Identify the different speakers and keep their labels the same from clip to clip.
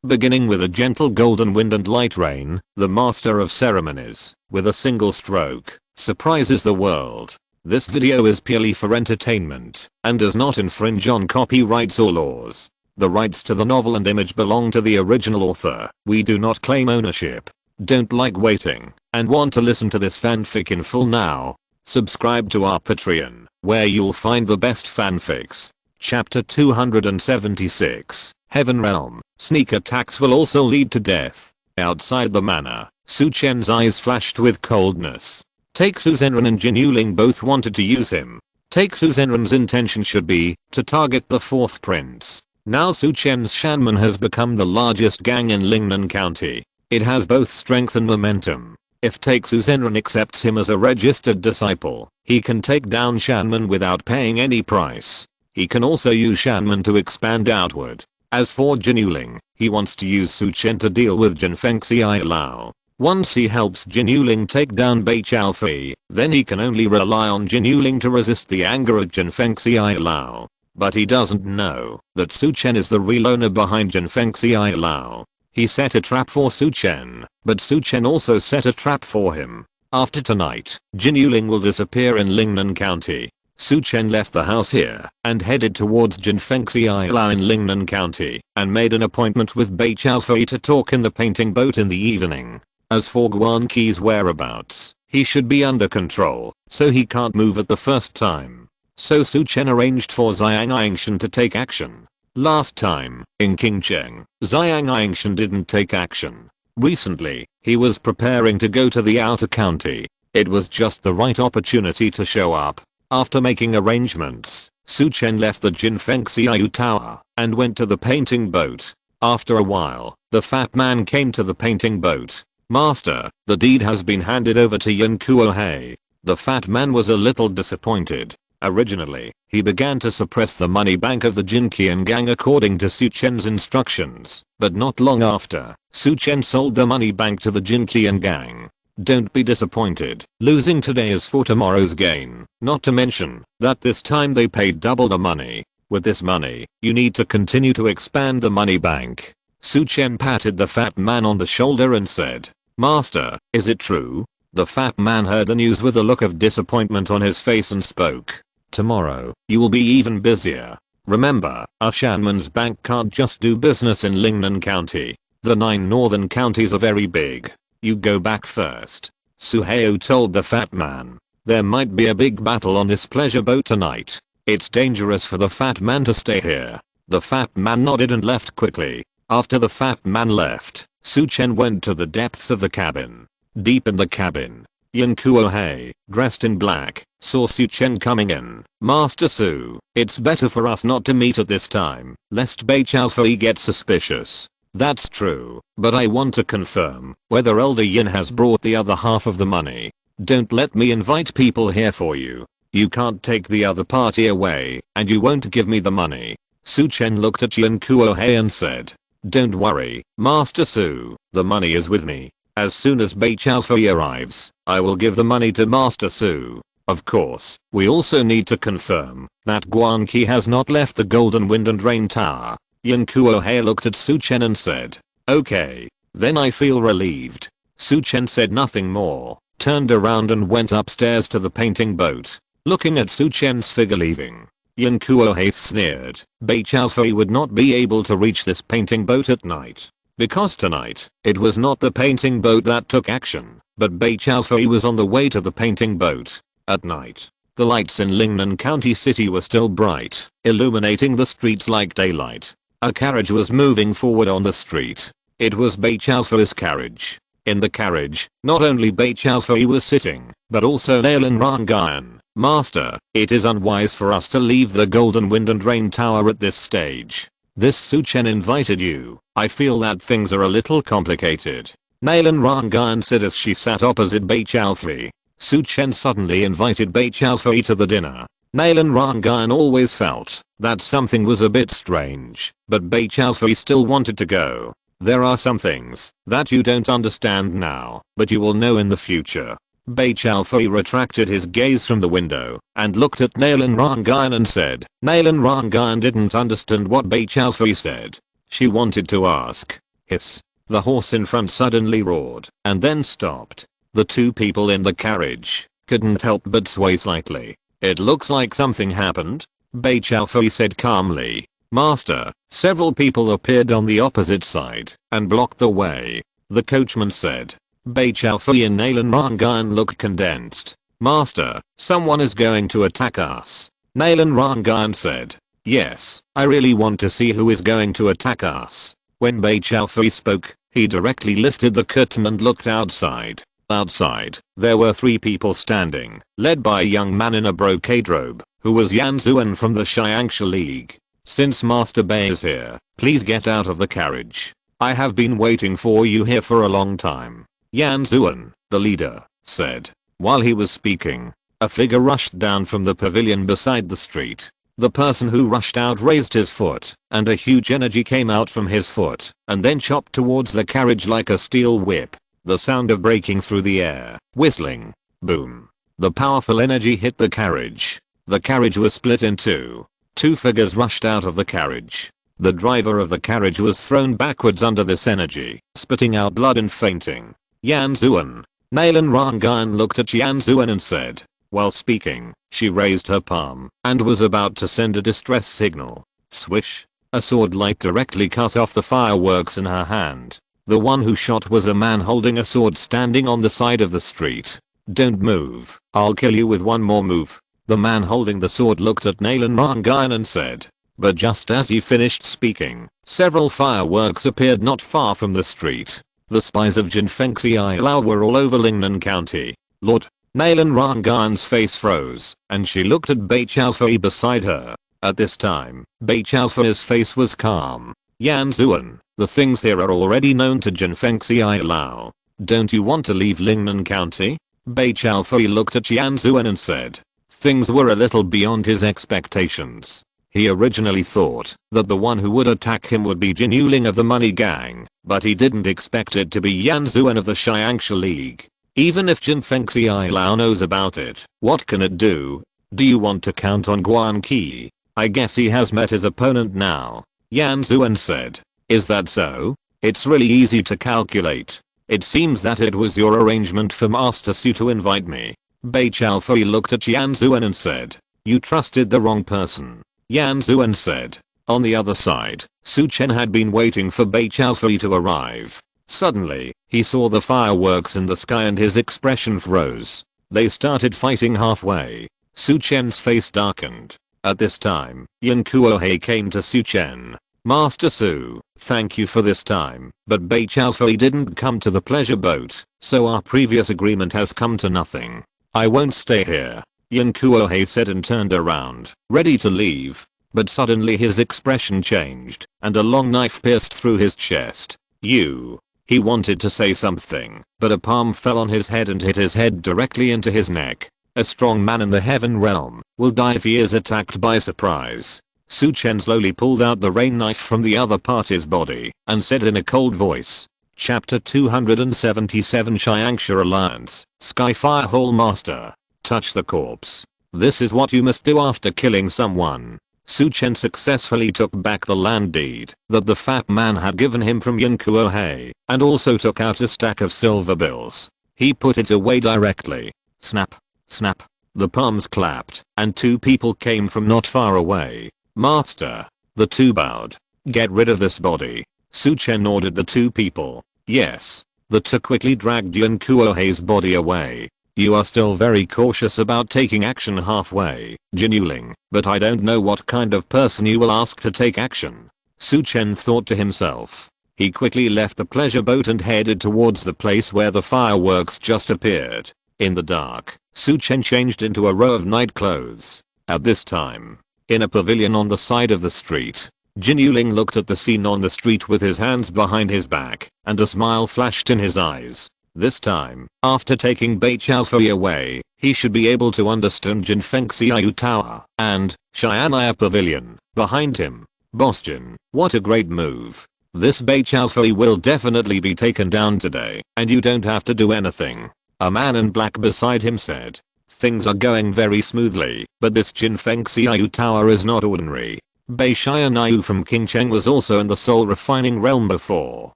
Speaker 1: Beginning with a gentle golden wind and light rain, the master of ceremonies, with a single stroke, surprises the world. This video is purely for entertainment, and does not infringe on copyrights or laws. The rights to the novel and image belong to the original author. We do not claim ownership. Don't like waiting, and want to listen to this fanfic in full now? Subscribe to our Patreon, where you'll find the best fanfics. Chapter 276, Heaven Realm. Sneak attacks will also lead to death. Outside the manor, Su Chen's eyes flashed with coldness. Taixu Zenran and Jin Yuling both wanted to use him. Taixu Zenran's intention should be to target the fourth prince. Now Su Chen's Shanman has become the largest gang in Lingnan County. It has both strength and momentum. If Taixu Zenran accepts him as a registered disciple, he can take down Shanman without paying any price. He can also use Shanman to expand outward. As for Jin Yuling, he wants to use Su Chen to deal with Jin Fengxiai Lao. Once he helps Jin Yuling take down Bai Chaofei, then he can only rely on Jin Yuling to resist the anger of Jin Fengxiai Lao. But he doesn't know that Su Chen is the real owner behind Jin Fengxiai Lao. He set a trap for Su Chen, but Su Chen also set a trap for him. After tonight, Jin Yuling will disappear in Lingnan County. Su Chen left the house here and headed towards Jin Fengxiai Lao in Lingnan County and made an appointment with Bai Chaofei to talk in the painting boat in the evening. As for Guan Qi's whereabouts, he should be under control, so he can't move at the first time. So Su Chen arranged for Xiang Angshan to take action. Last time, in Qingcheng, Xiang Angshan didn't take action. Recently, he was preparing to go to the outer county. It was just the right opportunity to show up. After making arrangements, Su Chen left the Jin Fengxiai Tower and went to the painting boat. After a while, the fat man came to the painting boat. "Master, the deed has been handed over to Yan Kuo-hei." The fat man was a little disappointed. Originally, he began to suppress the money bank of the Jinqian gang according to Su Chen's instructions, but not long after, Su Chen sold the money bank to the Jinqian gang. Don't be disappointed. Losing today is for tomorrow's gain. Not to mention that this time they paid double the money. With this money, you need to continue to expand the money bank. Su Chen patted the fat man on the shoulder and said, "Master, is it true?" The fat man heard the news with a look of disappointment on his face and spoke. "Tomorrow, you will be even busier. Remember, our Shanman's bank can't just do business in Lingnan County. The 9 northern counties are very big. You go back first." Su Heo told the fat man. "There might be a big battle on this pleasure boat tonight. It's dangerous for the fat man to stay here." The fat man nodded and left quickly. After the fat man left, Su Chen went to the depths of the cabin. Deep in the cabin, Yan Kuo-hei, dressed in black, saw Su Chen coming in. "Master Su, it's better for us not to meet at this time, lest Bai Chaofei gets suspicious." "That's true, but I want to confirm whether Elder Yin has brought the other half of the money. Don't let me invite people here for you. You can't take the other party away, and you won't give me the money." Su Chen looked at Yan Kuo-hei and said, "Don't worry, Master Su, the money is with me. As soon as Bai Chaofei arrives, I will give the money to Master Su. Of course, we also need to confirm that Guan Qi has not left the Golden Wind and Rain Tower." Yan Kuo-hei looked at Su Chen and said, "Okay, then I feel relieved." Su Chen said nothing more, turned around and went upstairs to the painting boat. Looking at Su Chen's figure leaving, Yan Kuo-hei sneered. Bai Chaofei would not be able to reach this painting boat at night. Because tonight, it was not the painting boat that took action, but Bai Chaofei was on the way to the painting boat. At night, the lights in Lingnan County City were still bright, illuminating the streets like daylight. A carriage was moving forward on the street. It was Bai Chaofei's carriage. In the carriage, not only Bai Chaofei was sitting, but also Nailin Rangan. "Master, it is unwise for us to leave the Golden Wind and Rain Tower at this stage. This Su Chen invited you. I feel that things are a little complicated." Nailin Rangan said as she sat opposite Bai Chaofei. Su Chen suddenly invited Bai Chaofei to the dinner. Nailin Rangan always felt that something was a bit strange, but Bai Chaofei still wanted to go. "There are some things that you don't understand now, but you will know in the future." Bai Chaofei retracted his gaze from the window and looked at Nailin Rangan and said. Nailin Rangan didn't understand what Bai Chaofei said. She wanted to ask, Hiss. The horse in front suddenly roared and then stopped. The two people in the carriage couldn't help but sway slightly. It looks like something happened, Bei Chaofei said calmly. Master, several people appeared on the opposite side and blocked the way, the coachman said. Bei Chaofei and Nalan Rangan looked condensed. Master, someone is going to attack us. Nalan Rangan said. Yes, I really want to see who is going to attack us. When Bei Chaofei spoke, he directly lifted the curtain and looked outside. Outside, there were 3 people standing, led by a young man in a brocade robe, who was Yan Zuan from the Xiangxia League. Since Master Bei is here, please get out of the carriage. I have been waiting for you here for a long time. Yan Zuan, the leader, said. While he was speaking, a figure rushed down from the pavilion beside the street. The person who rushed out raised his foot, and a huge energy came out from his foot, and then chopped towards the carriage like a steel whip. The sound of breaking through the air, whistling, boom. The powerful energy hit the carriage. The carriage was split in two. 2 figures rushed out of the carriage. The driver of the carriage was thrown backwards under this energy, spitting out blood and fainting. Yan Zuan. Nalan Rangan looked at Yan Zuan and said. While speaking, she raised her palm and was about to send a distress signal. Swish. A sword light directly cut off the fireworks in her hand. The one who shot was a man holding a sword standing on the side of the street. Don't move, I'll kill you with one more move. The man holding the sword looked at Nalan Rangan and said. But just as he finished speaking, several fireworks appeared not far from the street. The spies of Jinfengxi Lao were all over Lingnan County. Lord. Nalan Rangan's face froze, and she looked at Bei Chaofei beside her. At this time, Bei Chaofei's face was calm. Yan Zuan, the things here are already known to Jinfengxi Lao. Don't you want to leave Lingnan County? Bei Chaofei looked at Yan Zuan and said. Things were a little beyond his expectations. He originally thought that the one who would attack him would be Jin Yuling of the Money Gang, but he didn't expect it to be Yan Zuan of the Xiangxia League. Even if Jinfengxi Lao knows about it, what can it do? Do you want to count on Guan Qi? I guess he has met his opponent now. Yan Zuan said. Is that so? It's really easy to calculate. It seems that it was your arrangement for Master Su to invite me. Bei Chaofei looked at Yan Zuan and said. You trusted the wrong person. Yan Zuan said. On the other side, Su Chen had been waiting for Bei Chaofei to arrive. Suddenly, he saw the fireworks in the sky and his expression froze. They started fighting halfway. Su Chen's face darkened. At this time, Yan Kuohei came to Su Chen. Master Su, thank you for this time, but Bei Chaofei didn't come to the pleasure boat, so our previous agreement has come to nothing. I won't stay here. Yan Kuohei said and turned around, ready to leave. But suddenly his expression changed, and a long knife pierced through his chest. You. He wanted to say something, but a palm fell on his head and hit his head directly into his neck. A strong man in the heaven realm will die if he is attacked by surprise. Su Chen slowly pulled out the rain knife from the other party's body and said in a cold voice. Chapter 277 Xiangxia Alliance, Skyfire Hall Master. Touch the corpse. This is what you must do after killing someone. Su Chen successfully took back the land deed that the fat man had given him from Yan Kuohei, and also took out a stack of silver bills. He put it away directly. Snap. Snap. The palms clapped, and 2 people came from not far away. Master. The 2 bowed. Get rid of this body. Su Chen ordered the 2 people. Yes. The 2 quickly dragged Yan Kuohei's body away. You are still very cautious about taking action halfway, Jin Yuling, but I don't know what kind of person you will ask to take action. Su Chen thought to himself. He quickly left the pleasure boat and headed towards the place where the fireworks just appeared. In the dark, Su Chen changed into a row of night clothes. At this time, in a pavilion on the side of the street, Jin Yuling looked at the scene on the street with his hands behind his back, and a smile flashed in his eyes. This time, after taking Bei Chaofei away, he should be able to understand Jinfengxi Tower and Xian'ai Pavilion behind him. Boss Jin, what a great move. This Bei Chaofei will definitely be taken down today, and you don't have to do anything. A man in black beside him said. Things are going very smoothly, but this Jinfengxi Tower is not ordinary. Bei Xian'ai from King Cheng was also in the soul refining realm before.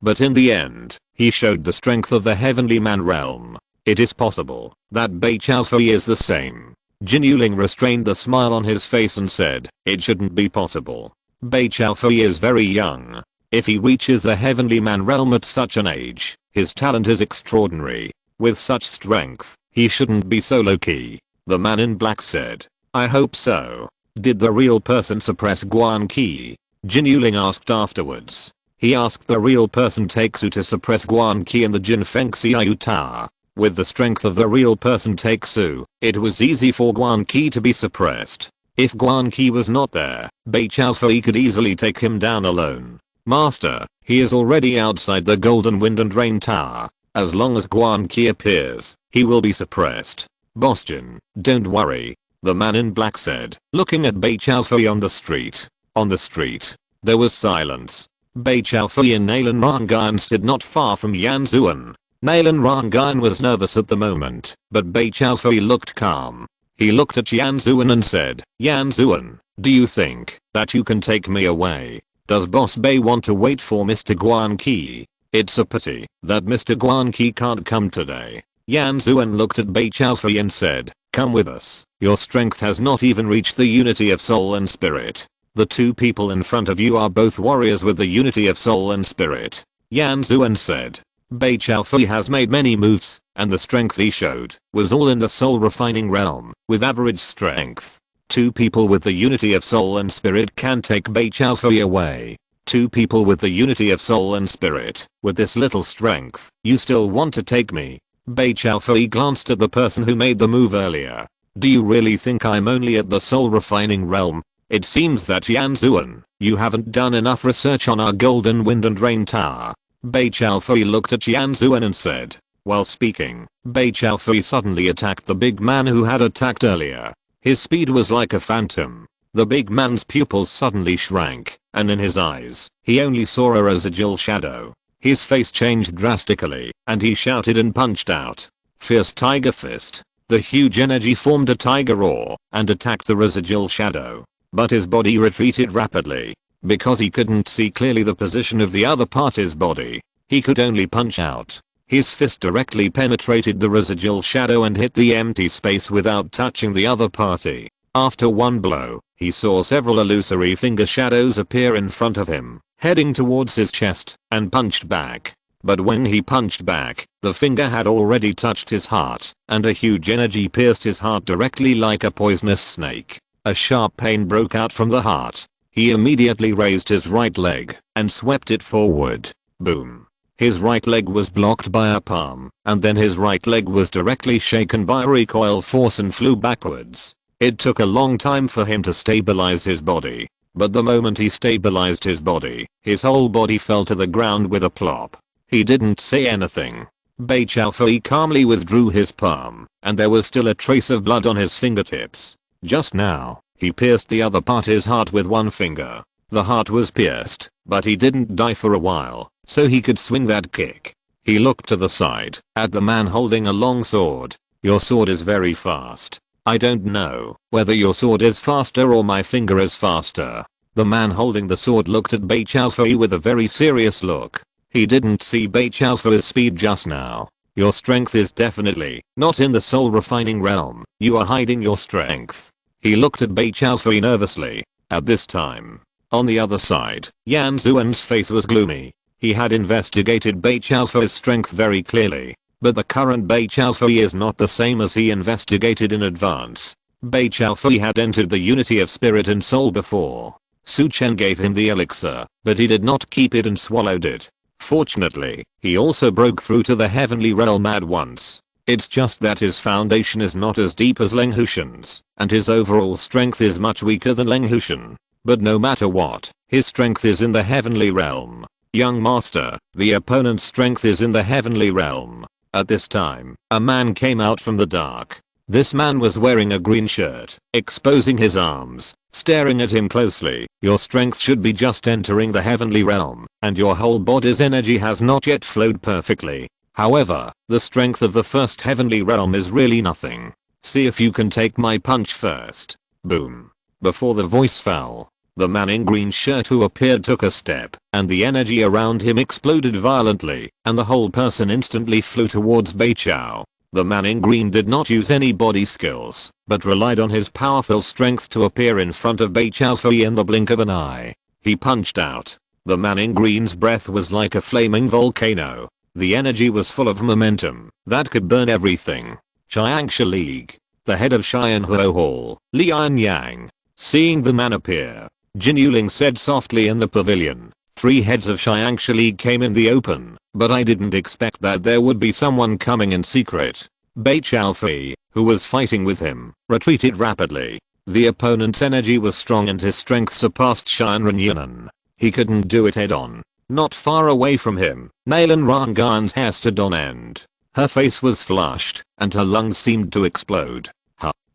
Speaker 1: But in the end, he showed the strength of the heavenly man realm. It is possible that Bei Chaofei is the same. Jin Yuling restrained the smile on his face and said, it shouldn't be possible. Bei Chaofei is very young. If he reaches the heavenly man realm at such an age, his talent is extraordinary. With such strength, he shouldn't be so low-key. The man in black said, I hope so. Did the real person suppress Guan Qi? Jin Yuling asked afterwards. He asked the real person Takesu to suppress Guan Qi in the Jin Feng Xiao Tower. With the strength of the real person Takesu, it was easy for Guan Qi to be suppressed. If Guan Qi was not there, Bei Chaofei could easily take him down alone. Master, he is already outside the Golden Wind and Rain Tower. As long as Guan Qi appears, he will be suppressed. Boss Jin, don't worry. The man in black said, looking at Bei Chaofei on the street. On the street, there was silence. Bei Chaofei and Nalan Rangan stood not far from Yan Zuan. Nalan Rangan was nervous at the moment, but Bei Chaofei looked calm. He looked at Yan Zuan and said, Yan Zuan, do you think that you can take me away? Does Boss Bei want to wait for Mr. Guan Qi? It's a pity that Mr. Guan Qi can't come today. Yan Zuan looked at Bei Chaofei and said, come with us. Your strength has not even reached the unity of soul and spirit. The two people in front of you are both warriors with the unity of soul and spirit. Yan Zuan said. Bei Chaofei has made many moves, and the strength he showed was all in the soul refining realm, with average strength. Two people with the unity of soul and spirit can take Bei Chaofei away. Two people with the unity of soul and spirit, with this little strength, you still want to take me? Bei Chaofei glanced at the person who made the move earlier. Do you really think I'm only at the soul refining realm? It seems that Yan Zuan, you haven't done enough research on our Golden Wind and Rain Tower. Bei Chaofei looked at Yan Zuan and said. While speaking, Bei Chaofei suddenly attacked the big man who had attacked earlier. His speed was like a phantom. The big man's pupils suddenly shrank, and in his eyes, he only saw a residual shadow. His face changed drastically, and he shouted and punched out. Fierce Tiger Fist. The huge energy formed a tiger roar, and attacked the residual shadow. But his body retreated rapidly. Because he couldn't see clearly the position of the other party's body, he could only punch out. His fist directly penetrated the residual shadow and hit the empty space without touching the other party. After one blow, he saw several illusory finger shadows appear in front of him, heading towards his chest, and punched back. But when he punched back, the finger had already touched his heart, and a huge energy pierced his heart directly like a poisonous snake. A sharp pain broke out from the heart. He immediately raised his right leg, and swept it forward. Boom. His right leg was blocked by a palm, and then his right leg was directly shaken by recoil force and flew backwards. It took a long time for him to stabilize his body, but the moment he stabilized his body, his whole body fell to the ground with a plop. He didn't say anything. Bei Chaofei calmly withdrew his palm, and there was still a trace of blood on his fingertips. Just now, he pierced the other party's heart with one finger. The heart was pierced, but he didn't die for a while, so he could swing that kick. He looked to the side, at the man holding a long sword. Your sword is very fast. I don't know whether your sword is faster or my finger is faster. The man holding the sword looked at Bei Chaofei with a very serious look. He didn't see Bei Chaofei's speed just now. Your strength is definitely not in the soul refining realm. You are hiding your strength. He looked at Bei Chaofei nervously. At this time, on the other side, Yan Zuan's face was gloomy. He had investigated Bei Chaofei's strength very clearly, but the current Bei Chaofei is not the same as he investigated in advance. Bei Chaofei had entered the unity of spirit and soul before. Su Chen gave him the elixir, but he did not keep it and swallowed it. Fortunately, he also broke through to the heavenly realm at once. It's just that his foundation is not as deep as Leng Hushan's, and his overall strength is much weaker than Leng Hushan. But no matter what, his strength is in the heavenly realm. Young master, the opponent's strength is in the heavenly realm. At this time, a man came out from the dark. This man was wearing a green shirt, exposing his arms, staring at him closely. Your strength should be just entering the heavenly realm, and your whole body's energy has not yet flowed perfectly. However, the strength of the first heavenly realm is really nothing. See if you can take my punch first. Boom. Before the voice fell, The man in green shirt who appeared took a step, and the energy around him exploded violently, and the whole person instantly flew towards Beichao. The man in green did not use any body skills, but relied on his powerful strength to appear in front of Beichao Fei in the blink of an eye. He punched out. The man in green's breath was like a flaming volcano. The energy was full of momentum that could burn everything. Xiangsha League. The head of Xian Huo Hall, Lian Yang. Seeing the man appear, Jin Yuling said softly in the pavilion, 3 heads of Xiangsha League came in the open, but I didn't expect that there would be someone coming in secret. Beichao Fei, who was fighting with him, retreated rapidly. The opponent's energy was strong and his strength surpassed Xian Renyunan. He couldn't do it head on. Not far away from him, Nalan Rangan's hair stood on end. Her face was flushed, and her lungs seemed to explode.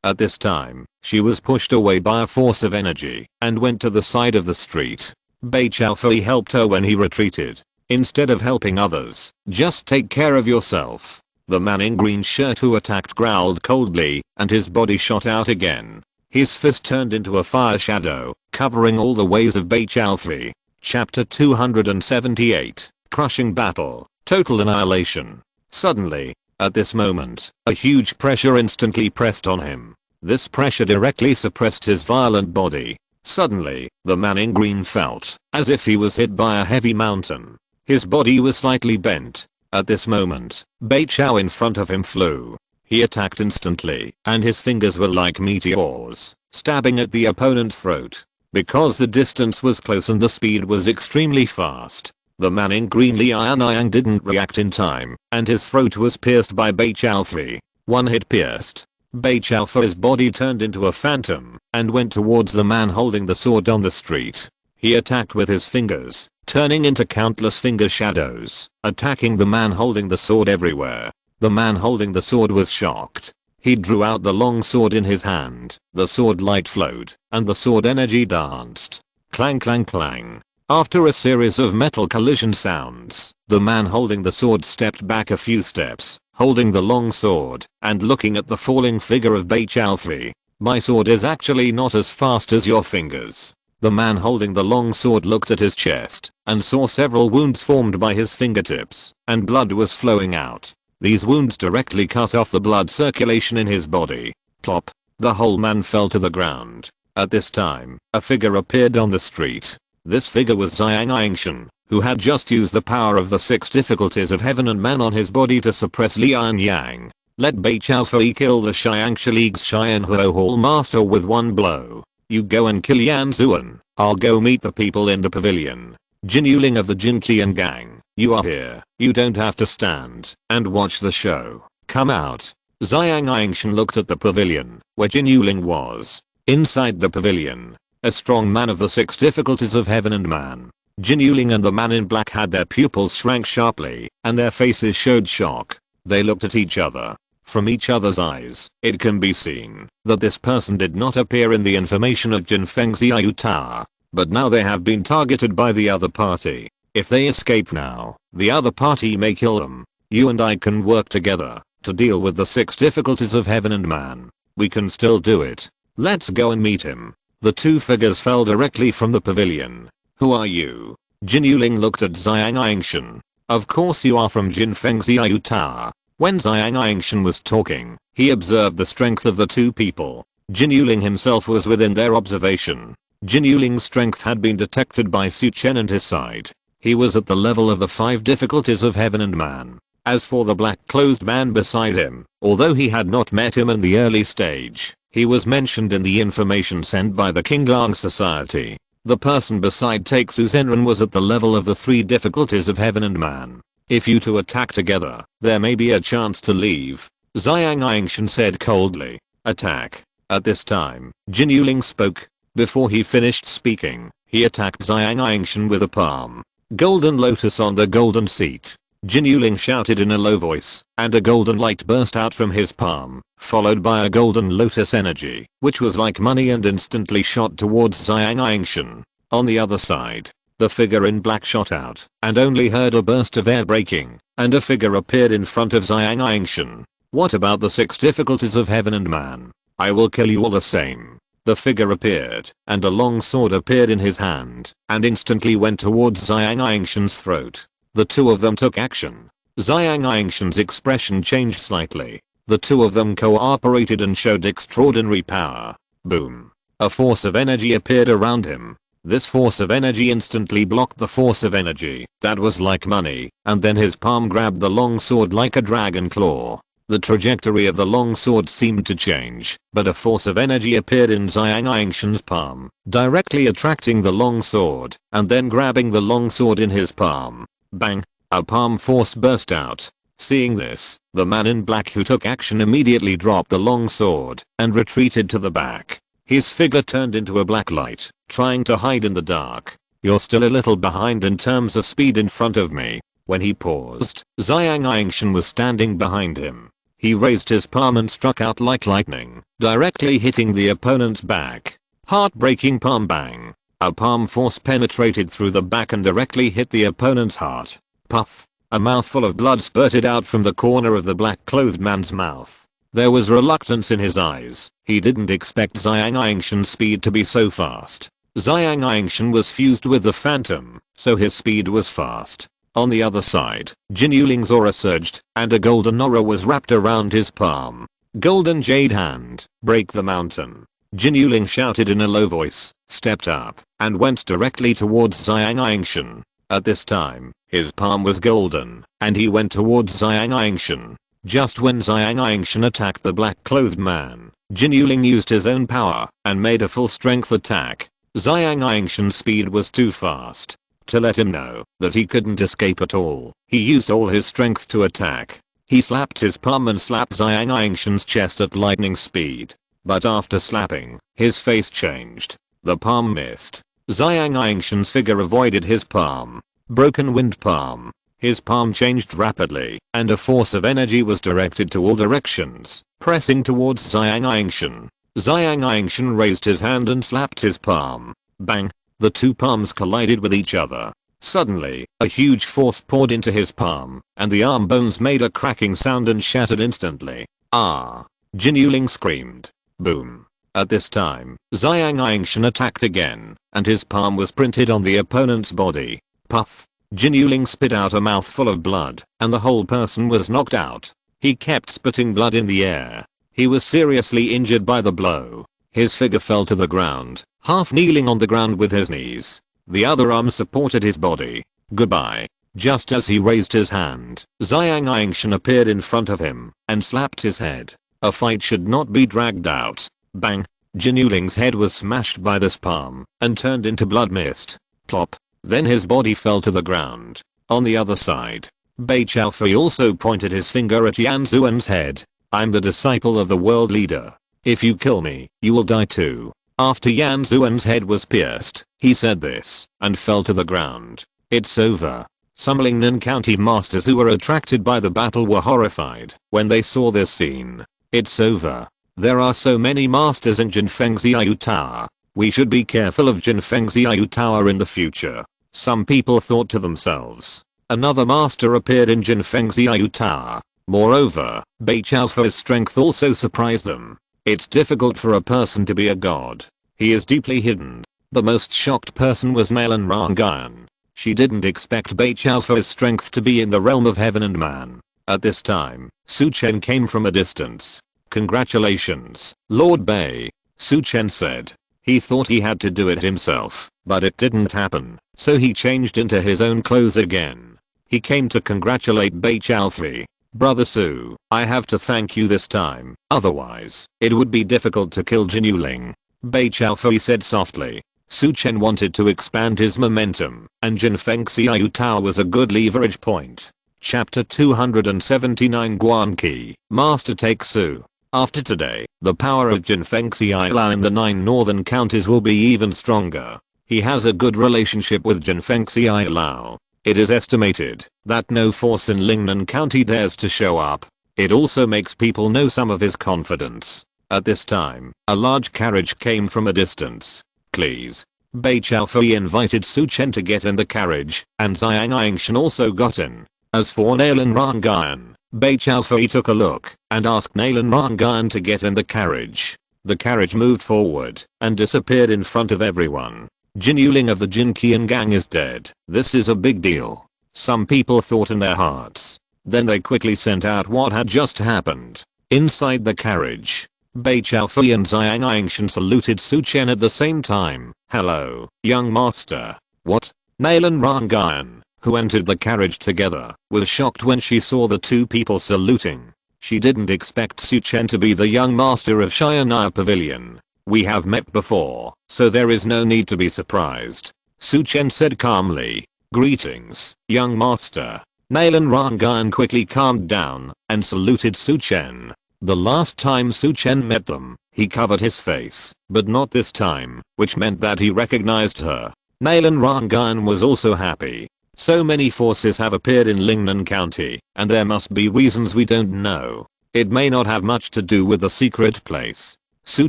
Speaker 1: At this time, she was pushed away by a force of energy, and went to the side of the street. Beichao Fei helped her when he retreated. Instead of helping others, just take care of yourself. The man in green shirt who attacked growled coldly, and his body shot out again. His fist turned into a fire shadow, covering all the ways of Beichao Fei. Chapter 278, Crushing Battle, Total Annihilation. Suddenly, at this moment, a huge pressure instantly pressed on him. This pressure directly suppressed his violent body. Suddenly, the man in green felt as if he was hit by a heavy mountain. His body was slightly bent. At this moment, Beichao in front of him flew. He attacked instantly, and his fingers were like meteors, stabbing at the opponent's throat. Because the distance was close and the speed was extremely fast, the man in green Lian Yang didn't react in time, and his throat was pierced by Beichao Fei. One hit pierced. Beichao Fei's body turned into a phantom, and went towards the man holding the sword on the street. He attacked with his fingers, turning into countless finger shadows, attacking the man holding the sword everywhere. The man holding the sword was shocked. He drew out the long sword in his hand. The sword light flowed, and the sword energy danced. Clang clang clang. After a series of metal collision sounds, the man holding the sword stepped back a few steps, holding the long sword, and looking at the falling figure of Beichao Fei. My sword is actually not as fast as your fingers. The man holding the long sword looked at his chest, and saw several wounds formed by his fingertips, and blood was flowing out. These wounds directly cut off the blood circulation in his body. Plop. The whole man fell to the ground. At this time, a figure appeared on the street. This figure was Xiang Angshan, who had just used the power of the 6 difficulties of heaven and man on his body to suppress Lian Yang. Let Beichao Fei kill the Xiangsha League's Xian Huo Hall master with one blow. You go and kill Yan Zuan. I'll go meet the people in the pavilion. Jin Yuling of the Jinqian gang, you are here. You don't have to stand and watch the show. Come out. Xiang Angshan looked at the pavilion, where Jin Yuling was. Inside the pavilion, a strong man of the 6 difficulties of heaven and man. Jin Yuling and the man in black had their pupils shrank sharply, and their faces showed shock. They looked at each other. From each other's eyes, it can be seen that this person did not appear in the information of Jin Feng's Tower. But now they have been targeted by the other party. If they escape now, the other party may kill them. You and I can work together to deal with the 6 difficulties of heaven and man. We can still do it. Let's go and meet him. The 2 figures fell directly from the pavilion. Who are you? Jin Yuling looked at Xiang Angshan. Of course you are from Jin Feng's Tower. When Xiang Angshan was talking, he observed the strength of the 2 people. Jin Yuling himself was within their observation. Jin Yuling's strength had been detected by Chen and his side. He was at the level of the 5 difficulties of heaven and man. As for the black-clothed man beside him, although he had not met him in the early stage, he was mentioned in the information sent by the Qinglang Society. The person beside Taixu Zenran was at the level of the 3 difficulties of heaven and man. If you 2 attack together, there may be a chance to leave. Xiang Angshan said coldly. Attack. At this time, Jin Yuling spoke. Before he finished speaking, he attacked Xiang Angshan with a palm. Golden lotus on the golden seat. Jin Yuling shouted in a low voice, and a golden light burst out from his palm, followed by a golden lotus energy, which was like money and instantly shot towards Xiang Angshan. On the other side, the figure in black shot out, and only heard a burst of air breaking, and a figure appeared in front of Xiang Angshan. What about the 6 difficulties of heaven and man? I will kill you all the same. The figure appeared, and a long sword appeared in his hand, and instantly went towards Xiang Yingshan's throat. The two of them took action. Xiang Yingshan's expression changed slightly. The two of them cooperated and showed extraordinary power. Boom. A force of energy appeared around him. This force of energy instantly blocked the force of energy that was like money, and then his palm grabbed the long sword like a dragon claw. The trajectory of the long sword seemed to change, but a force of energy appeared in Xiang Yingshan's palm, directly attracting the long sword, and then grabbing the long sword in his palm. Bang! A palm force burst out. Seeing this, the man in black who took action immediately dropped the long sword and retreated to the back. His figure turned into a black light, trying to hide in the dark. "You're still a little behind in terms of speed in front of me." When he paused, Xiang Yingshan was standing behind him. He raised his palm and struck out like lightning, directly hitting the opponent's back. Heartbreaking palm bang. A palm force penetrated through the back and directly hit the opponent's heart. Puff. A mouthful of blood spurted out from the corner of the black-clothed man's mouth. There was reluctance in his eyes. He didn't expect Xiang Yingshan's speed to be so fast. Xiang Yingshan was fused with the phantom, so his speed was fast. On the other side, Jin Yuling's aura surged, and a golden aura was wrapped around his palm. "Golden Jade Hand, break the mountain." Jin Yuling shouted in a low voice, stepped up, and went directly towards Xiang Yingshan. At this time, his palm was golden, and he went towards Xiang Yingshan. Just when Xiang Yingshan attacked the black-clothed man, Jin Yuling used his own power and made a full-strength attack. Xiang Yingshan's speed was too fast. To let him know that he couldn't escape at all, he used all his strength to attack. He slapped his palm and slapped Xiang Yingshan's chest at lightning speed. But after slapping, his face changed. The palm missed. Xiang Yingshan's figure avoided his palm. Broken wind palm. His palm changed rapidly, and a force of energy was directed to all directions, pressing towards Xiang Yingshan. Xiang Yingshan raised his hand and slapped his palm. Bang! The two palms collided with each other. Suddenly, a huge force poured into his palm, and the arm bones made a cracking sound and shattered instantly. "Ah!" Jin Yuling screamed. Boom. At this time, Xiang Yingshan attacked again, and his palm was printed on the opponent's body. Puff. Jin Yuling spit out a mouthful of blood, and the whole person was knocked out. He kept spitting blood in the air. He was seriously injured by the blow. His figure fell to the ground, half kneeling on the ground with his knees. The other arm supported his body. "Goodbye." Just as he raised his hand, Xiang Yingshan appeared in front of him and slapped his head. A fight should not be dragged out. Bang. Jin Yuling's head was smashed by this palm and turned into blood mist. Plop. Then his body fell to the ground. On the other side, Bei Chaofei also pointed his finger at Yan Xuan's head. "I'm the disciple of the world leader. If you kill me, you will die too." After Yan Xuan's head was pierced, he said this and fell to the ground. It's over. Some Lingnan County masters who were attracted by the battle were horrified when they saw this scene. It's over. There are so many masters in Jinfeng Xiaoyu Tower. We should be careful of Jinfeng Xiaoyu Tower in the future. Some people thought to themselves. Another master appeared in Jinfeng Xiaoyu Tower. Moreover, Bei Chaofei's strength also surprised them. It's difficult for a person to be a god. He is deeply hidden. The most shocked person was Malin Rangan. She didn't expect Bei Chaofei's strength to be in the realm of heaven and man. At this time, Su Chen came from a distance. "Congratulations, Lord Bei," Su Chen said. He thought he had to do it himself, but it didn't happen, so he changed into his own clothes again. He came to congratulate Bei Chaofei. "Brother Su, I have to thank you this time, otherwise, it would be difficult to kill Jin Yuling," Bei Chaofei said softly. Su Chen wanted to expand his momentum, and Jinfeng Xiaoyu Tower was a good leverage point. Chapter 279 Guan Qi, Master takes Su. After today, the power of Jinfeng Xiaolao in the 9 northern counties will be even stronger. He has a good relationship with Jinfeng Xiaolao. It is estimated that no force in Lingnan County dares to show up. It also makes people know some of his confidence. At this time, a large carriage came from a distance. "Please." Bei Chaofei invited Su Chen to get in the carriage, and Xiang Yingshan also got in. As for Nailan Rangan, Bei Chaofei took a look and asked Nailan Rangan to get in the carriage. The carriage moved forward and disappeared in front of everyone. Jin Yuling of the Jin Qian gang is dead. This is a big deal. Some people thought in their hearts. Then they quickly sent out what had just happened. Inside the carriage, Bei Chaofei and Xiang Angshan saluted Su Chen at the same time. Hello, young master. What? Nailan Rangayan, who entered the carriage together, was shocked when she saw the two people saluting. She didn't expect Su Chen to be the young master of Shianaya Pavilion. We have met before, so there is no need to be surprised. Su Chen said calmly. Greetings, young master. Nailan Rangayan quickly calmed down and saluted Su Chen. The last time Su Chen met them, he covered his face, but not this time, which meant that he recognized her. Nailan Rangayan was also happy. So many forces have appeared in Lingnan County, and there must be reasons we don't know. It may not have much to do with the secret place. Su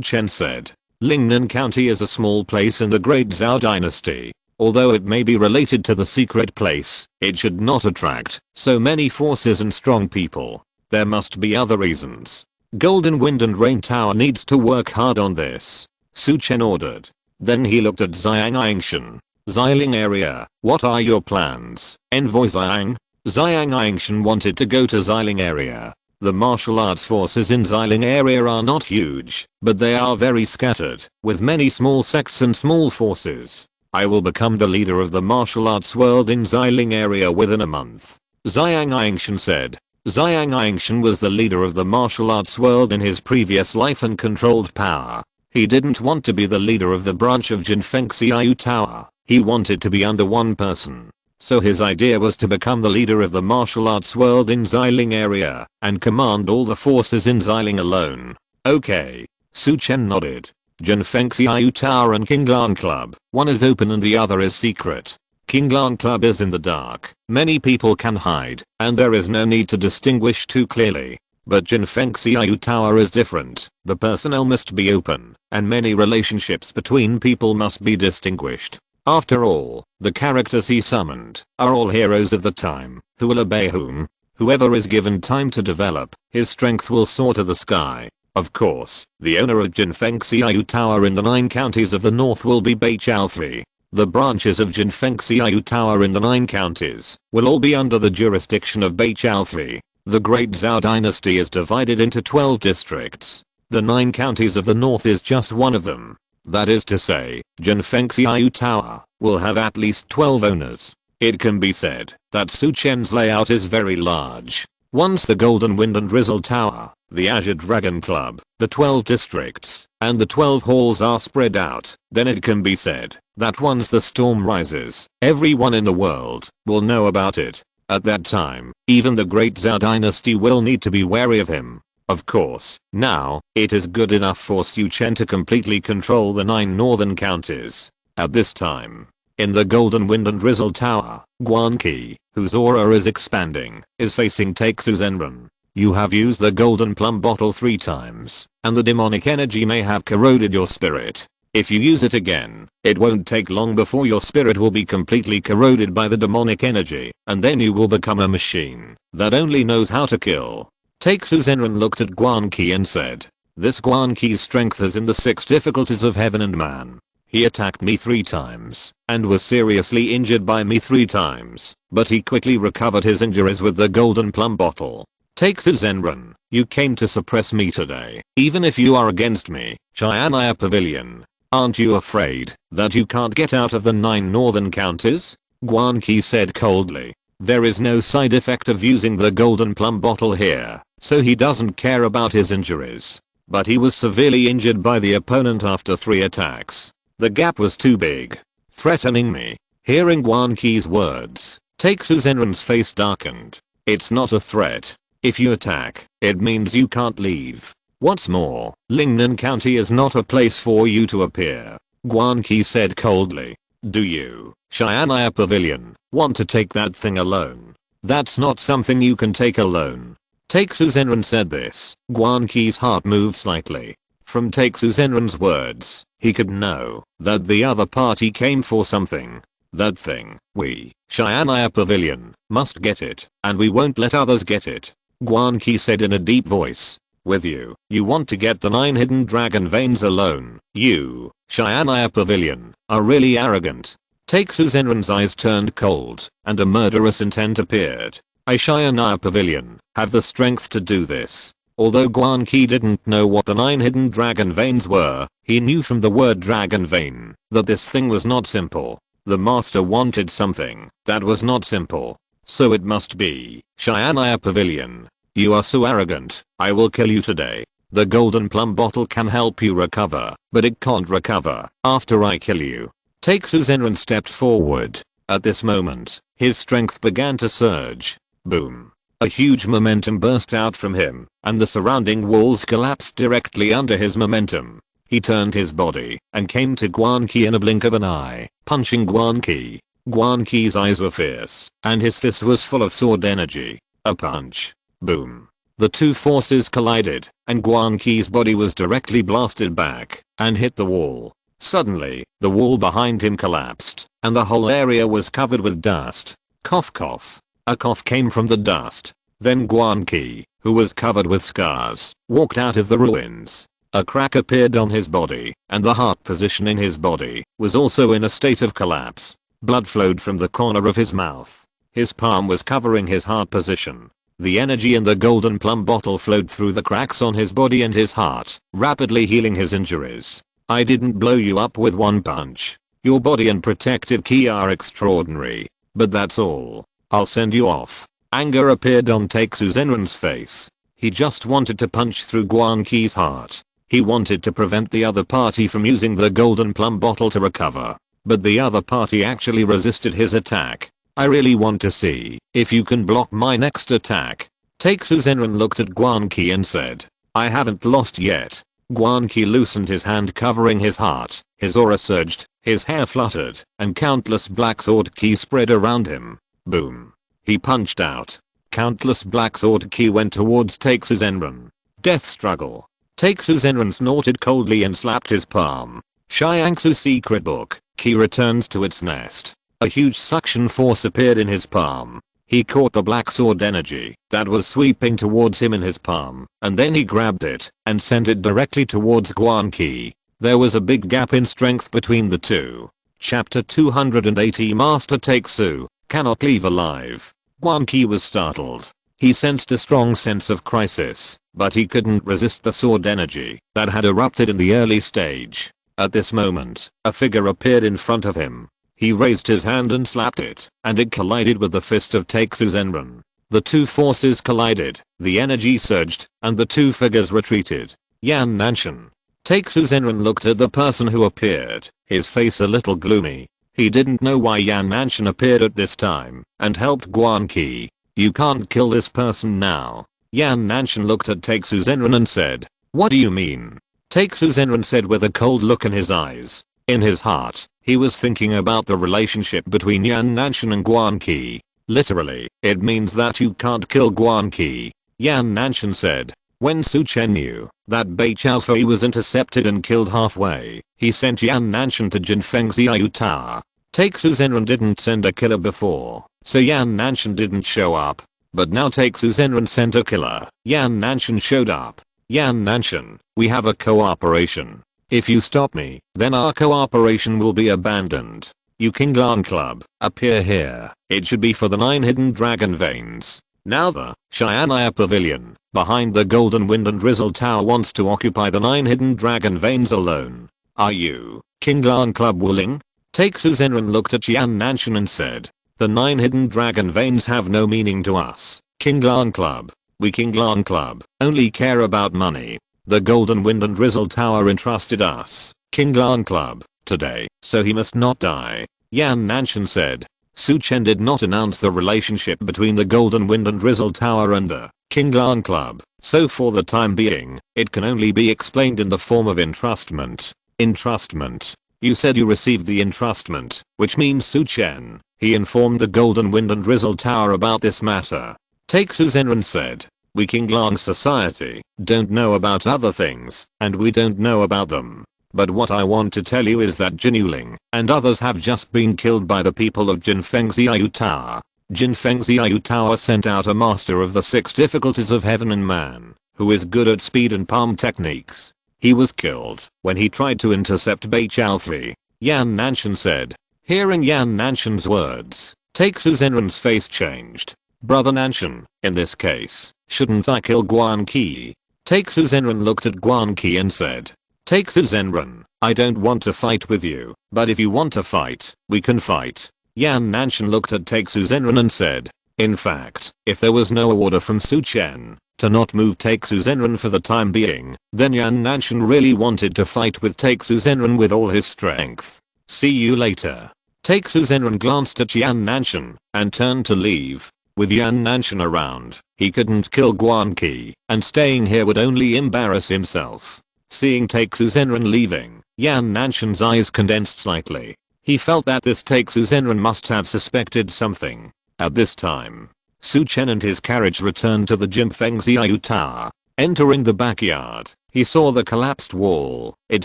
Speaker 1: Chen said. Lingnan County is a small place in the Great Zhao Dynasty. Although it may be related to the secret place, it should not attract so many forces and strong people. There must be other reasons. Golden Wind and Rain Tower needs to work hard on this. Su Chen ordered. Then he looked at Xiang Angshan. Xiling area, what are your plans? Envoy Xiang? Xiang Angshan wanted to go to Xiling area. The martial arts forces in Xiling area are not huge, but they are very scattered, with many small sects and small forces. I will become the leader of the martial arts world in Xiling area within a month. Xiang Angshan said. Xiang Angshan was the leader of the martial arts world in his previous life and controlled power. He didn't want to be the leader of the branch of Jinfeng Xiaoyu Tower. He wanted to be under one person. So his idea was to become the leader of the martial arts world in Xiling area and command all the forces in Xiling alone. Okay. Su Chen nodded. Jinfeng Xiaoyu Tower and Qinglan Club. One is open and the other is secret. Qinglan Club is in the dark. Many people can hide, and there is no need to distinguish too clearly. But Jinfeng Xiaoyu Tower is different. The personnel must be open, and many relationships between people must be distinguished. After all, the characters he summoned are all heroes of the time, who will obey whom. Whoever is given time to develop, his strength will soar to the sky. Of course, the owner of Jinfeng Xiaoyu Tower in the 9 counties of the north will be Bei Chaofei. The branches of Jinfeng Xiaoyu Tower in the 9 counties will all be under the jurisdiction of Bei Chaofei. The Great Zhao Dynasty is divided into 12 districts. The 9 counties of the north is just one of them. That is to say, Jinfeng Xiaoyu Tower will have at least 12 owners. It can be said that Su Chen's layout is very large. Once the Golden Wind and Drizzle Tower, the Azure Dragon Club, the 12 districts, and the 12 halls are spread out, then it can be said that once the storm rises, everyone in the world will know about it. At that time, even the Great Zhao Dynasty will need to be wary of him. Of course, now, it is good enough for Su Chen to completely control the 9 northern counties. At this time, in the Golden Wind and Drizzle Tower, Guan Qi, whose aura is expanding, is facing Taixu Zenren. You have used the golden plum bottle 3 times, and the demonic energy may have corroded your spirit. If you use it again, it won't take long before your spirit will be completely corroded by the demonic energy, and then you will become a machine that only knows how to kill. Taixu Zenren looked at Guan Qi and said, this Guan Qi's strength is in the 6 difficulties of heaven and man. He attacked me 3 times, and was seriously injured by me 3 times, but he quickly recovered his injuries with the golden plum bottle. Taixu Zenren, you came to suppress me today, even if you are against me, Shianaya Pavilion. Aren't you afraid that you can't get out of the 9 northern counties? Guan Qi said coldly. There is no side effect of using the golden plum bottle here, so he doesn't care about his injuries. But he was severely injured by the opponent after 3 attacks. The gap was too big. Threatening me. Hearing Guan Qi's words, Taixu Zenren's face darkened. It's not a threat. If you attack, it means you can't leave. What's more, Lingnan County is not a place for you to appear. Guan Qi said coldly. Do you, Shianaya Pavilion, want to take that thing alone? That's not something you can take alone. Taixu Zenren said this. Guan Qi's heart moved slightly. From Taixu Zenren's words, he could know that the other party came for something. That thing, we, Shianaya Pavilion, must get it, and we won't let others get it. Guan Qi said in a deep voice. with you. You want to get the 9 hidden dragon veins alone. You, Cheyenne Pavilion, are really arrogant. Takesu Zenran's eyes turned cold, and a murderous intent appeared. I Cheyenne Pavilion have the strength to do this. Although Guan Qi didn't know what the 9 hidden dragon veins were, he knew from the word dragon vein that this thing was not simple. The master wanted something that was not simple. So it must be Cheyenne Pavilion. You are so arrogant, I will kill you today. The golden plum bottle can help you recover, but it can't recover after I kill you. Takesu Zenran stepped forward. At this moment, his strength began to surge. Boom. A huge momentum burst out from him, and the surrounding walls collapsed directly under his momentum. He turned his body and came to Guan Qi in a blink of an eye, punching Guan Qi. Guan Qi's eyes were fierce, and his fist was full of sword energy. A punch. Boom. The two forces collided, and Guan Qi's body was directly blasted back and hit the wall. Suddenly, the wall behind him collapsed, and the whole area was covered with dust. Cough cough. A cough came from the dust. Then Guan Qi, who was covered with scars, walked out of the ruins. A crack appeared on his body, and the heart position in his body was also in a state of collapse. Blood flowed from the corner of his mouth. His palm was covering his heart position. The energy in the golden plum bottle flowed through the cracks on his body and his heart, rapidly healing his injuries. I didn't blow you up with one punch. Your body and protective ki are extraordinary. But that's all. I'll send you off. Anger appeared on Takesu Zenran's face. He just wanted to punch through Guan Qi's heart. He wanted to prevent the other party from using the golden plum bottle to recover. But the other party actually resisted his attack. I really want to see if you can block my next attack. Takesu Zenran looked at Guan Qi and said, I haven't lost yet. Guan Qi loosened his hand covering his heart. His aura surged, his hair fluttered, and countless black sword ki spread around him. Boom. He punched out. Countless black sword ki went towards Takesu Zenran. Death struggle. Takesu Zenran snorted coldly and slapped his palm. Xiangsu's secret book. Ki returns to its nest. A huge suction force appeared in his palm. He caught the black sword energy that was sweeping towards him in his palm, and then he grabbed it and sent it directly towards Guan Qi. There was a big gap in strength between the two. Chapter 280 Master Takesu cannot leave alive. Guan Qi was startled. He sensed a strong sense of crisis, but he couldn't resist the sword energy that had erupted in the early stage. At this moment, a figure appeared in front of him. He raised his hand and slapped it, and it collided with the fist of Takesu Zenran. The two forces collided, the energy surged, and the two figures retreated. Yan Nanshan. Takesu Zenran looked at the person who appeared, his face a little gloomy. He didn't know why Yan Nanshan appeared at this time, and helped Guan Qi. You can't kill this person now. Yan Nanshan looked at Takesu Zenran and said, what do you mean? Takesu Zenran said with a cold look in his eyes. In his heart, he was thinking about the relationship between Yan Nanshan and Guan Qi. Literally, it means that you can't kill Guan Qi. Yan Nanshan said. When Su Chen knew that Bei Chaofei was intercepted and killed halfway, he sent Yan Nanshan to Jinfeng Xiaoyu Tower. Takesu Zenran didn't send a killer before, so Yan Nanshan didn't show up. But now Takesu Zenran sent a killer. Yan Nanshan showed up. Yan Nanshan, we have a cooperation. If you stop me, then our cooperation will be abandoned. You Kinglan Club, appear here. It should be for the 9 hidden dragon veins. Now the Cheyenne Pavilion, behind the Golden Wind and Drizzle Tower wants to occupy the 9 hidden dragon veins alone. Are you, Kinglan Club willing? Takesu Zenran looked at Yan Nanshan and said, the 9 hidden dragon veins have no meaning to us. Kinglan Club. We Kinglan Club only care about money. The Golden Wind and Drizzle Tower entrusted us, Kinglan Club, today, so he must not die. Yan Nanshan said. Su Chen did not announce the relationship between the Golden Wind and Drizzle Tower and the Kinglan Club, so for the time being, it can only be explained in the form of entrustment. Entrustment. You said you received the entrustment, which means Su Chen. He informed the Golden Wind and Drizzle Tower about this matter. Takesu Zenran said. We Kinglan Society don't know about other things, and we don't know about them. But what I want to tell you is that Jin Yuling and others have just been killed by the people of Jinfeng Xiaoyu Tower. Jinfeng Xiaoyu Tower sent out a master of the 6 difficulties of heaven and man, who is good at speed and palm techniques. He was killed when he tried to intercept Betrayals. Yan Nanshan said. Hearing Yan Nanshan's words, Taixu Zenran's face changed. Brother Nanshan, in this case, shouldn't I kill Guan Qi? Taixu Zenran looked at Guan Qi and said. Taixu Zenran, I don't want to fight with you, but if you want to fight, we can fight. Yan Nanshan looked at Taixu Zenran and said. In fact, if there was no order from Su Chen to not move Taixu Zenran for the time being, then Yan Nanshan really wanted to fight with Taixu Zenran with all his strength. See you later. Taixu Zenran glanced at Yan Nanshan and turned to leave. With Yan Nanshan around, he couldn't kill Guan Qi, and staying here would only embarrass himself. Seeing Taixu Zenran leaving, Yan Nanshan's eyes condensed slightly. He felt that this Taixu Zenran must have suspected something. At this time, Su Chen and his carriage returned to the Jinfeng Xiao Tower. Entering the backyard, he saw the collapsed wall. It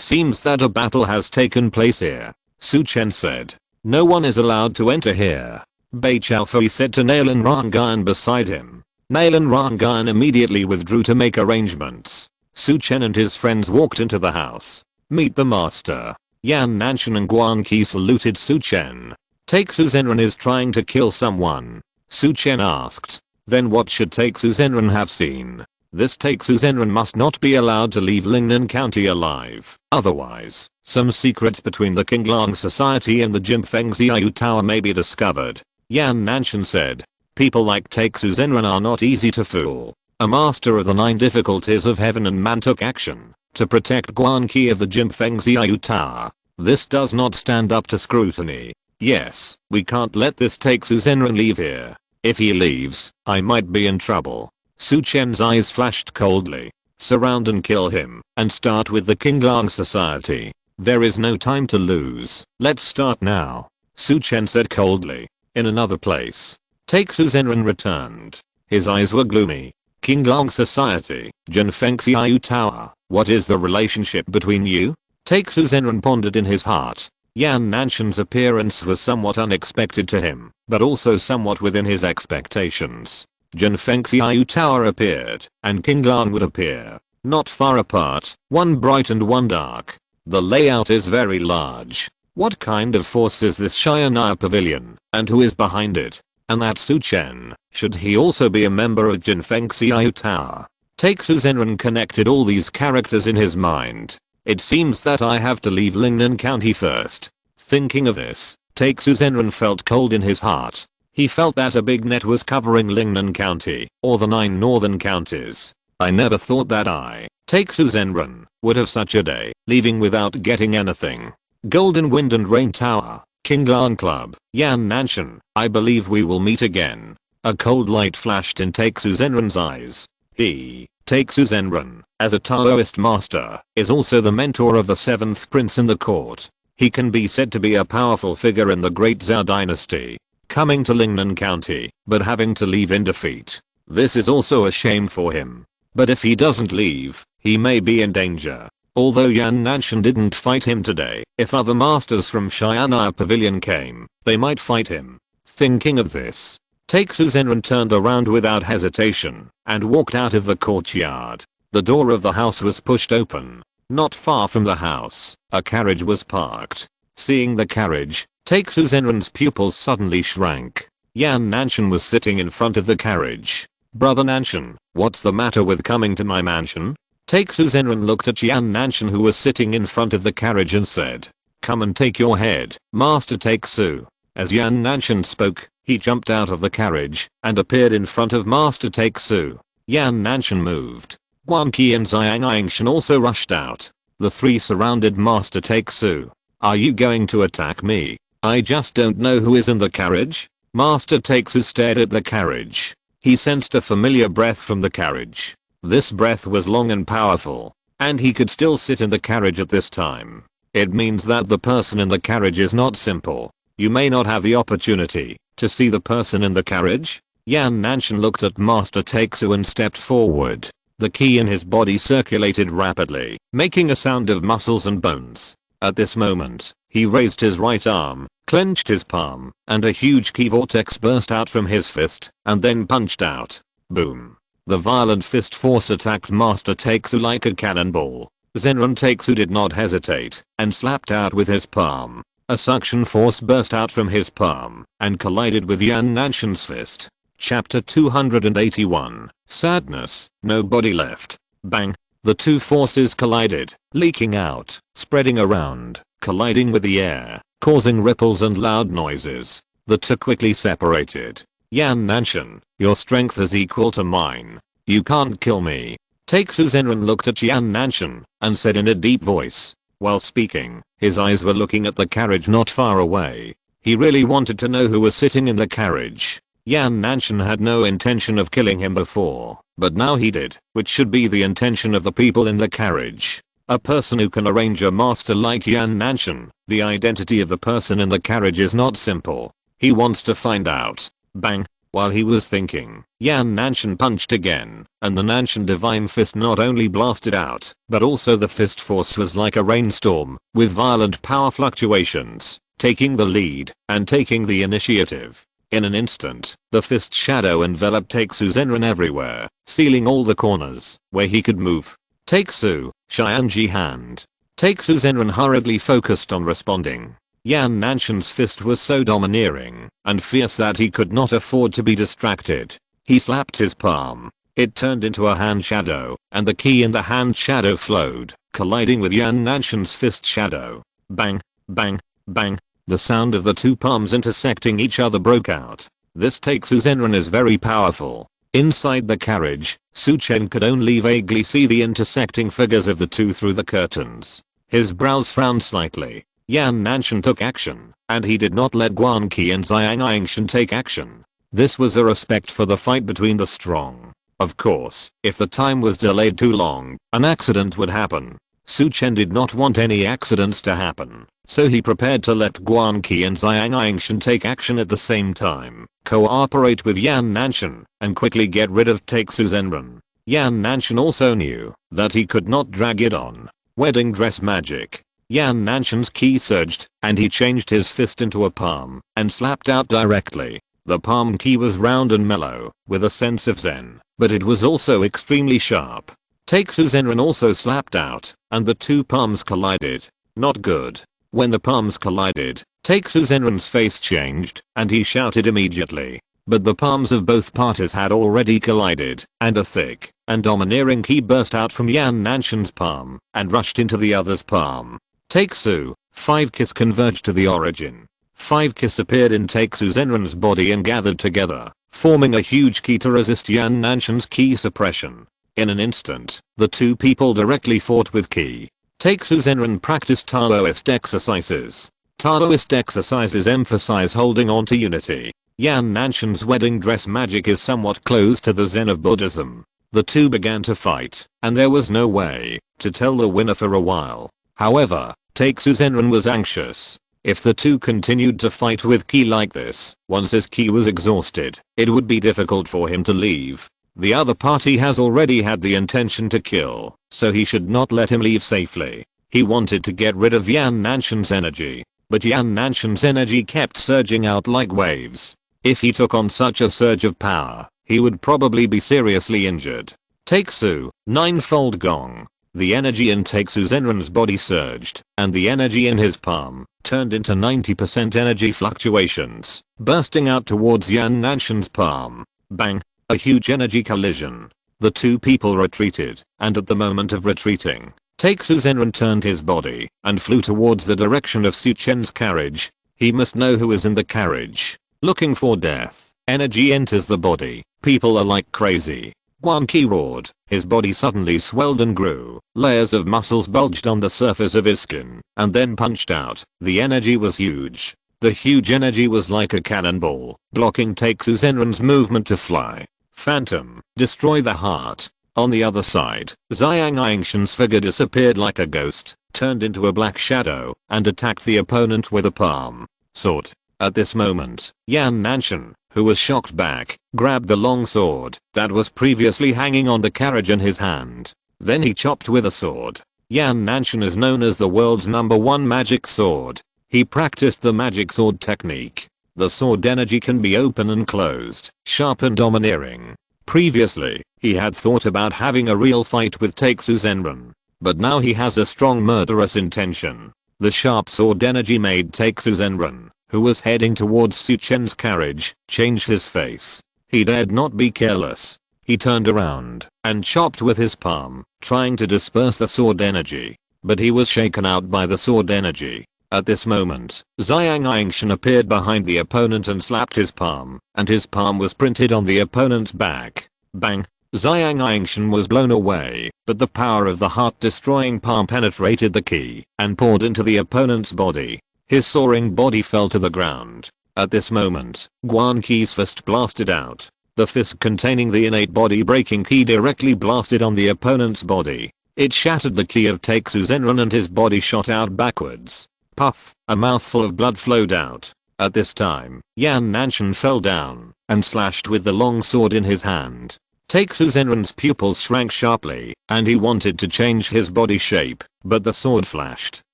Speaker 1: seems that a battle has taken place here. Su Chen said. No one is allowed to enter here. Bei Chaofei said to Nalan Rangan beside him. Nalan Rangan immediately withdrew to make arrangements. Su Chen and his friends walked into the house. Meet the master. Yan Nanshan and Guan Qi saluted Su Chen. Taixu Zenran is trying to kill someone. Su Chen asked. Then what should Taixu Zenran have seen? This Taixu Zenran must not be allowed to leave Lingnan County alive. Otherwise, some secrets between the Qinglang Society and the Jinfeng Xiao Tower may be discovered. Yan Nanshan said. People like Taixu Zenran are not easy to fool. A master of the 9 difficulties of heaven and man took action to protect Guan Qi of the Jinfeng Xiao Tower. This does not stand up to scrutiny. Yes, we can't let this Taixu Zenran leave here. If he leaves, I might be in trouble. Su Chen's eyes flashed coldly. Surround and kill him, and start with the Qinglang Society. There is no time to lose. Let's start now. Su Chen said coldly. In another place, Taixu Zenran returned. His eyes were gloomy. Qinglang Society, Jinfeng Xiao Tower, what is the relationship between you? Taixu Zenran pondered in his heart. Yan Nanshan's appearance was somewhat unexpected to him, but also somewhat within his expectations. Jinfeng Xiao Tower appeared, and Qinglang would appear. Not far apart, one bright and one dark. The layout is very large. What kind of force is this Shianai Pavilion, and who is behind it? And that Su Chen, should he also be a member of Jinfeng Xiao Tower? Taixu Zenran connected all these characters in his mind. It seems that I have to leave Lingnan County first. Thinking of this, Taixu Zenran felt cold in his heart. He felt that a big net was covering Lingnan County, or the 9 northern counties. I never thought that I, Taixu Zenran, would have such a day, leaving without getting anything. Golden Wind and Rain Tower, Qinglang Club, Yan Nanshan, I believe we will meet again. A cold light flashed in Taixu Zenran's eyes. He, Taixu Zenran, as a Taoist master, is also the mentor of the 7th prince in the court. He can be said to be a powerful figure in the Great Zhao dynasty. Coming to Lingnan County, but having to leave in defeat. This is also a shame for him. But if he doesn't leave, he may be in danger. Although Yan Nanshan didn't fight him today, if other masters from Shianai Pavilion came, they might fight him. Thinking of this, Taixu Zenran turned around without hesitation and walked out of the courtyard. The door of the house was pushed open. Not far from the house, a carriage was parked. Seeing the carriage, Taixu Zenran's pupils suddenly shrank. Yan Nanshan was sitting in front of the carriage. Brother Nanshan, what's the matter with coming to my mansion? Taixu Zenran looked at Yan Nanshan who was sitting in front of the carriage and said, come and take your head, Master Taixu. As Yan Nanshan spoke, he jumped out of the carriage and appeared in front of Master Taixu. Yan Nanshan moved. Guan Qi and Xiang Angshan also rushed out. The 3 surrounded Master Taixu. Are you going to attack me? I just don't know who is in the carriage. Master Taixu stared at the carriage. He sensed a familiar breath from the carriage. This breath was long and powerful, and he could still sit in the carriage at this time. It means that the person in the carriage is not simple. You may not have the opportunity to see the person in the carriage. Yan Nanshan looked at Master Taixu and stepped forward. The qi in his body circulated rapidly, making a sound of muscles and bones. At this moment, he raised his right arm, clenched his palm, and a huge qi vortex burst out from his fist, and then punched out. Boom. The violent fist force attacked Master Takesu like a cannonball. Zenran Takesu did not hesitate and slapped out with his palm. A suction force burst out from his palm and collided with Yan Nanshan's fist. Chapter 281. Sadness, no body left. Bang. The two forces collided, leaking out, spreading around, colliding with the air, causing ripples and loud noises. The two quickly separated. Yan Nanshan, your strength is equal to mine. You can't kill me. Takesu Zenran looked at Yan Nanshan and said in a deep voice. While speaking, his eyes were looking at the carriage not far away. He really wanted to know who was sitting in the carriage. Yan Nanshan had no intention of killing him before, but now he did, which should be the intention of the people in the carriage. A person who can arrange a master like Yan Nanshan, the identity of the person in the carriage is not simple. He wants to find out. Bang. While he was thinking, Yan Nanshan punched again, and the Nanshan divine fist not only blasted out, but also the fist force was like a rainstorm, with violent power fluctuations, taking the lead, and taking the initiative. In an instant, the fist shadow enveloped Takesu Zenran everywhere, sealing all the corners, where he could move. Takesu, Xianji hand. Takesu Zenran hurriedly focused on responding. Yan Nanshan's fist was so domineering and fierce that he could not afford to be distracted. He slapped his palm. It turned into a hand shadow, and the ki in the hand shadow flowed, colliding with Yan Nanshan's fist shadow. Bang, bang, bang. The sound of the two palms intersecting each other broke out. This Takesu Zenran is very powerful. Inside the carriage, Chen could only vaguely see the intersecting figures of the two through the curtains. His brows frowned slightly. Yan Nanshan took action, and he did not let Guan Qi and Xiang Angshan take action. This was a respect for the fight between the strong. Of course, if the time was delayed too long, an accident would happen. Chen did not want any accidents to happen, so he prepared to let Guan Qi and Xiang Angshan take action at the same time, cooperate with Yan Nanshan, and quickly get rid of Takesu Zenran. Yan Nanshan also knew that he could not drag it on. Wedding dress magic. Yan Nanshan's ki surged, and he changed his fist into a palm, and slapped out directly. The palm ki was round and mellow, with a sense of zen, but it was also extremely sharp. Takesu Zenran also slapped out, and the two palms collided. Not good. When the palms collided, Takesu Zenran's face changed, and he shouted immediately. But the palms of both parties had already collided, and a thick and domineering ki burst out from Yan Nanshan's palm, and rushed into the other's palm. Takesu, 5 Kis converged to the origin. 5 Kis appeared in Takesu Zenran's body and gathered together, forming a huge ki to resist Yan Nanshan's ki suppression. In an instant, the two people directly fought with ki. Takesu Zenran practiced Taoist exercises. Taoist exercises emphasize holding on to unity. Yan Nanshan's wedding dress magic is somewhat close to the Zen of Buddhism. The two began to fight, and there was no way to tell the winner for a while. However, Takesu Zenran was anxious. If the two continued to fight with ki like this, once his ki was exhausted, it would be difficult for him to leave. The other party has already had the intention to kill, so he should not let him leave safely. He wanted to get rid of Yan Nanshan's energy, but Yan Nanshan's energy kept surging out like waves. If he took on such a surge of power, he would probably be seriously injured. Takesu, ninefold gong. The energy in Takesu Zenran's body surged, and the energy in his palm turned into 90% energy fluctuations, bursting out towards Yan Nanshan's palm. Bang! A huge energy collision. The two people retreated, and at the moment of retreating, Takesu Zenran turned his body and flew towards the direction of Chen's carriage. He must know who is in the carriage. Looking for death. Energy enters the body. People are like crazy. Guan Qi roared. His body suddenly swelled and grew. Layers of muscles bulged on the surface of his skin, and then punched out. The energy was huge. The huge energy was like a cannonball, blocking Takesu Zenran's movement to fly. Phantom, destroy the heart. On the other side, Xiang Angshan's figure disappeared like a ghost, turned into a black shadow, and attacked the opponent with a palm sword. At this moment, Yan Nanshan, who was shocked back, grabbed the long sword that was previously hanging on the carriage in his hand. Then he chopped with a sword. Yan Nanshan is known as the world's #1 magic sword. He practiced the magic sword technique. The sword energy can be open and closed, sharp and domineering. Previously, he had thought about having a real fight with Takesu Zenran. But now he has a strong murderous intention. The sharp sword energy made Takesu Zenran, who was heading towards Su Chen's carriage, change his face. He dared not be careless. He turned around and chopped with his palm, trying to disperse the sword energy. But he was shaken out by the sword energy. At this moment, Xiang Angshan appeared behind the opponent and slapped his palm, and his palm was printed on the opponent's back. Bang! Xiang Angshan was blown away, but the power of the heart-destroying palm penetrated the ki and poured into the opponent's body. His soaring body fell to the ground. At this moment, Guan Qi's fist blasted out. The fist containing the innate body-breaking ki directly blasted on the opponent's body. It shattered the ki of Takesu Zenran and his body shot out backwards. Puff! A mouthful of blood flowed out. At this time, Yan Nanshan fell down and slashed with the long sword in his hand. Takesu Zenran's pupils shrank sharply, and he wanted to change his body shape, but the sword flashed,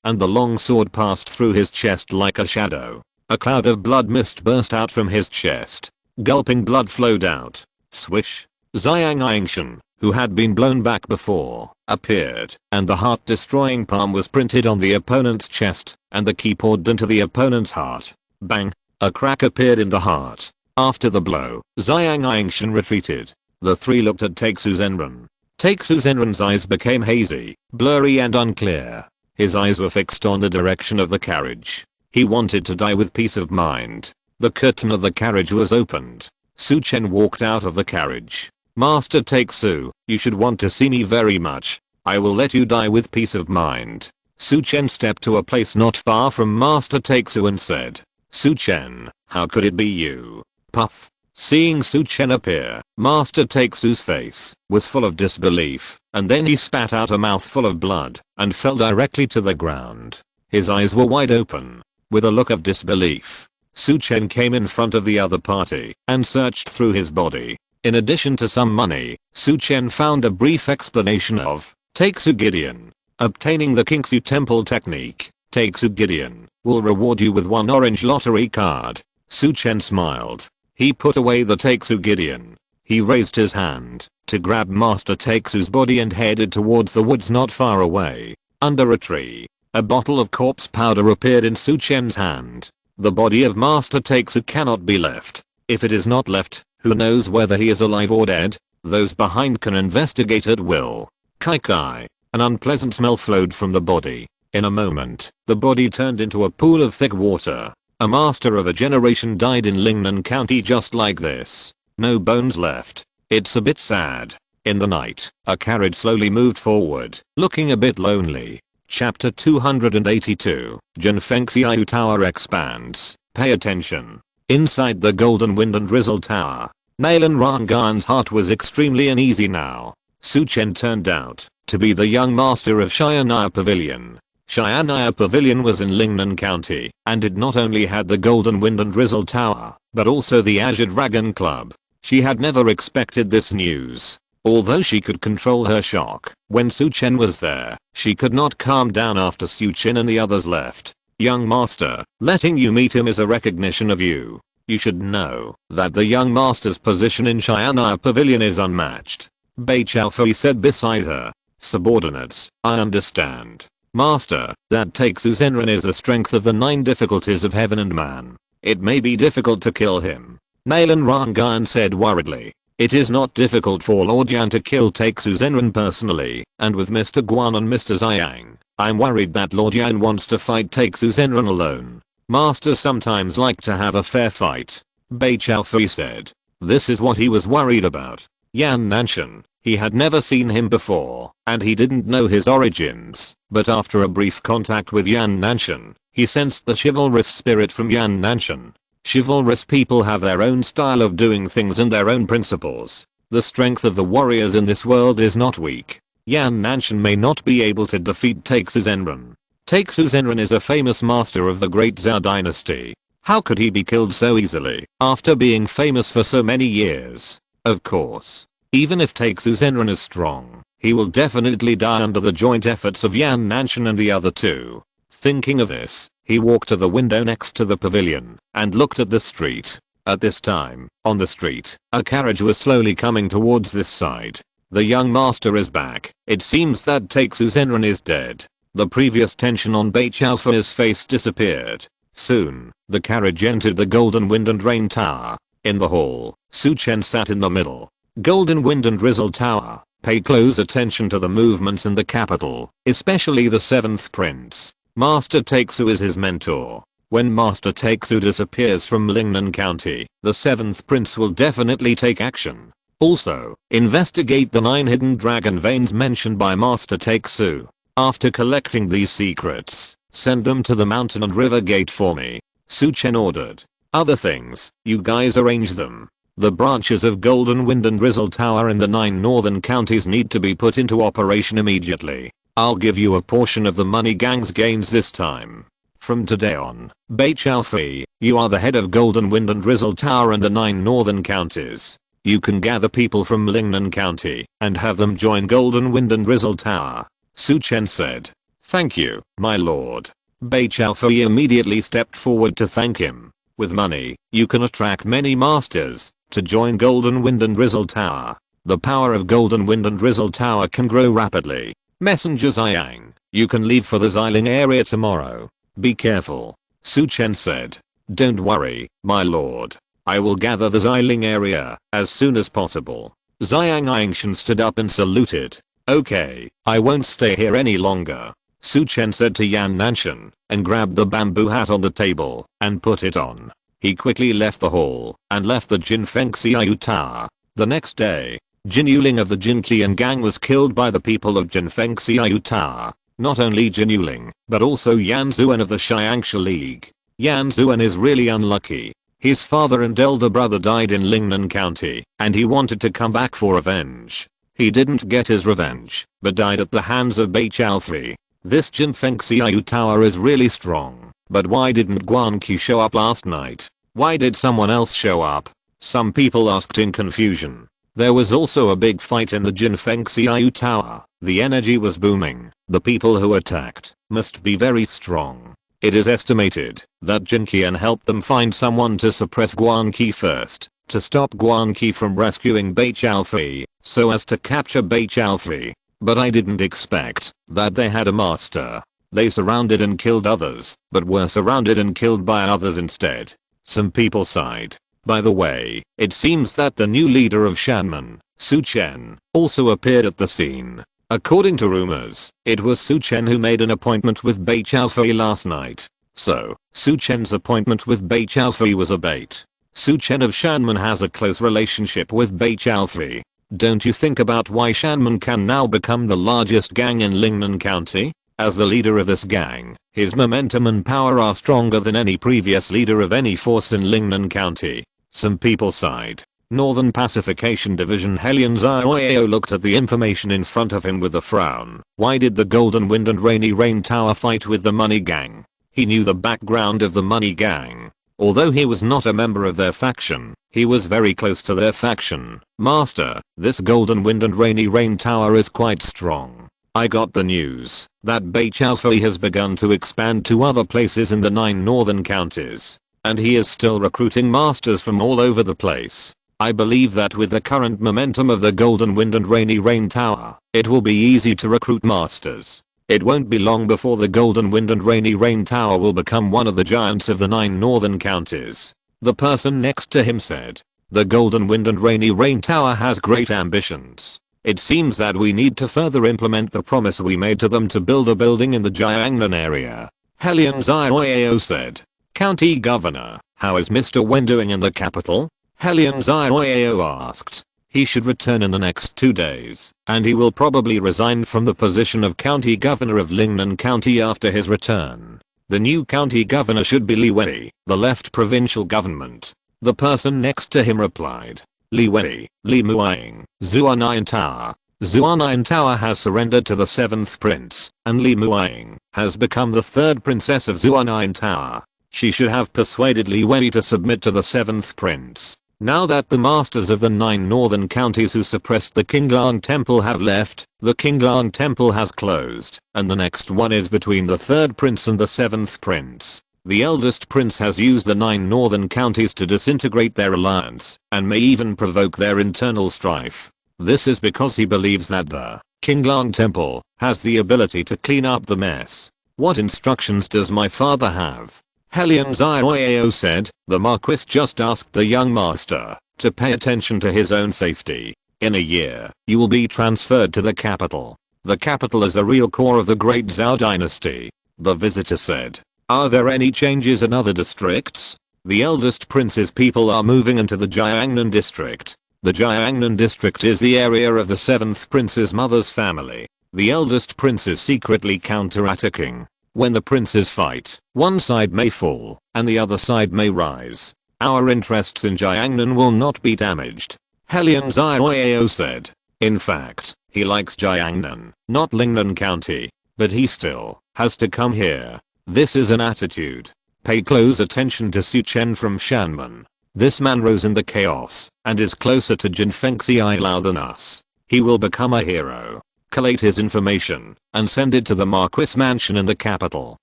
Speaker 1: and the long sword passed through his chest like a shadow. A cloud of blood mist burst out from his chest. Gulping blood flowed out. Swish! Xiang Angshan, who had been blown back before, appeared, and the heart-destroying palm was printed on the opponent's chest, and the ki poured into the opponent's heart. Bang! A crack appeared in the heart. After the blow, Xiang Angshan retreated. The three looked at Takesu Zenran. Takesu Zenran's eyes became hazy, blurry and unclear. His eyes were fixed on the direction of the carriage. He wanted to die with peace of mind. The curtain of the carriage was opened. Su Chen walked out of the carriage. Master Takesu, you should want to see me very much. I will let you die with peace of mind. Su Chen stepped to a place not far from Master Takesu and said, Su Chen, how could it be you? Puff. Seeing Su Chen appear, Master Takesu's face was full of disbelief, and then he spat out a mouthful of blood and fell directly to the ground. His eyes were wide open. With a look of disbelief, Su Chen came in front of the other party and searched through his body. In addition to some money, Su Chen found a brief explanation of Takesu Gideon. Obtaining the Kingsu Temple technique, Takesu Gideon will reward you with one orange lottery card. Su Chen smiled. He put away the Takesu Gideon. He raised his hand to grab Master Takesu's body and headed towards the woods not far away. Under a tree, a bottle of corpse powder appeared in Su Chen's hand. The body of Master Takesu cannot be left. If it is not left, who knows whether he is alive or dead? Those behind can investigate at will. Kai Kai. An unpleasant smell flowed from the body. In a moment, the body turned into a pool of thick water. A master of a generation died in Lingnan County just like this. No bones left. It's a bit sad. In the night, a carriage slowly moved forward, looking a bit lonely. Chapter 282, Jinfengxiu Tower expands. Pay attention. Inside the Golden Wind and Drizzle Tower, Nalan Rangan's heart was extremely uneasy now. Su Chen turned out to be the young master of Shianaya Pavilion. Shianaya Pavilion was in Lingnan County, and it not only had the Golden Wind and Drizzle Tower, but also the Azure Dragon Club. She had never expected this news. Although she could control her shock when Su Chen was there, she could not calm down after Su Chen and the others left. Young master, letting you meet him is a recognition of you. You should know that the young master's position in Shianaya Pavilion is unmatched. Bei Chaofei said beside her. Subordinates, I understand. Master, that Takesu Zenran is the strength of the 9 difficulties of heaven and man. It may be difficult to kill him. Nalan Rangan said worriedly. It is not difficult for Lord Yan to kill Takesu Zenran personally, and with Mr. Guan and Mr. Xiang, I'm worried that Lord Yan wants to fight Takesu Zenran alone. Master sometimes like to have a fair fight. Bei Chaofei said. This is what he was worried about. Yan Nanshan. He had never seen him before, and he didn't know his origins, but after a brief contact with Yan Nanshan, he sensed the chivalrous spirit from Yan Nanshan. Chivalrous people have their own style of doing things and their own principles. The strength of the warriors in this world is not weak. Yan Nanshan may not be able to defeat Takesu Zenran. Takesu Zenran is a famous master of the Great Zhao dynasty. How could he be killed so easily after being famous for so many years? Of course. Even if Takesu Zenran is strong, he will definitely die under the joint efforts of Yan Nanshan and the other two. Thinking of this, he walked to the window next to the pavilion and looked at the street. At this time, on the street, a carriage was slowly coming towards this side. The young master is back. It seems that Taksu Zenran is dead. The previous tension on Beichalfa's face disappeared. Soon, the carriage entered the Golden Wind and Rain Tower. In the hall, Su Chen sat in the middle. Golden Wind and Drizzle Tower. Pay close attention to the movements in the capital, especially the 7th prince. Master Taksu is his mentor. When Master Taksu disappears from Lingnan County, the 7th prince will definitely take action. Also, investigate the 9 hidden dragon veins mentioned by Master Taksu. After collecting these secrets, send them to the mountain and river gate for me. Su Chen ordered. Other things, you guys arrange them. The branches of Golden Wind and Drizzle Tower in the 9 northern counties need to be put into operation immediately. I'll give you a portion of the money gang's gains this time. From today on, Beichalfi, you are the head of Golden Wind and Drizzle Tower in the 9 northern counties. You can gather people from Lingnan County and have them join Golden Wind and Drizzle Tower. Su Chen said. Thank you, my lord. Beichalfi immediately stepped forward to thank him. With money, you can attract many masters to join Golden Wind and Drizzle Tower. The power of Golden Wind and Drizzle Tower can grow rapidly. Messenger Ziyang, you can leave for the Xiling area tomorrow. Be careful. Su Chen said. Don't worry, my lord. I will gather the Xiling area as soon as possible. Ziyang Angshan stood up and saluted. Okay, I won't stay here any longer. Su Chen said to Yan Nanshan and grabbed the bamboo hat on the table and put it on. He quickly left the hall and left the Jinfeng Xiaoyu Tower. The next day, Jin Yuling of the Jin Qian gang was killed by the people of Jinfeng Xiaoyu Tower. Not only Jin Yuling, but also Yan Zuan of the Xiangsha League. Yan Zuan is really unlucky. His father and elder brother died in Lingnan County, and he wanted to come back for revenge. He didn't get his revenge, but died at the hands of Beichalfi. This Jinfeng Xiaoyu Tower is really strong. But why didn't Guan Qi show up last night? Why did someone else show up? Some people asked in confusion. There was also a big fight in the Jinfeng Xiaoyu Tower. The energy was booming. The people who attacked must be very strong. It is estimated that Jin Qian helped them find someone to suppress Guan Qi first, to stop Guan Qi from rescuing Beichalfi, so as to capture Beichalfi. But I didn't expect that they had a master. They surrounded and killed others, but were surrounded and killed by others instead. Some people sighed. By the way, it seems that the new leader of Shanman, Su Chen, also appeared at the scene. According to rumors, it was Su Chen who made an appointment with Beichalfi last night. So, Su Chen's appointment with Beichalfi was a bait. Su Chen of Shanman has a close relationship with Beichalfi. Don't you think about why Shanman can now become the largest gang in Lingnan County? As the leader of this gang, his momentum and power are stronger than any previous leader of any force in Lingnan County. Some people sighed. Northern Pacification Division Helion Zioeo looked at the information in front of him with a frown. Why did the Golden Wind and Rainy Rain Tower fight with the Money Gang? He knew the background of the Money Gang. Although he was not a member of their faction, he was very close to their faction. Master, this Golden Wind and Rainy Rain Tower is quite strong. I got the news that Beichalfi has begun to expand to other places in the 9 northern counties. And he is still recruiting masters from all over the place. I believe that with the current momentum of the Golden Wind and Rainy Rain Tower, it will be easy to recruit masters. It won't be long before the Golden Wind and Rainy Rain Tower will become one of the giants of the 9 northern counties. The person next to him said, the Golden Wind and Rainy Rain Tower has great ambitions. It seems that we need to further implement the promise we made to them to build a building in the Jiangnan area. Helion Zioeo said. County Governor, how is Mr. Wen doing in the capital? Helion Zioeo asked. He should return in the next 2 days, and he will probably resign from the position of County Governor of Lingnan County after his return. The new County Governor should be Li Wei, the left provincial government. The person next to him replied. Li Wei, Li Muang, Zuanayan Tower. Zuanayan Tower has surrendered to the 7th prince, and Li Muang has become the 3rd princess of Zuanayan Tower. She should have persuaded Li Wei to submit to the 7th prince. Now that the masters of the 9 northern counties who suppressed the Qinglang temple have left, the Qinglang temple has closed, and the next one is between the 3rd prince and the 7th prince. The eldest prince has used the 9 northern counties to disintegrate their alliance, and may even provoke their internal strife. This is because he believes that the Qinglang Temple has the ability to clean up the mess. What instructions does my father have? Helion Zioyao said. The Marquis just asked the young master to pay attention to his own safety. In a year, you will be transferred to the capital. The capital is the real core of the great Zhao dynasty. The visitor said. Are there any changes in other districts? The eldest prince's people are moving into the Jiangnan district. The Jiangnan district is the area of the 7th prince's mother's family. The eldest prince is secretly counter-attacking. When the princes fight, one side may fall, and the other side may rise. Our interests in Jiangnan will not be damaged. Helion Zioyao said. In fact, he likes Jiangnan, not Lingnan County, but he still has to come here. This is an attitude. Pay close attention to Su Chen from Shanmen. This man rose in the chaos and is closer to Jinfengxi Lao than us. He will become a hero. Collate his information and send it to the Marquis mansion in the capital.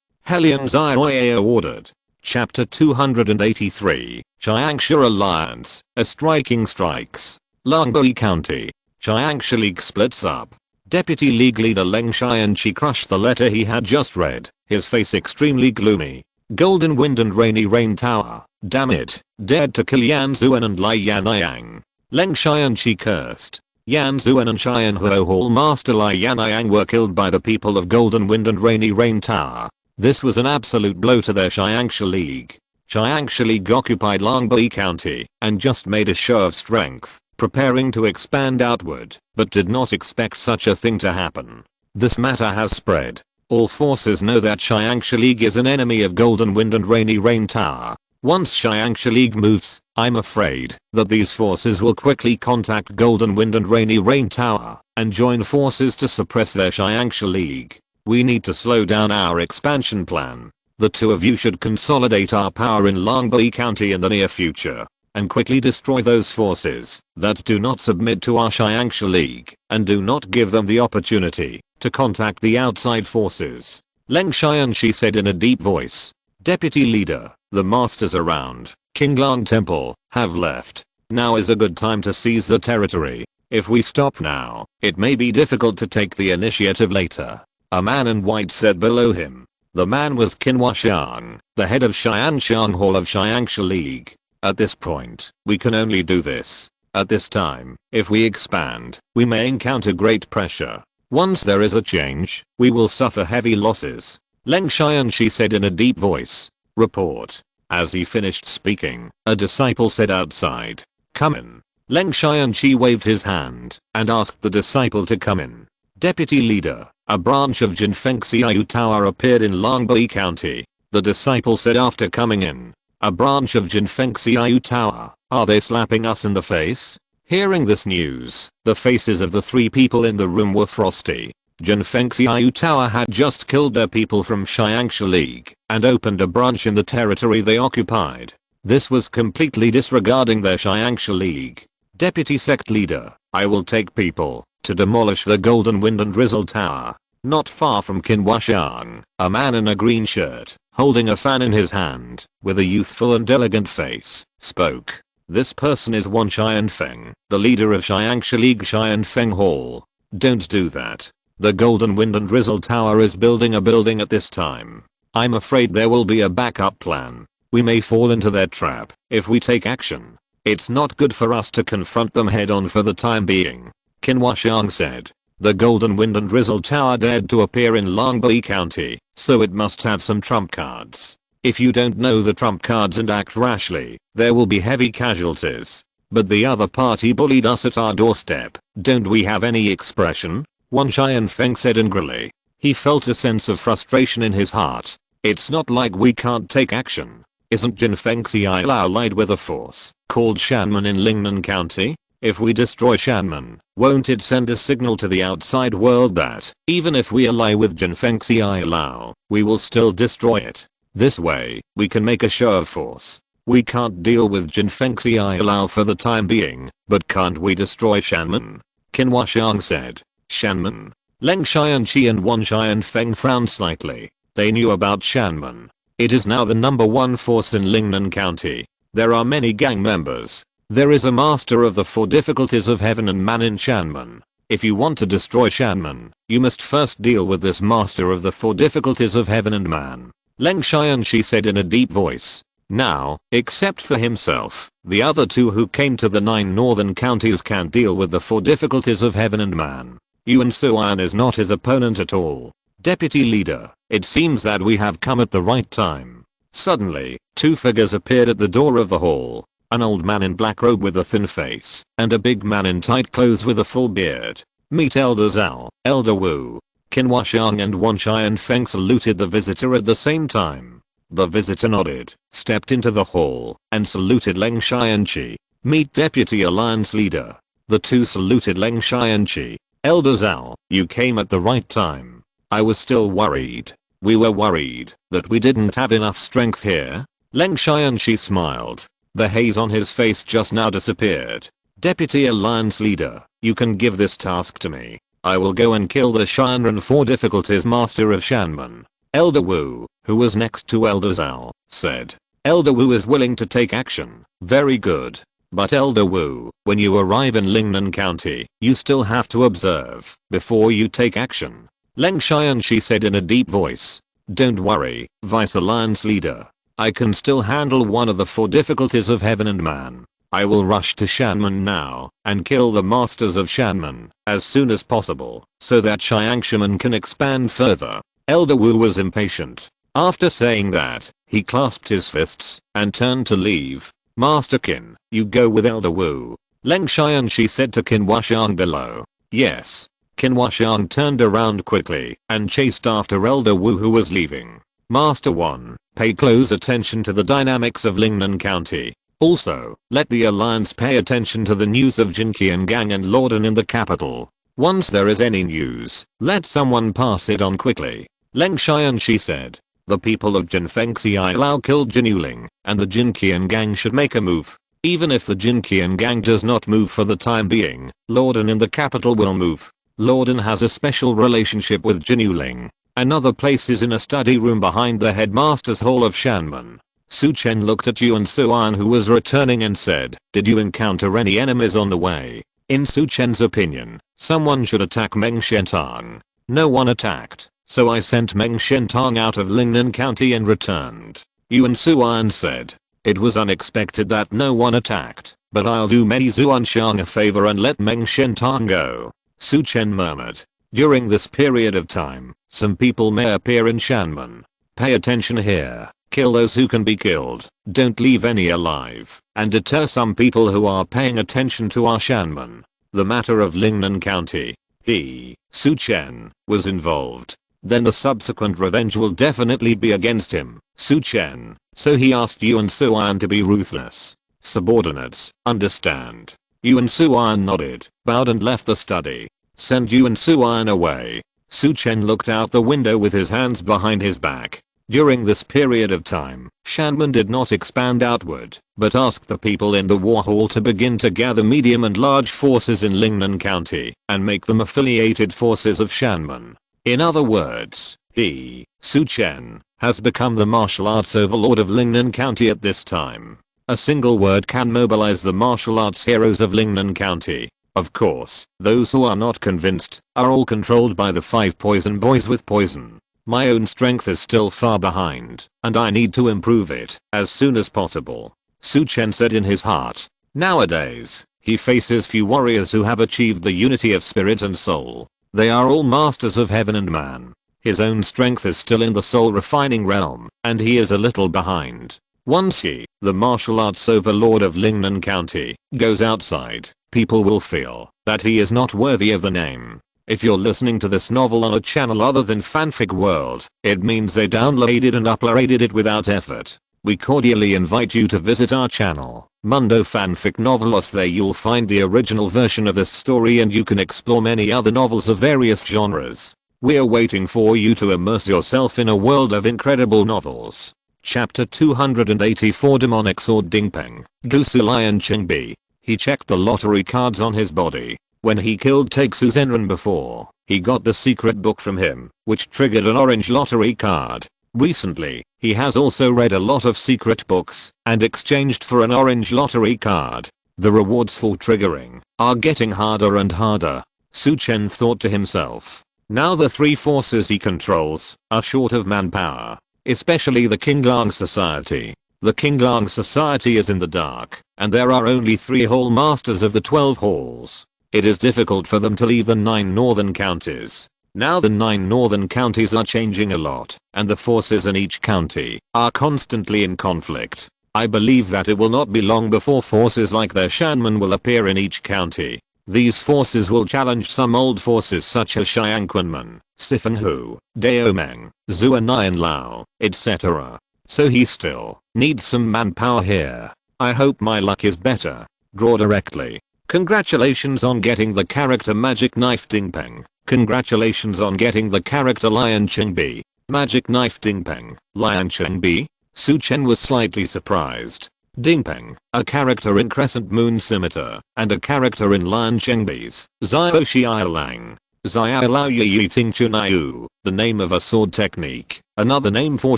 Speaker 1: Helion Zioyao ordered. Chapter 283, Jiangxia Alliance, A Striking Strikes. Longbei County. Jiangxia League splits up. Deputy League Leader Leng Xianqi crushed the letter he had just read, his face extremely gloomy. Golden Wind and Rainy Rain Tower, damn it, dared to kill Yan Zuan and Lai Yanayang. Leng Xianqi cursed. Yan Zuan and Xianhuo Hall Master Lai Yanayang were killed by the people of Golden Wind and Rainy Rain Tower. This was an absolute blow to their Jiangxia League. Jiangxia League occupied Longbei County and just made a show of strength, preparing to expand outward, but did not expect such a thing to happen. This matter has spread. All forces know that Jiangxia League is an enemy of Golden Wind and Rainy Rain Tower. Once Jiangxia League moves, I'm afraid that these forces will quickly contact Golden Wind and Rainy Rain Tower and join forces to suppress their Jiangxia League. We need to slow down our expansion plan. The two of you should consolidate our power in Longbei County in the near future and quickly destroy those forces that do not submit to our Jiangxia League and do not give them the opportunity to contact the outside forces. Leng Xianqi said in a deep voice. Deputy Leader, the masters around Qinglang Temple have left. Now is a good time to seize the territory. If we stop now, it may be difficult to take the initiative later. A man in white said below him. The man was Qinhua Xiang, the head of Xianxiang Hall of Jiangxia League. At this point, we can only do this. At this time, if we expand, we may encounter great pressure. Once there is a change, we will suffer heavy losses. Leng Xianqi said in a deep voice. Report. As he finished speaking, a disciple said outside. Come in. Leng Xianqi waved his hand and asked the disciple to come in. Deputy Leader, a branch of Jinfengxi Tower appeared in Longbei County. The disciple said after coming in. A branch of Jinfengxi Tower, are they slapping us in the face? Hearing this news, the faces of the 3 people in the room were frosty. Jinfengxi Tower had just killed their people from Jiangxia League and opened a branch in the territory they occupied. This was completely disregarding their Jiangxia League. Deputy Sect Leader, I will take people to demolish the Golden Wind and Drizzle Tower. Not far from Qinhua Xiang, a man in a green shirt, holding a fan in his hand, with a youthful and elegant face, spoke. This person is Wan Xianfeng, the leader of Jiangxia League Xianfeng Hall. Don't do that. The Golden Wind and Drizzle Tower is building a building at this time. I'm afraid there will be a backup plan. We may fall into their trap if we take action. It's not good for us to confront them head on for the time being. Qinhua Xiang said. The Golden Wind and Drizzle Tower dared to appear in Longbei County, so it must have some trump cards. If you don't know the trump cards and act rashly, there will be heavy casualties. But the other party bullied us at our doorstep. Don't we have any expression? Wan Xianfeng said angrily. He felt a sense of frustration in his heart. It's not like we can't take action. Isn't Jinfengxi Lao allied with a force called Shanmen in Lingnan County? If we destroy Shanmen, won't it send a signal to the outside world that, even if we ally with Jinfengxi Lao, we will still destroy it? This way, we can make a show of force. We can't deal with Jinfengxi Lao for the time being, but can't we destroy Shanmen? Qinhua Xiang said. Shanmen. Leng Xianqi and Wan Xianfeng frowned slightly. They knew about Shanmen. It is now the #1 force in Lingnan County. There are many gang members. There is a master of the 4 difficulties of heaven and man in Shanman. If you want to destroy Shanman, you must first deal with this master of the 4 difficulties of heaven and man. Leng Xianqi said in a deep voice. Now, except for himself, the other 2 who came to the 9 northern counties can't deal with the 4 difficulties of heaven and man. Yuan Suan is not his opponent at all. Deputy leader, it seems that we have come at the right time. Suddenly, 2 figures appeared at the door of the hall. An old man in black robe with a thin face, and a big man in tight clothes with a full beard. Meet Elder Zhao, Elder Wu. Qinhua Xiang and Wan Shai and Feng saluted the visitor at the same time. The visitor nodded, stepped into the hall, and saluted Leng Xianqi. Meet Deputy Alliance Leader. The 2 saluted Leng Xianqi. Elder Zhao, you came at the right time. I was still worried. We were worried that we didn't have enough strength here. Leng Xianqi smiled. The haze on his face just now disappeared. Deputy Alliance Leader, you can give this task to me. I will go and kill the Shanran 4 difficulties master of Shanman. Elder Wu, who was next to Elder Zhao, said. Elder Wu is willing to take action. Very good. But Elder Wu, when you arrive in Lingnan County, you still have to observe before you take action. Leng Xianqi said in a deep voice. Don't worry, Vice Alliance Leader. I can still handle one of the 4 difficulties of heaven and man. I will rush to Shanman now and kill the masters of Shanman as soon as possible so that Xiangshaman can expand further. Elder Wu was impatient. After saying that, he clasped his fists and turned to leave. Master Qin, you go with Elder Wu. Leng Xianqi said to Qinhua Xiang below. Yes. Qinhua Xiang turned around quickly and chased after Elder Wu who was leaving. Master 1, pay close attention to the dynamics of Lingnan County. Also, let the Alliance pay attention to the news of Jinqian Gang and Lorden in the capital. Once there is any news, let someone pass it on quickly. Leng Xianqi said. The people of Jinfengxi Lao killed Jinuling, and the Jinqian Gang should make a move. Even if the Jinqian Gang does not move for the time being, Lorden in the capital will move. Lorden has a special relationship with Jinuling. Another place is in a study room behind the headmaster's hall of Shanman. Su Chen looked at Yuan Suan who was returning and said, did you encounter any enemies on the way? In Su Chen's opinion, someone should attack Meng Shentang. No one attacked, so I sent Meng Shentang out of Lingnan County and returned. Yuan Suan said, it was unexpected that no one attacked, but I'll do Mei Zuanxiang a favor and let Meng Shentang go. Su Chen murmured. During this period of time, some people may appear in Shanman. Pay attention here. Kill those who can be killed. Don't leave any alive. And deter some people who are paying attention to our Shanman. The matter of Lingnan County. He, Su Chen, was involved. Then the subsequent revenge will definitely be against him, Su Chen. So he asked Yuan Suan to be ruthless. Subordinates, understand. Yuan Suan nodded, bowed and left the study. Send Yuan Suan away. Su Chen looked out the window with his hands behind his back. During this period of time, Shanman did not expand outward, but asked the people in the war hall to begin to gather medium and large forces in Lingnan County and make them affiliated forces of Shanman. In other words, he, Su Chen, has become the martial arts overlord of Lingnan County at this time. A single word can mobilize the martial arts heroes of Lingnan County. Of course, those who are not convinced are all controlled by the 5 poison boys with poison. My own strength is still far behind, and I need to improve it as soon as possible. Su Chen said in his heart. Nowadays, he faces few warriors who have achieved the unity of spirit and soul. They are all masters of heaven and man. His own strength is still in the soul refining realm, and he is a little behind. Once he, the martial arts overlord of Lingnan County, goes outside, people will feel that he is not worthy of the name. If you're listening to this novel on a channel other than Fanfic World, it means they downloaded and uploaded it without effort. We cordially invite you to visit our channel, Mundo Fanfic Novelos. There you'll find the original version of this story and you can explore many other novels of various genres. We're waiting for you to immerse yourself in a world of incredible novels. Chapter 284 Demonic Sword Dingpeng, Gusu Lion Qingbi. He checked the lottery cards on his body. When he killed Taixu Zenran before, he got the secret book from him, which triggered an orange lottery card. Recently, He has also read a lot of secret books and exchanged for an orange lottery card. The rewards for triggering are getting harder and harder. Su Chen thought to himself. Now the three forces he controls are short of manpower, especially the Qinglang Society. The Qinglang Society is in the dark, and there are only 3 hall masters of the 12 halls. It is difficult for them to leave the 9 northern counties. Now the 9 northern counties are changing a lot, and the forces in each county are constantly in conflict. I believe that it will not be long before forces like their Shanman will appear in each county. These forces will challenge some old forces such as Xiangquanmen, Sifenhu, Daomeng, Zuanayan Lao, etc. So he still needs some manpower here. I hope my luck is better. Draw directly. Congratulations on getting the character Magic Knife Dingpeng. Congratulations on getting the character Lion Chengbi. Magic Knife Dingpeng, Lion Chengbi? Su Chen was slightly surprised. Dingpeng, a character in Crescent Moon Scimitar, and a character in Lion Chengbi's Xiao Xiaolang. Xiao Lao Yi Ting Chunayu, the name of a sword technique. Another name for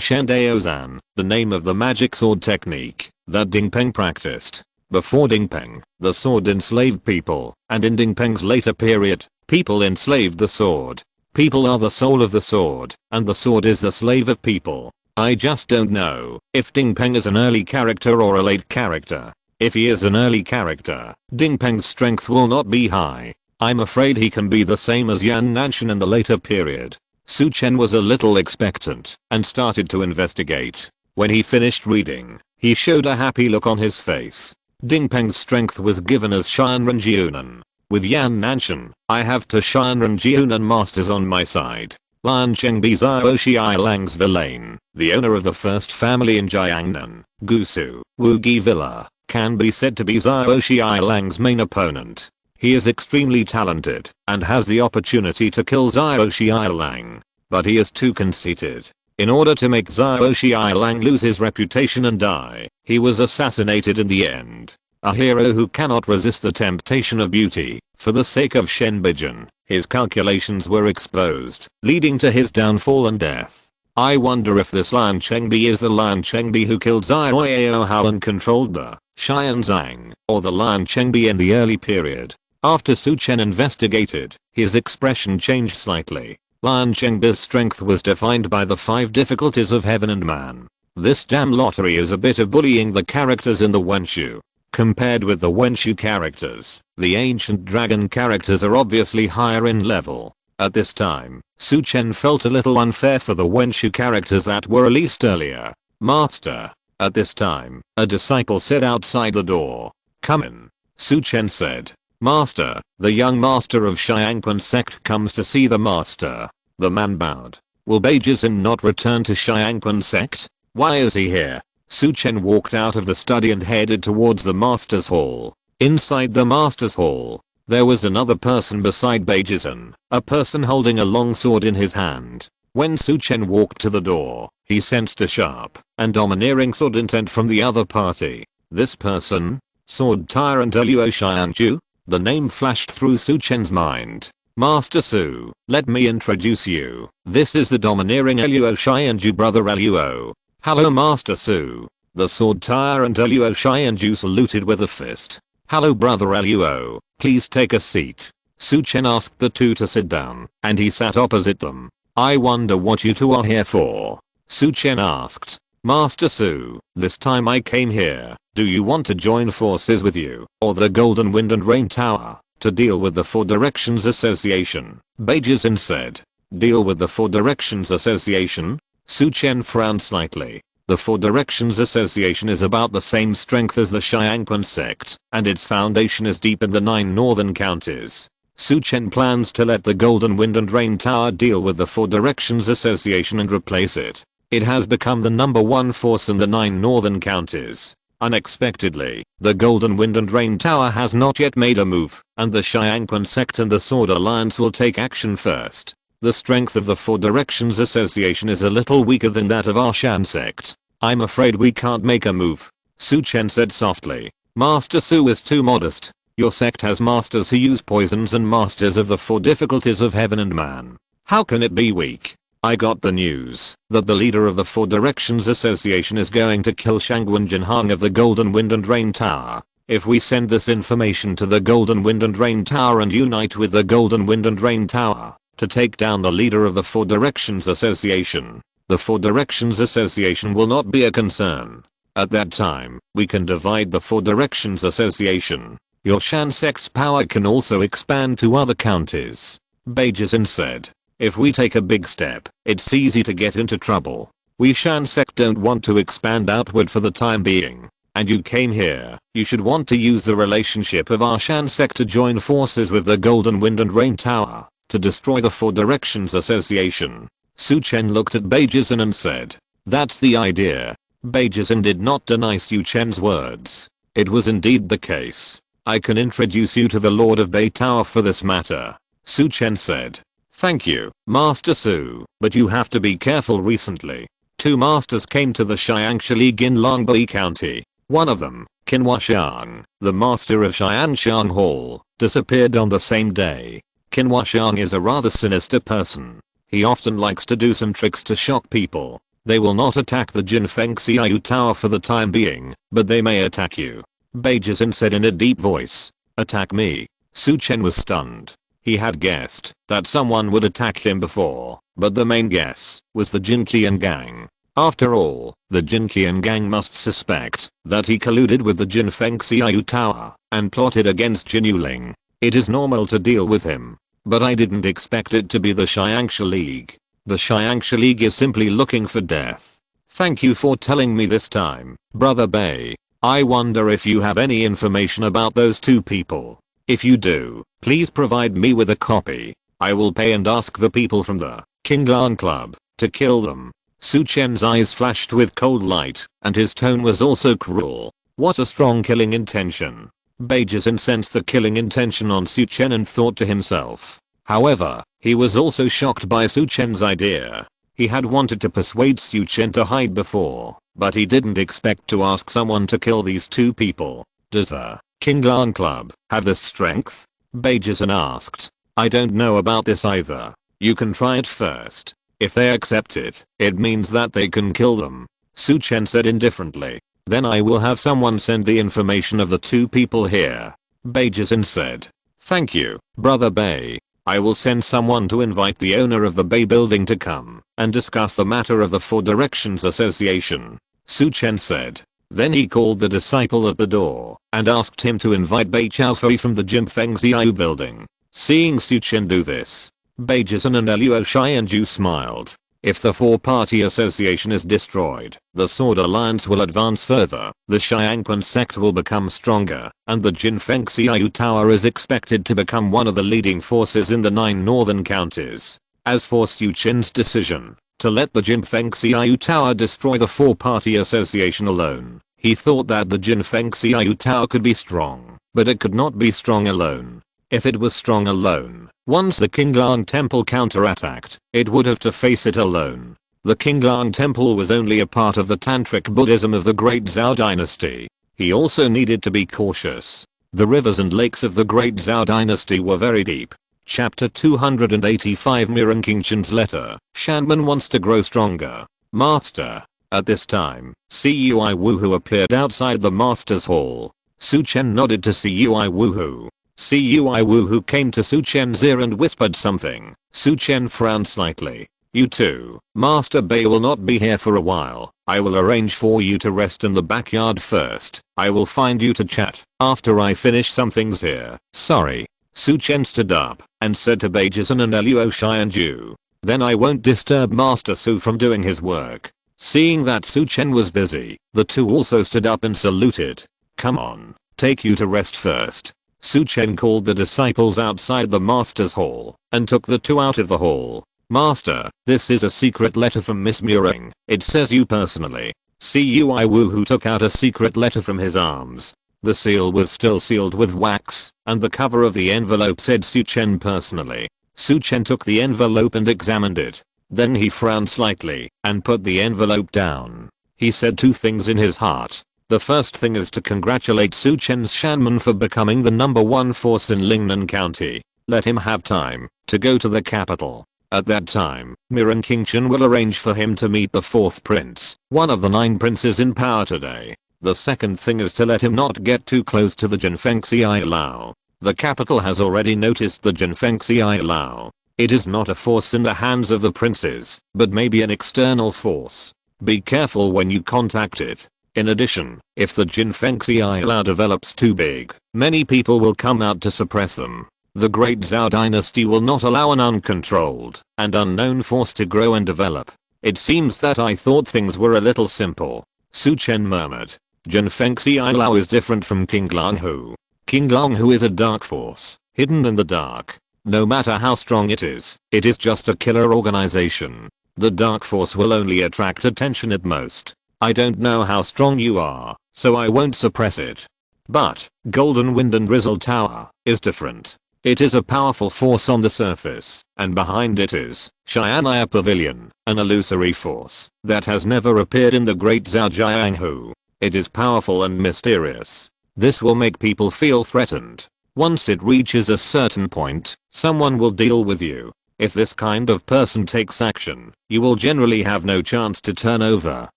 Speaker 1: Shendaozan, the name of the magic sword technique that Dingpeng practiced. Before Dingpeng, the sword enslaved people, and in Dingpeng's later period, people enslaved the sword. People are the soul of the sword, and the sword is the slave of people. I just don't know if Dingpeng is an early character or a late character. If he is an early character, Dingpeng's strength will not be high. I'm afraid he can be the same as Yan Nanshan in the later period. Su Chen was a little expectant and started to investigate. When he finished reading, he showed a happy look on his face. Dingpeng's strength was given as Shanren Jiunan. With Yan Nanshan, I have two Shanren Jiunan masters on my side. Lion Chengbi Xiao Xiaolang's villain, the owner of the first family in Jiangnan, Gusu, Wugi Villa, can be said to be Xiao Xiaolang's main opponent. He is extremely talented and has the opportunity to kill Xiao Xiaolang, but he is too conceited. In order to make Xiao Xiaolang lose his reputation and die, he was assassinated in the end. A hero who cannot resist the temptation of beauty, for the sake of Shen Bijin, his calculations were exposed, leading to his downfall and death. I wonder if this Lion Chengbi is the Lion Chengbi who killed Xiao Hao and controlled the Xianzang, or the Lion Chengbi in the early period. After Su Chen investigated, his expression changed slightly. Lion Chengbi's strength was defined by the 5 difficulties of heaven and man. This damn lottery is a bit of bullying the characters in the Wenshu. Compared with the Wenshu characters, the ancient dragon characters are obviously higher in level. At this time, Su Chen felt a little unfair for the Wenshu characters that were released earlier. Master. At this time, a disciple said outside the door. Come in. Su Chen said. Master, the young master of Xiangquan sect comes to see the master. The man bowed. Will Beijizhen not return to Xiangquan sect? Why is he here? Su Chen walked out of the study and headed towards the master's hall. Inside the master's hall, there was another person beside Beijizhen, a person holding a long sword in his hand. When Su Chen walked to the door, he sensed a sharp and domineering sword intent from the other party. This person? Sword Tyrant Luo Xianju? The name flashed through Su Chen's mind. Master Su, let me introduce you. This is the domineering Luo Xianju brother Luo. Hello Master Su. The sword tyrant Luo Xianju saluted with a fist. Hello brother Luo, please take a seat. Su Chen asked the two to sit down, and he sat opposite them. I wonder what you two are here for? Su Chen asked. Master Su, this time I came here. Do you want to join forces with you, or the Golden Wind and Rain Tower, to deal with the Four Directions Association? Beijizhen said. Deal with the Four Directions Association? Su Chen frowned slightly. The Four Directions Association is about the same strength as the Xiangquan sect, and its foundation is deep in the 9 northern counties. Su Chen plans to let the Golden Wind and Rain Tower deal with the Four Directions Association and replace it. It has become the #1 force in the 9 northern counties. Unexpectedly, the Golden Wind and Rain Tower has not yet made a move, and the Xiangquan sect and the Sword Alliance will take action first. The strength of the Four Directions Association is a little weaker than that of our Shan sect. I'm afraid we can't make a move. Su Chen said softly. Master Su is too modest. Your sect has masters who use poisons and masters of the 4 difficulties of heaven and man. How can it be weak? I got the news that the leader of the Four Directions Association is going to kill Shangwen Jinhang of the Golden Wind and Rain Tower. If we send this information to the Golden Wind and Rain Tower and unite with the Golden Wind and Rain Tower to take down the leader of the Four Directions Association, the Four Directions Association will not be a concern. At that time, we can divide the Four Directions Association. Your Shan sect's power can also expand to other counties. Beijing said. If we take a big step, it's easy to get into trouble. We Shan sect don't want to expand outward for the time being. And you came here, you should want to use the relationship of our Shan sect to join forces with the Golden Wind and Rain Tower to destroy the Four Directions Association. Su Chen looked at Beijing and said, that's the idea. Beijing did not deny Su Chen's words. It was indeed the case. I can introduce you to the Lord of Bei Tower for this matter. Su Chen said. Thank you, Master Su, but you have to be careful. Recently, 2 masters came to the Xiangsha League in Longbei County. One of them, Qinhua Xiang, the master of Xianshan Hall, disappeared on the same day. Qinhua Xiang is a rather sinister person. He often likes to do some tricks to shock people. They will not attack the Jinfeng Xiaoyu Tower for the time being, but they may attack you. Beijing said in a deep voice. Attack me? Su Chen was stunned. He had guessed that someone would attack him before, but the main guess was the Jinqian gang. After all, the Jinqian gang must suspect that he colluded with the Jinfeng Xiaoyu Tower and plotted against Jin Yuling. It is normal to deal with him, but I didn't expect it to be the Xiangsha League. The Xiangsha League is simply looking for death. Thank you for telling me this time, Brother Bei. I wonder if you have any information about those 2 people. If you do, please provide me with a copy. I will pay and ask the people from the Qinglan Club to kill them. Su Chen's eyes flashed with cold light, and his tone was also cruel. What a strong killing intention. Beijing sensed the killing intention on Su Chen and thought to himself. However, he was also shocked by Su Chen's idea. He had wanted to persuade Su Chen to hide before, but he didn't expect to ask someone to kill these 2 people. Does the Qinglan Club have the strength? Beijing asked. I don't know about this either. You can try it first. If they accept it, it means that they can kill them. Su Chen said indifferently. Then I will have someone send the information of the 2 people here. Beijing said. Thank you, Brother Bei. I will send someone to invite the owner of the Bei building to come and discuss the matter of the Four Directions Association. Su Chen said. Then he called the disciple at the door and asked him to invite Bei Chaofei from the Jinfeng Xiaoyu building. Seeing Su Chen do this, Beijing and Luo Xianju smiled. If the 4-party association is destroyed, the Sword Alliance will advance further, the Xiangquan sect will become stronger, and the Jinfeng Xiaoyu Tower is expected to become one of the leading forces in the 9 northern counties. As for Su Chen's decision to let the Jinfeng Xiaoyu Tower destroy the 4-party association alone, he thought that the Jinfeng Xiaoyu Tower could be strong, but it could not be strong alone. If it was strong alone, once the Qinglan Temple counterattacked, it would have to face it alone. The Qinglan Temple was only a part of the Tantric Buddhism of the Great Zhao Dynasty. He also needed to be cautious. The rivers and lakes of the Great Zhao Dynasty were very deep. Chapter 285 Mirren Qingchen's letter. Shanman wants to grow stronger. Master. At this time, Cui Wuhu appeared outside the Master's Hall. Su Chen nodded to Cui Wuhu. Cui Wuhu came to Su Chen's ear and whispered something. Su Chen frowned slightly. You too, Master Bei will not be here for a while. I will arrange for you to rest in the backyard first. I will find you to chat after I finish some things here. Sorry. Su Chen stood up and said to Beijing and Luo Xianju. Then I won't disturb Master Su from doing his work. Seeing that Su Chen was busy, the 2 also stood up and saluted. Come on, take you to rest first. Su Chen called the disciples outside the Master's Hall and took the 2 out of the hall. Master, this is a secret letter from Miss Muring. It says you personally. Cui Wuhu took out a secret letter from his arms. The seal was still sealed with wax, and the cover of the envelope said Su Chen personally. Su Chen took the envelope and examined it. Then he frowned slightly and put the envelope down. He said 2 things in his heart. The first thing is to congratulate Su Chen's Shanman for becoming the #1 force in Lingnan County. Let him have time to go to the capital. At that time, Mirren King Chen will arrange for him to meet the 4th prince, one of the 9 princes in power today. The second thing is to let him not get too close to the Jinfengxi Lao. The capital has already noticed the Jinfengxi Lao. It is not a force in the hands of the princes, but maybe an external force. Be careful when you contact it. In addition, if the Jinfengxi Lao develops too big, many people will come out to suppress them. The Great Zhao dynasty will not allow an uncontrolled and unknown force to grow and develop. It seems that I thought things were a little simple. Su Chen murmured. Jinfengxi Lao is different from King Longhu. King Longhu is a dark force, hidden in the dark. No matter how strong it is just a killer organization. The dark force will only attract attention at most. I don't know how strong you are, so I won't suppress it. But, Golden Wind and Drizzle Tower is different. It is a powerful force on the surface, and behind it is Xian'ai Pavilion, an illusory force that has never appeared in the Great Zhao Jianghu. It is powerful and mysterious. This will make people feel threatened. Once it reaches a certain point, someone will deal with you. If this kind of person takes action, you will generally have no chance to turn over.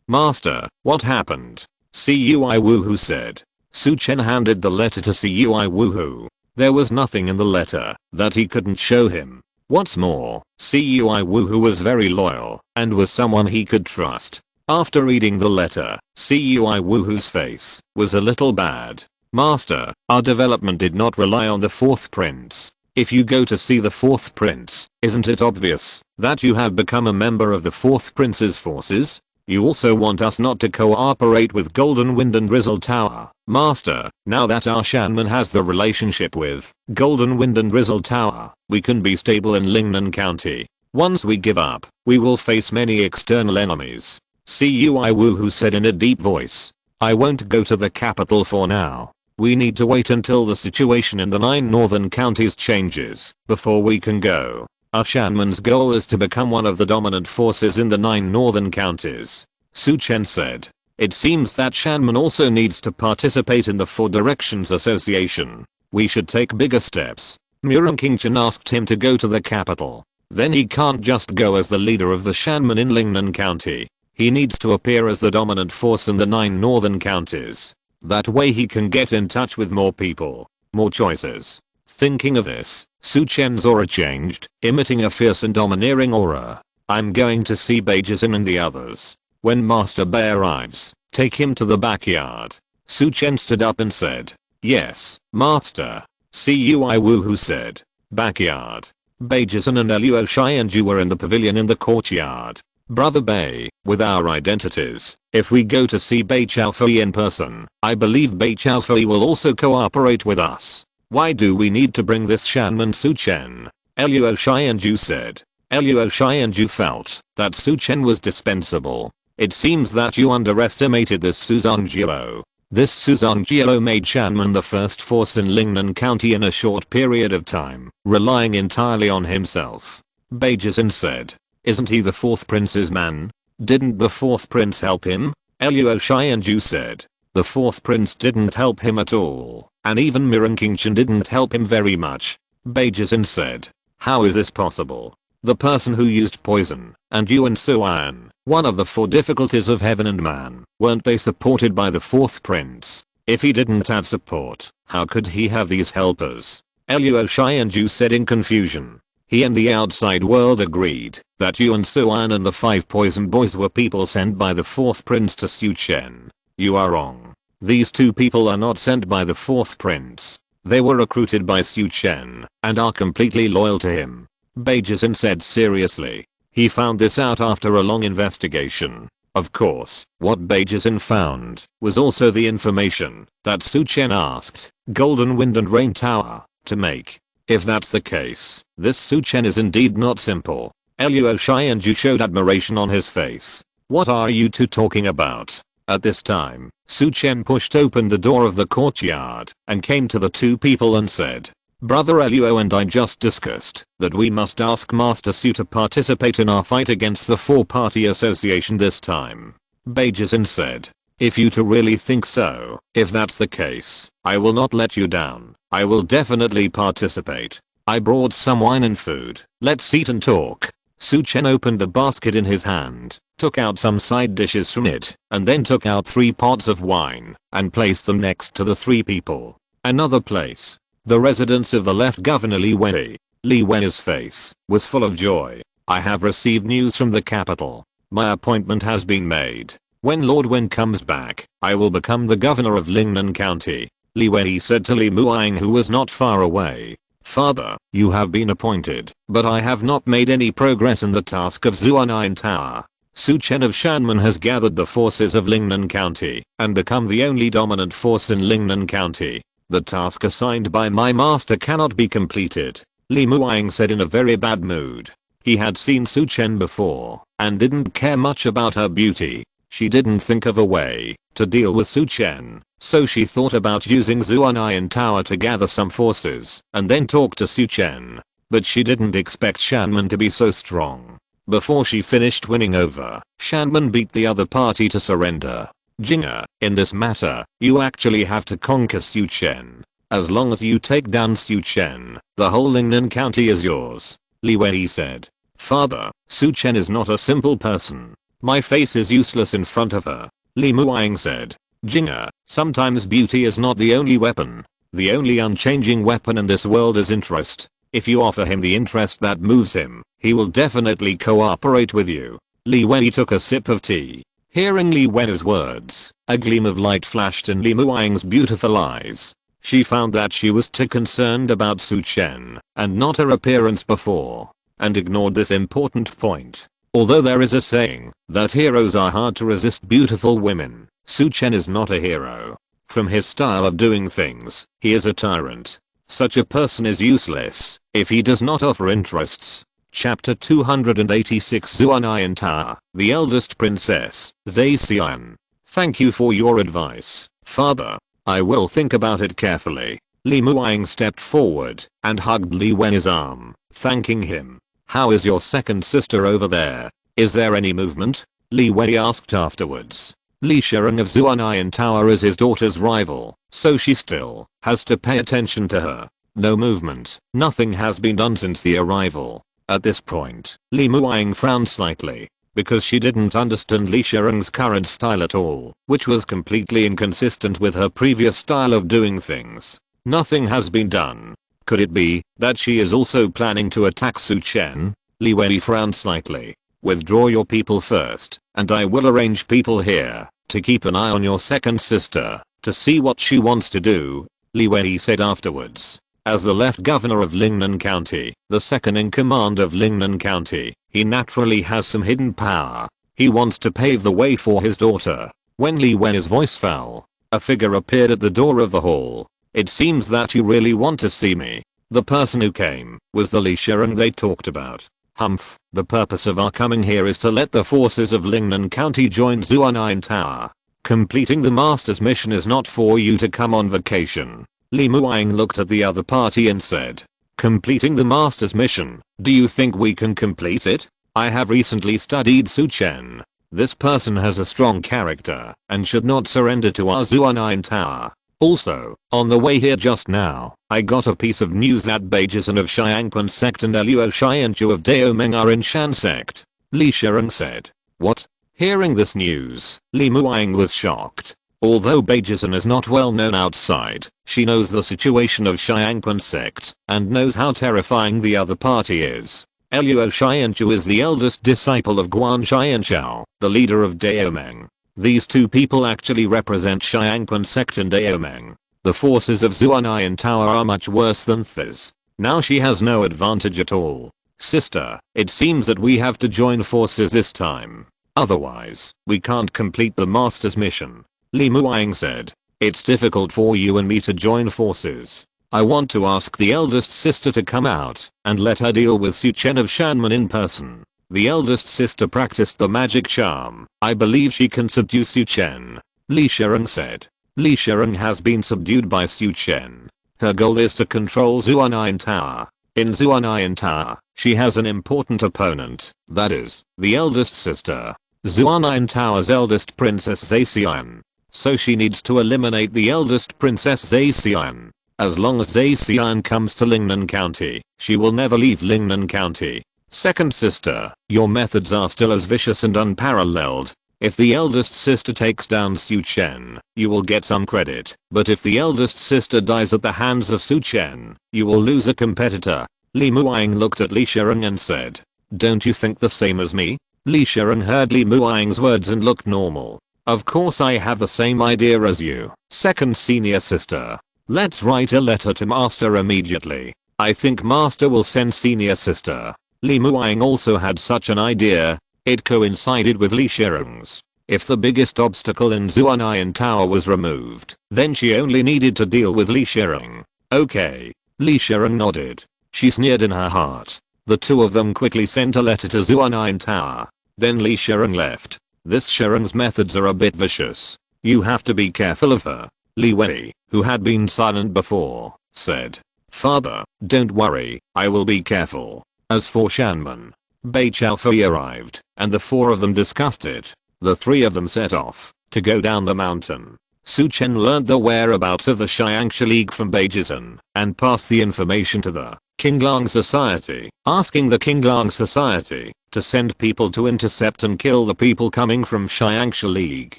Speaker 1: Master, what happened? Cui Wuhu said. Su Chen handed the letter to Cui Wuhu. There was nothing in the letter that he couldn't show him. What's more, Cui Wuhu was very loyal and was someone he could trust. After reading the letter, Cui Wuhu's face was a little bad. Master, our development did not rely on the 4th prince. If you go to see the 4th prince, isn't it obvious that you have become a member of the 4th prince's forces? You also want us not to cooperate with Golden Wind and Drizzle Tower. Master, now that our Shanman has the relationship with Golden Wind and Drizzle Tower, we can be stable in Lingnan County. Once we give up, we will face many external enemies. Cui Wuhu said in a deep voice. I won't go to the capital for now. We need to wait until the situation in the 9 northern counties changes before we can go. Our Shanman's goal is to become one of the dominant forces in the 9 northern counties. Su Chen said. It seems that Shanman also needs to participate in the 4 Directions Association. We should take bigger steps. Mirren King Chen asked him to go to the capital. Then he can't just go as the leader of the Shanman in Lingnan County. He needs to appear as the dominant force in the 9 northern counties. That way he can get in touch with more people, more choices. Thinking of this, Su Chen's aura changed, emitting a fierce and domineering aura. I'm going to see Beijing and the others. When Master Bei arrives, take him to the backyard. Su Chen stood up and said. Yes, Master. Cui Wuhu said. Backyard. Beijing and Luo Xianju were in the pavilion in the courtyard. Brother Bei, with our identities, if we go to see Bei Chaofei in person, I believe Bei Chaofei will also cooperate with us. Why do we need to bring this Shanman Su Chen? Luo Xianju said. Luo Xianju felt that Su Chen was dispensable. It seems that you underestimated this Su Zhongjiao. This Su Zhongjiao made Shanman the first force in Lingnan County in a short period of time, relying entirely on himself. Beijing said. Isn't he the 4th prince's man? Didn't the 4th prince help him? Luo Xianju said. The 4th prince didn't help him at all, and even Mirren King Chen didn't help him very much. Beijing said. How is this possible? The person who used poison, and Yuan Suan, one of the 4 difficulties of heaven and man, weren't they supported by the 4th prince? If he didn't have support, how could he have these helpers? Luo Xianju said in confusion. He and the outside world agreed that Yuan Suan and the 5 poison boys were people sent by the 4th prince to Su Chen. You are wrong. These 2 people are not sent by the 4th prince. They were recruited by Su Chen and are completely loyal to him. Beijing said seriously. He found this out after a long investigation. Of course, what Beijing found was also the information that Su Chen asked Golden Wind and Rain Tower to make. If that's the case, this Su Chen is indeed not simple. Luo Xianju showed admiration on his face. What are you 2 talking about? At this time, Su Chen pushed open the door of the courtyard and came to the 2 people and said. Brother Luo and I just discussed that we must ask Master Su to participate in our fight against the 4-party association this time. Beijing said. If you 2 really think so, if that's the case, I will not let you down. I will definitely participate. I brought some wine and food. Let's eat and talk. Chen opened the basket in his hand, took out some side dishes from it, and then took out 3 pots of wine and placed them next to the 3 people. Another place. The residence of the left governor Li Wei. Li Wei's face was full of joy. I have received news from the capital. My appointment has been made. When Lord Wen comes back, I will become the governor of Lingnan County. Li Wei said to Li Muang, who was not far away. Father, you have been appointed, but I have not made any progress in the task of Zuanan Tower. Chen of Shanmen has gathered the forces of Lingnan County and become the only dominant force in Lingnan County. The task assigned by my master cannot be completed. Li Muang said in a very bad mood. He had seen Chen before and didn't care much about her beauty. She didn't think of a way to deal with Chen, so she thought about using Zuanayan Tower to gather some forces and then talk to Chen. But she didn't expect Shanman to be so strong. Before she finished winning over, Shanman beat the other party to surrender. Jinga, in this matter, you actually have to conquer Chen. As long as you take down Chen, the whole Lingnan County is yours. Li Wei said. Father, Chen is not a simple person. My face is useless in front of her. Li Muang said. Jinga, sometimes beauty is not the only weapon. The only unchanging weapon in this world is interest. If you offer him the interest that moves him, he will definitely cooperate with you. Li Wei took a sip of tea. Hearing Li Wei's words, a gleam of light flashed in Li Muang's beautiful eyes. She found that she was too concerned about Chen and not her appearance before, and ignored this important point. Although there is a saying that heroes are hard to resist beautiful women, Chen is not a hero. From his style of doing things, he is a tyrant. Such a person is useless if he does not offer interests. Chapter 286 Zuanayan Ta, the eldest princess, Zaixian. Thank you for your advice, father. I will think about it carefully. Li Muang stepped forward and hugged Li Wen's arm, thanking him. How is your second sister over there? Is there any movement? Li Wei asked afterwards. Li Shireng of Zuanayan Tower is his daughter's rival, so she still has to pay attention to her. No movement. Nothing has been done since the arrival. At this point, Li Muang frowned slightly, because she didn't understand Li Shireng's current style at all, which was completely inconsistent with her previous style of doing things. Nothing has been done. Could it be that she is also planning to attack Chen? Li Wei frowned slightly. Withdraw your people first, and I will arrange people here to keep an eye on your second sister to see what she wants to do, Li Wei said afterwards. As the left governor of Lingnan County, the second in command of Lingnan County, he naturally has some hidden power. He wants to pave the way for his daughter. When Li Wen's voice fell, a figure appeared at the door of the hall. It seems that you really want to see me. The person who came was the Li Shireng they talked about. Humph, the purpose of our coming here is to let the forces of Lingnan County join Zuanayan Tower. Completing the master's mission is not for you to come on vacation. Li Muang looked at the other party and said. Completing the master's mission, do you think we can complete it? I have recently studied Chen. This person has a strong character and should not surrender to our Zuanayan Tower. Also, on the way here just now, I got a piece of news that Beijisan of Xiangquan sect and Luo Xianchu of Daomeng are in Shan sect. Li Shireng said. What? Hearing this news, Li Muang was shocked. Although Beijisan is not well known outside, she knows the situation of Xiangquan sect and knows how terrifying the other party is. Luo Xianchu is the eldest disciple of Guan Xianchao, the leader of Daomeng. These two people actually represent Xiangquan sect and Daomeng. The forces of Zuanayan Tower are much worse than Thiz. Now she has no advantage at all. Sister, it seems that we have to join forces this time. Otherwise, we can't complete the master's mission. Li Muang said. It's difficult for you and me to join forces. I want to ask the eldest sister to come out and let her deal with Chen of Shanmen in person. The eldest sister practiced the magic charm. I believe she can subdue Chen. Li Shireng said. Li Shireng has been subdued by Chen. Her goal is to control Zuanayan Tower. In Zuanayan Tower, she has an important opponent, that is, the eldest sister. Zuanayan Tower's eldest princess Zaixian. So she needs to eliminate the eldest princess Zaixian. As long as Zacian comes to Lingnan County, she will never leave Lingnan County. Second sister, your methods are still as vicious and unparalleled. If the eldest sister takes down Su Chen, you will get some credit, but if the eldest sister dies at the hands of Su Chen, you will lose a competitor. Li Muang looked at Li Shireng and said, don't you think the same as me? Li Shireng heard Li Muang's words and looked normal. Of course I have the same idea as you. Second senior sister, let's write a letter to Master immediately. I think Master will send senior sister. Li Muang also had such an idea. It coincided with Li Shireng's. If the biggest obstacle in Zuanayan Tower was removed, then she only needed to deal with Li Shireng. Okay. Li Shireng nodded. She sneered in her heart. The two of them quickly sent a letter to Zuanayan Tower. Then Li Shireng left. This Shireng's methods are a bit vicious. You have to be careful of her. Li Wei, who had been silent before, said, Father, don't worry, I will be careful. As for Shanman, Bei Chaofei arrived, and the four of them discussed it. The three of them set off to go down the mountain. Su Chen learned the whereabouts of the Xiangxia League from Beijizhen and passed the information to the Qinglang Society, asking the Qinglang Society to send people to intercept and kill the people coming from Xiangxia League.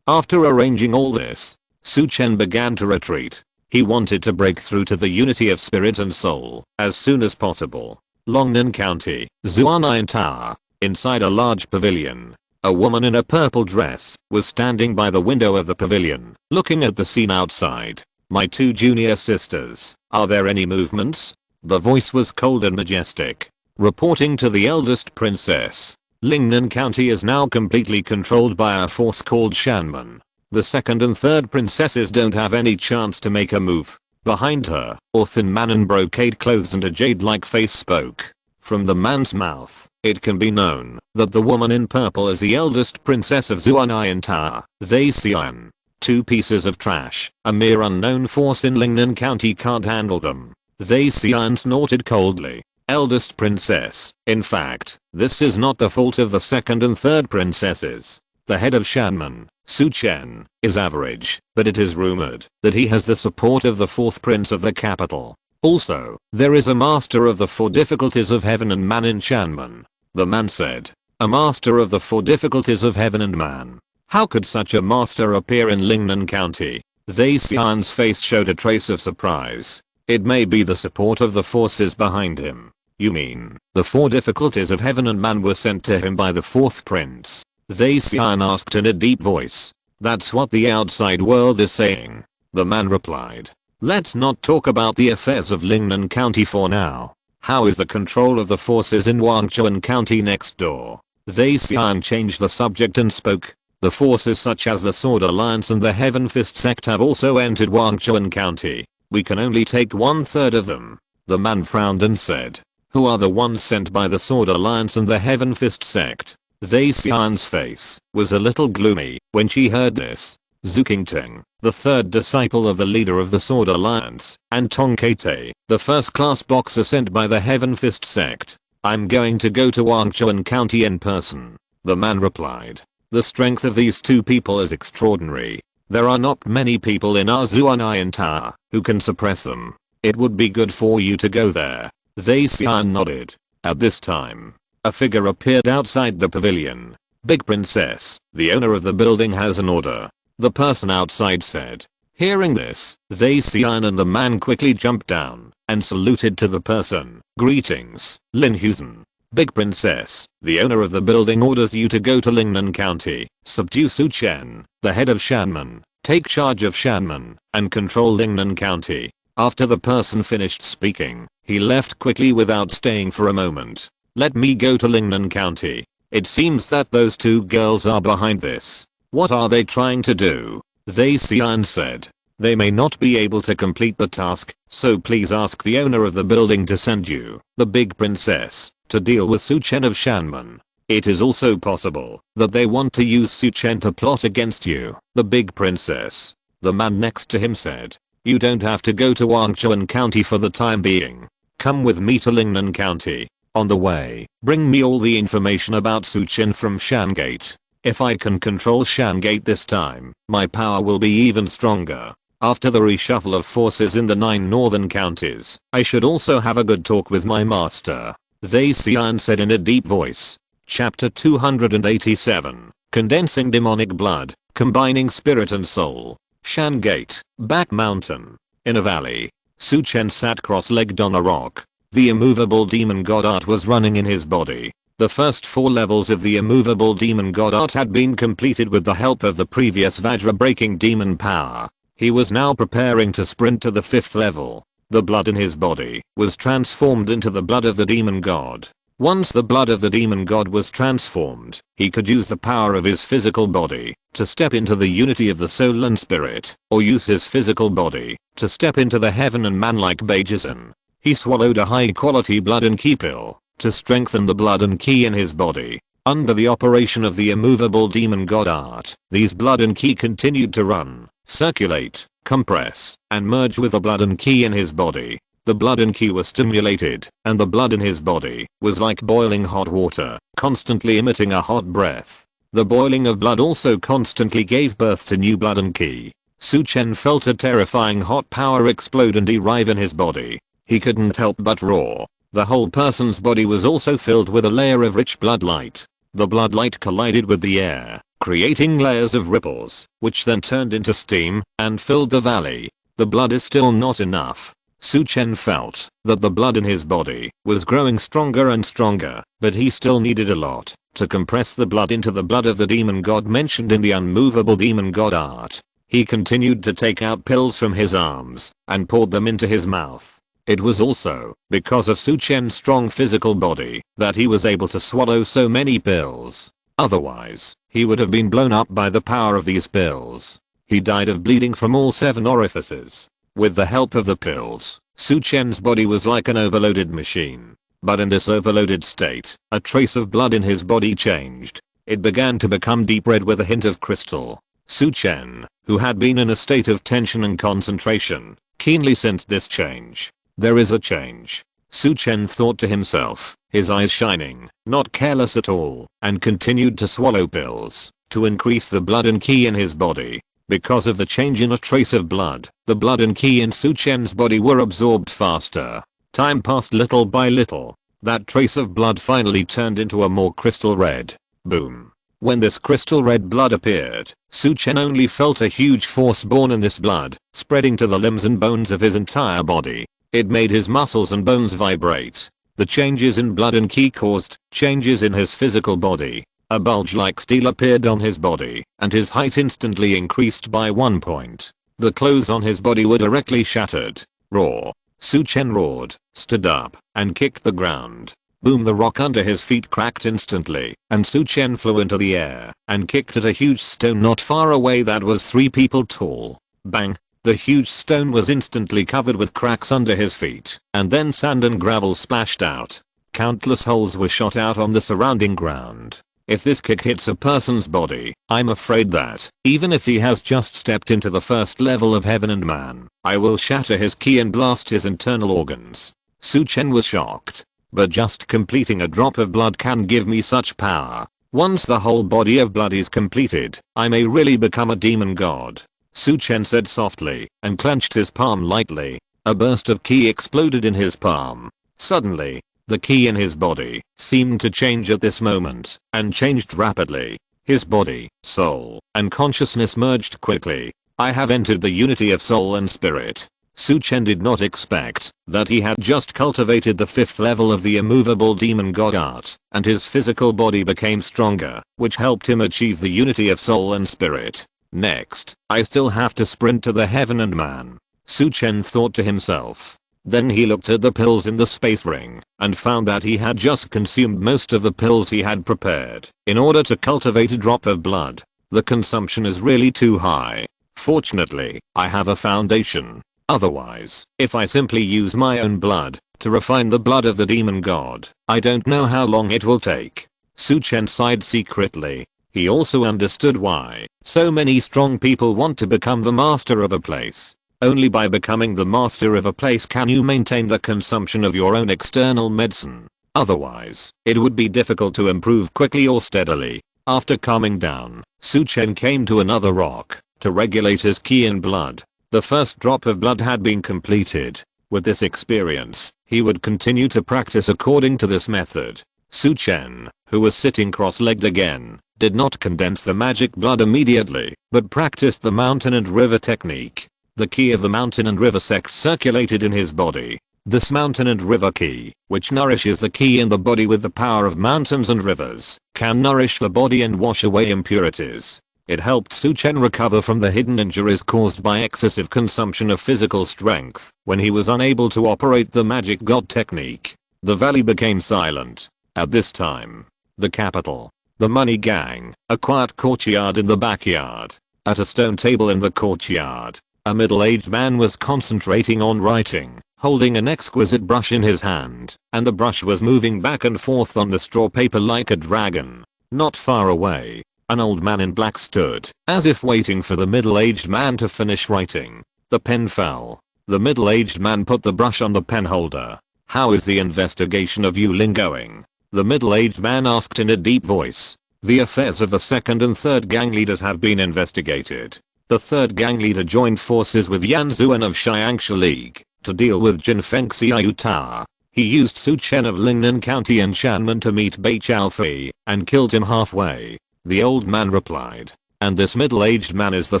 Speaker 1: After arranging all this, Su Chen began to retreat. He wanted to break through to the unity of spirit and soul as soon as possible. Longnan County, Zuanayan Tower. Inside a large pavilion, a woman in a purple dress was standing by the window of the pavilion, looking at the scene outside. My two junior sisters, are there any movements? The voice was cold and majestic. Reporting to the eldest princess, Lingnan County is now completely controlled by a force called Shanman. The second and third princesses don't have any chance to make a move. Behind her, a thin man in brocade clothes and a jade-like face spoke. From the man's mouth, it can be known that the woman in purple is the eldest princess of Zuanayan Tower, Zacian. Two pieces of trash, a mere unknown force in Lingnan County can't handle them. Zacian snorted coldly. Eldest princess, in fact, this is not the fault of the second and third princesses. The head of Shanman, Su Chen, is average, but it is rumored that he has the support of the fourth prince of the capital. Also, there is a master of the four difficulties of heaven and man in Shanman. The man said, a master of the four difficulties of heaven and man. How could such a master appear in Lingnan County? Zacian's face showed a trace of surprise. It may be the support of the forces behind him. You mean, the four difficulties of heaven and man were sent to him by the fourth prince? Zacian asked in a deep voice. That's what the outside world is saying. The man replied. Let's not talk about the affairs of Lingnan County for now. How is the control of the forces in Wangchuan County next door? Zacian changed the subject and spoke. The forces such as the Sword Alliance and the Heaven Fist sect have also entered Wangchuan County. We can only take 1/3 of them. The man frowned and said. Who are the ones sent by the Sword Alliance and the Heaven Fist sect? Zacian's face was a little gloomy when she heard this. Zhu Qingteng, the third disciple of the leader of the Sword Alliance, and Tong Kaite, the first-class boxer sent by the Heaven Fist sect. I'm going to go to Wangchuan County in person. The man replied. The strength of these two people is extraordinary. There are not many people in our Zuanayan Tower who can suppress them. It would be good for you to go there. Zacian nodded. At this time, a figure appeared outside the pavilion. Big Princess, the owner of the building has an order. The person outside said. Hearing this, Zacian and the man quickly jumped down and saluted to the person. Greetings, Lin Husen. Big Princess, the owner of the building orders you to go to Lingnan County, subdue Su Chen, the head of Shanman, take charge of Shanman, and control Lingnan County. After the person finished speaking, he left quickly without staying for a moment. Let me go to Lingnan County. It seems that those two girls are behind this. What are they trying to do? Zacian said. They may not be able to complete the task, so please ask the owner of the building to send you, the Big Princess, to deal with Su Chen of Shanman. It is also possible that they want to use Su Chen to plot against you, the Big Princess. The man next to him said. You don't have to go to Wangchuan County for the time being. Come with me to Lingnan County. On the way, bring me all the information about Su Chen from Shangate. If I can control Shangate this time, my power will be even stronger. After the reshuffle of forces in the 9 northern counties, I should also have a good talk with my master, Zacian said in a deep voice. Chapter 287, Condensing Demonic Blood, Combining Spirit and Soul. Shan Gate, Back Mountain. In a valley, Su Chen sat cross-legged on a rock. The immovable demon god art was running in his body. The first 4 levels of the immovable demon god art had been completed with the help of the previous Vajra-breaking demon power. He was now preparing to sprint to the 5th level. The blood in his body was transformed into the blood of the demon god. Once the blood of the demon god was transformed, he could use the power of his physical body to step into the unity of the soul and spirit, or use his physical body to step into the heaven and man like Beijisan. He swallowed a high quality blood and ki pill to strengthen the blood and ki in his body. Under the operation of the immovable demon god art, these blood and ki continued to run, circulate, compress, and merge with the blood and ki in his body. The blood and ki was stimulated, and the blood in his body was like boiling hot water, constantly emitting a hot breath. The boiling of blood also constantly gave birth to new blood and ki. Su Chen felt a terrifying hot power explode and derive in his body. He couldn't help but roar. The whole person's body was also filled with a layer of rich blood light. The blood light collided with the air, creating layers of ripples, which then turned into steam and filled the valley. The blood is still not enough. Su Chen felt that the blood in his body was growing stronger and stronger, but he still needed a lot to compress the blood into the blood of the demon god mentioned in the unmovable demon god art. He continued to take out pills from his arms and poured them into his mouth. It was also because of Su Chen's strong physical body that he was able to swallow so many pills. Otherwise, he would have been blown up by the power of these pills. He died of bleeding from all 7 orifices. With the help of the pills, Su Chen's body was like an overloaded machine. But in this overloaded state, a trace of blood in his body changed. It began to become deep red with a hint of crystal. Su Chen, who had been in a state of tension and concentration, keenly sensed this change. There is a change. Su Chen thought to himself, his eyes shining, not careless at all, and continued to swallow pills to increase the blood and ki in his body. Because of the change in a trace of blood, the blood and ki in Su Chen's body were absorbed faster. Time passed little by little. That trace of blood finally turned into a more crystal red. Boom. When this crystal red blood appeared, Su Chen only felt a huge force born in this blood, spreading to the limbs and bones of his entire body. It made his muscles and bones vibrate. The changes in blood and ki caused changes in his physical body. A bulge like steel appeared on his body, and his height instantly increased by 1 point. The clothes on his body were directly shattered. Roar. Su Chen roared, stood up, and kicked the ground. Boom, the rock under his feet cracked instantly, and Su Chen flew into the air, and kicked at a huge stone not far away that was 3 people tall. Bang. The huge stone was instantly covered with cracks under his feet, and then sand and gravel splashed out. Countless holes were shot out on the surrounding ground. If this kick hits a person's body, I'm afraid that, even if he has just stepped into the 1st level of heaven and man, I will shatter his ki and blast his internal organs. Su Chen was shocked. But just completing a drop of blood can give me such power. Once the whole body of blood is completed, I may really become a demon god. Su Chen said softly, and clenched his palm lightly. A burst of ki exploded in his palm. Suddenly, the ki in his body seemed to change at this moment, and changed rapidly. His body, soul, and consciousness merged quickly. I have entered the unity of soul and spirit. Su Chen did not expect that he had just cultivated the 5th level of the immovable demon god art, and his physical body became stronger, which helped him achieve the unity of soul and spirit. Next, I still have to sprint to the heaven and man. Su Chen thought to himself. Then he looked at the pills in the space ring, and found that he had just consumed most of the pills he had prepared in order to cultivate a drop of blood. The consumption is really too high. Fortunately, I have a foundation. Otherwise, if I simply use my own blood to refine the blood of the demon god, I don't know how long it will take. Su Chen sighed secretly. He also understood why so many strong people want to become the master of a place. Only by becoming the master of a place can you maintain the consumption of your own external medicine. Otherwise, it would be difficult to improve quickly or steadily. After calming down, Su Chen came to another rock to regulate his ki and blood. The first drop of blood had been completed. With this experience, he would continue to practice according to this method. Chen, who was sitting cross-legged again, did not condense the magic blood immediately, but practiced the mountain and river technique. The ki of the mountain and river sect circulated in his body. This mountain and river ki, which nourishes the ki in the body with the power of mountains and rivers, can nourish the body and wash away impurities. It helped Chen recover from the hidden injuries caused by excessive consumption of physical strength when he was unable to operate the magic god technique. The valley became silent. At this time, the capital, the money gang, a quiet courtyard in the backyard. At a stone table in the courtyard, a middle-aged man was concentrating on writing, holding an exquisite brush in his hand, and the brush was moving back and forth on the straw paper like a dragon. Not far away, an old man in black stood, as if waiting for the middle-aged man to finish writing. The pen fell. The middle-aged man put the brush on the pen holder. "How is the investigation of Yuling going?" the middle-aged man asked in a deep voice. "The affairs of the second and third gang leaders have been investigated. The third gang leader joined forces with Yan Zuan of Xiangsha League to deal with Jin Feng Xiaoyuta. He used Su Chen of Lingnan County and Shanmen to meet Bai Chaofi and killed him halfway," the old man replied. "And this middle-aged man is the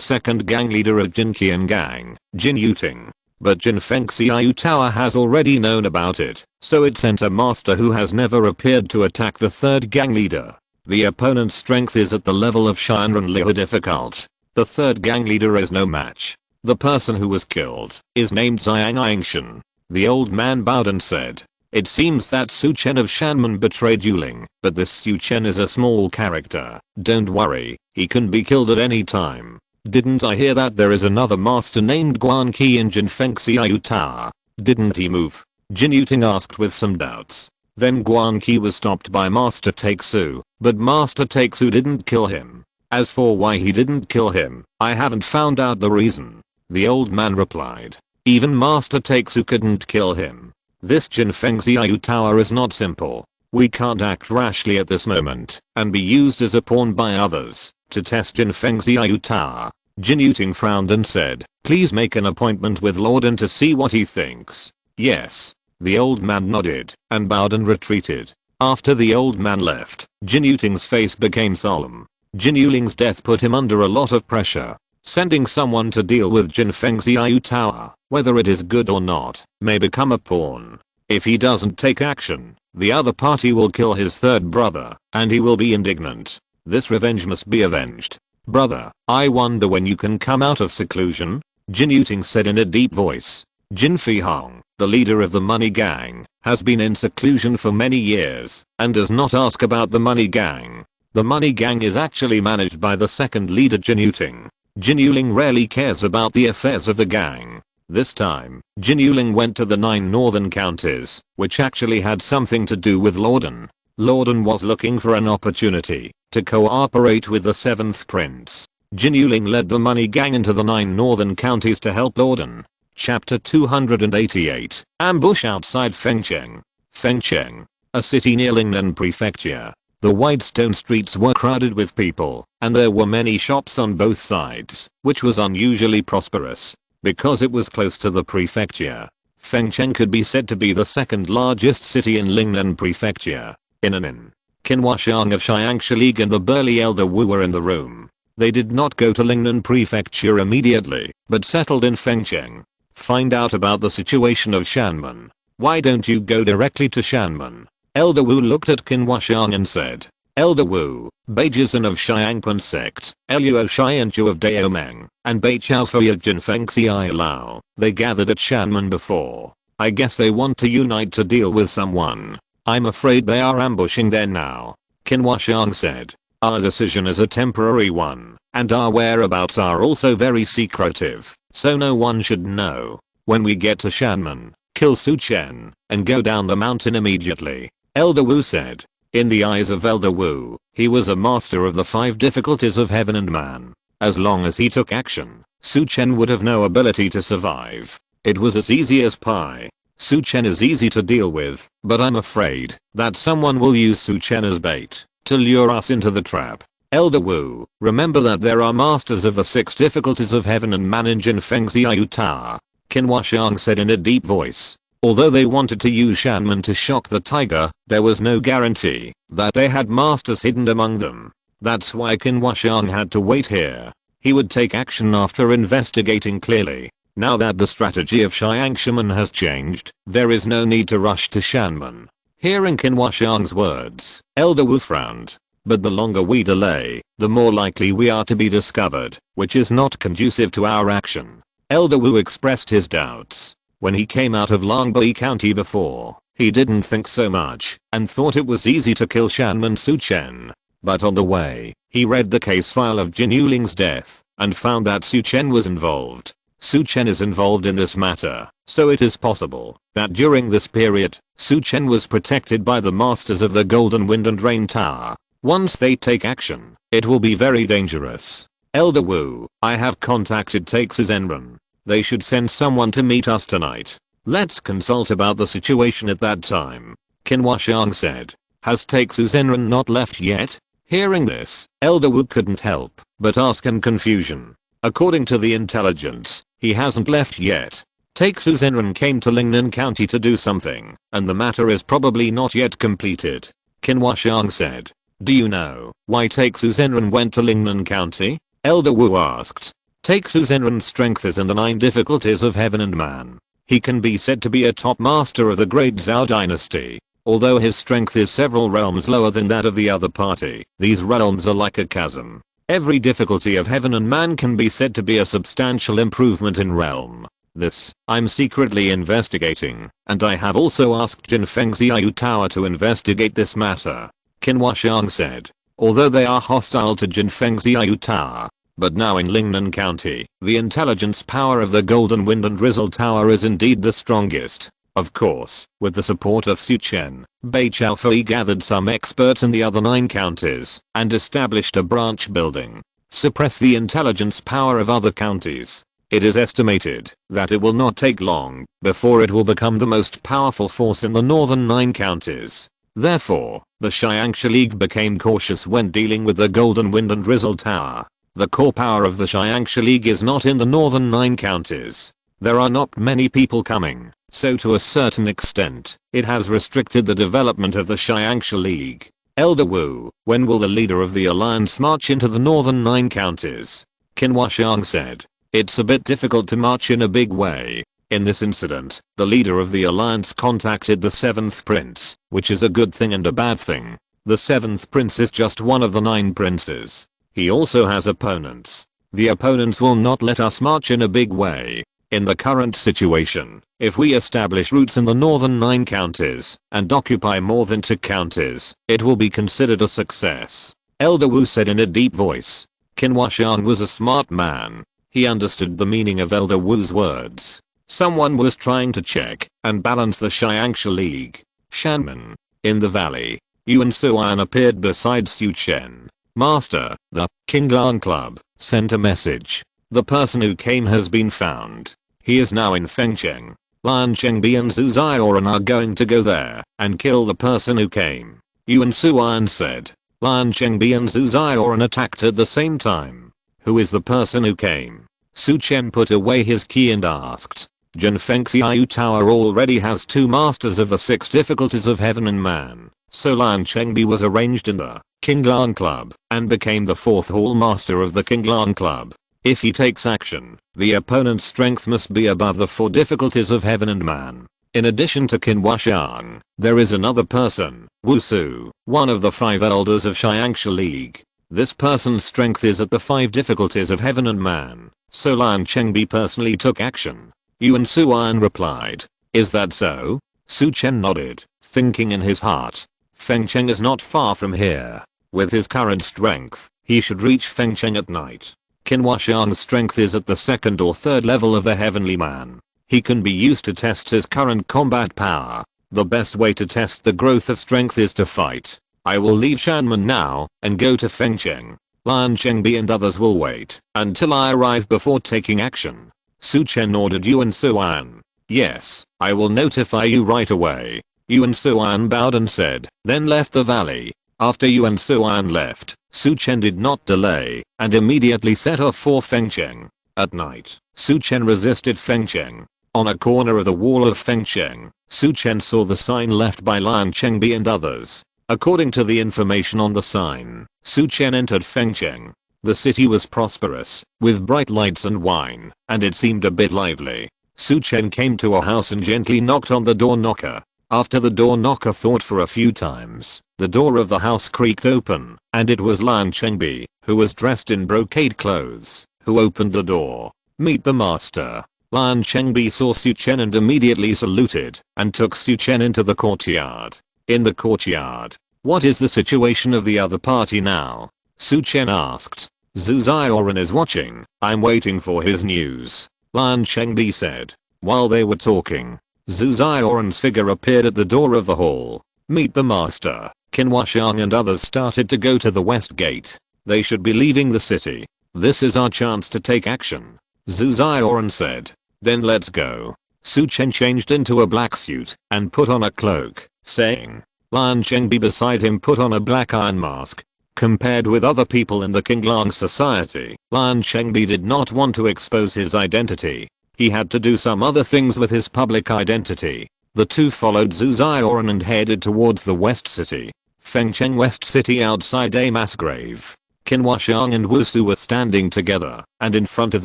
Speaker 1: second gang leader of Jinqian Gang, Jin Yuting. But Jin Feng Xiaoyuta has already known about it, so it sent a master who has never appeared to attack the third gang leader. The opponent's strength is at the level of Shanren Liu difficult. The third gang leader is no match. The person who was killed is named Xiang Angshan." The old man bowed and said, "It seems that Su Chen of Shanmen betrayed Yuling, but this Su Chen is a small character. Don't worry, he can be killed at any time. Didn't I hear that there is another master named Guan Qi in Jin Feng Xiaoyuta? Didn't he move?" Jin Yuting asked with some doubts. Then Guan Qi was stopped by Master Takesu, but Master Takesu didn't kill him. "As for why he didn't kill him, I haven't found out the reason," the old man replied. "Even Master Takesu couldn't kill him. This Jin Feng Xiaoyuta is not simple. We can't act rashly at this moment and be used as a pawn by others to test Jin Feng Xiaoyuta." Jin Yuting frowned and said, "Please make an appointment with Lorden to see what he thinks." "Yes." The old man nodded and bowed and retreated. After the old man left, Jin Yuting's face became solemn. Jin Yuling's death put him under a lot of pressure. Sending someone to deal with Jin Feng Xiaoyuta, whether it is good or not, may become a pawn. If he doesn't take action, the other party will kill his third brother, and he will be indignant. This revenge must be avenged. "Brother, I wonder when you can come out of seclusion?" Jin Yuting said in a deep voice. Jin Fihong, the leader of the money gang, has been in seclusion for many years and does not ask about the money gang. The money gang is actually managed by the second leader Jin Yuting. Jin Yuling rarely cares about the affairs of the gang. This time, Jin Yuling went to the 9 northern counties, which actually had something to do with Lorden. Lorden was looking for an opportunity to cooperate with the 7th prince. Jin Yuling led the money gang into the 9 northern counties to help Lorden. Chapter 288, Ambush outside Fengcheng. Fengcheng, a city near Lingnan Prefecture. The wide stone streets were crowded with people, and there were many shops on both sides, which was unusually prosperous. Because it was close to the prefecture, Fengcheng could be said to be the second largest city in Lingnan Prefecture. In an inn, Qinhua Xiang of Xiangsha League and the burly elder Wu were in the room. They did not go to Lingnan Prefecture immediately, but settled in Fengcheng. "Find out about the situation of Shanmen. Why don't you go directly to Shanmen?" Elder Wu looked at Qinhua Xiang and said. "Elder Wu, Beijizan of Xiangquan sect, Luo Xianchu of Daomeng, and Bai Chaofei of Jinfeng Xiai Lao, they gathered at Shanmen before. I guess they want to unite to deal with someone. I'm afraid they are ambushing there now," Qinhua Xiang said. "Our decision is a temporary one, and our whereabouts are also very secretive, so no one should know. When we get to Shanmen, kill Su Chen, and go down the mountain immediately," Elder Wu said. In the eyes of Elder Wu, he was a master of the 5 difficulties of heaven and man. As long as he took action, Su Chen would have no ability to survive. It was as easy as pie. Su Chen is easy to deal with, but I'm afraid that someone will use Su Chen as bait to lure us into the trap. Elder Wu, remember that there are masters of the 6 difficulties of heaven and man in Jinfeng Xiao Tower. Qinhua Xiang said in a deep voice. Although they wanted to use Shanman to shock the tiger, there was no guarantee that they had masters hidden among them. That's why Qinhua Xiang had to wait here. He would take action after investigating clearly. Now that the strategy of Xiang Shaman has changed, there is no need to rush to Shanman. Hearing Qinhua Xiang's words, Elder Wu frowned. But the longer we delay, the more likely we are to be discovered, which is not conducive to our action. Elder Wu expressed his doubts. When he came out of Longbei County before, he didn't think so much and thought it was easy to kill Shanman Su Chen. But on the way, he read the case file of Jin Yuling's death and found that Su Chen was involved. Su Chen is involved in this matter, so it is possible that during this period, Su Chen was protected by the masters of the Golden Wind and Rain Tower. Once they take action, it will be very dangerous. Elder Wu, I have contacted Taixu Zenran. They should send someone to meet us tonight. Let's consult about the situation at that time. Qinhua Xiang said. Has Taixu Zenran not left yet? Hearing this, Elder Wu couldn't help but ask in confusion. According to the intelligence, he hasn't left yet. Taixu Zenran came to Lingnan County to do something, and the matter is probably not yet completed. Qinhua Xiang said. Do you know why Taixu Zenran went to Lingnan County? Elder Wu asked. Taixu Zenran's strength is in the 9 difficulties of heaven and man. He can be said to be a top master of the great Zhao dynasty. Although his strength is several realms lower than that of the other party, these realms are like a chasm. Every difficulty of heaven and man can be said to be a substantial improvement in realm. This, I'm secretly investigating, and I have also asked Jinfeng Xiao Tower to investigate this matter. Qinhua Xiang said. Although they are hostile to Jinfeng Xiao Tower, but now in Lingnan County, the intelligence power of the Golden Wind and Drizzle Tower is indeed the strongest. Of course, with the support of Su Chen, Bei Chaofei gathered some experts in the other 9 counties and established a branch building. Suppress the intelligence power of other counties. It is estimated that it will not take long before it will become the most powerful force in the northern 9 counties. Therefore, the Xiangsha League became cautious when dealing with the Golden Wind and Drizzle Tower. The core power of the Xiangsha League is not in the northern 9 counties. There are not many people coming, so to a certain extent, it has restricted the development of the Xiangsha League. Elder Wu, when will the leader of the alliance march into the northern 9 counties? Qinhua Xiang said. It's a bit difficult to march in a big way. In this incident, the leader of the alliance contacted the 7th prince, which is a good thing and a bad thing. The 7th prince is just one of the 9 princes. He also has opponents. The opponents will not let us march in a big way. In the current situation, if we establish roots in the northern 9 counties and occupy more than 2 counties, it will be considered a success. Elder Wu said in a deep voice. Qinhua Xiang was a smart man. He understood the meaning of Elder Wu's words. Someone was trying to check and balance the Xiangsha League. Shanman. In the valley, Yuan Suan appeared beside Su Chen. Master, the Qinglan Club sent a message. The person who came has been found. He is now in Fengcheng. Lan Chengbi and Zhu Zioran are going to go there and kill the person who came. Yuan Suan said. Lan Chengbi and Zhu Zioran attacked at the same time. Who is the person who came? Su Chen put away his key and asked. Jinfeng Xiao Tower already has 2 masters of the 6 difficulties of heaven and man, so Lan Chengbi was arranged in the Qinglan Club and became the 4th hall master of the Qinglan Club. If he takes action, the opponent's strength must be above the 4 difficulties of heaven and man. In addition to Qinhua Xiang, there is another person, Wu Su, one of the 5 elders of Xiangsha League. This person's strength is at the 5 difficulties of heaven and man, so Lan Chengbi personally took action. Yuan Suan replied. Is that so? Su Chen nodded, thinking in his heart. Fengcheng is not far from here. With his current strength, he should reach Fengcheng at night. Qinhua Xiang's strength is at the 2nd or 3rd level of the heavenly man. He can be used to test his current combat power. The best way to test the growth of strength is to fight. I will leave Shanman now and go to Fengcheng. Lan Chengbi and others will wait until I arrive before taking action. Su Chen ordered Yuan Suan. Yes, I will notify you right away. Yuan Suan bowed and said, then left the valley. After Yu and Su An left, Su Chen did not delay and immediately set off for Fengcheng. At night, Su Chen resisted Fengcheng. On a corner of the wall of Fengcheng, Su Chen saw the sign left by Lan Chengbi and others. According to the information on the sign, Su Chen entered Fengcheng. The city was prosperous, with bright lights and wine, and it seemed a bit lively. Su Chen came to a house and gently knocked on the door knocker. After the door knocker thought for a few times, the door of the house creaked open, and it was Lan Chengbi, who was dressed in brocade clothes, who opened the door. "Meet the master." Lan Chengbi saw Su Chen and immediately saluted, and took Su Chen into the courtyard. In the courtyard, "What is the situation of the other party now?" Su Chen asked. "Zhu Zioren is watching, I'm waiting for his news," Lan Chengbi said. While they were talking, Zhu Zioren's figure appeared at the door of the hall. "Meet the master." Qin Huashang and others started to go to the west gate. They should be leaving the city. "This is our chance to take action," Zhu Zioren said. "Then let's go." Su Chen changed into a black suit and put on a cloak, saying. Lan Chengbi beside him put on a black iron mask. Compared with other people in the Qinglang society, Lan Chengbi did not want to expose his identity. He had to do some other things with his public identity. The two followed Zhu Zioren and headed towards the West City. Fengcheng West City outside a mass grave. Qin Huashang and Wu Su were standing together, and in front of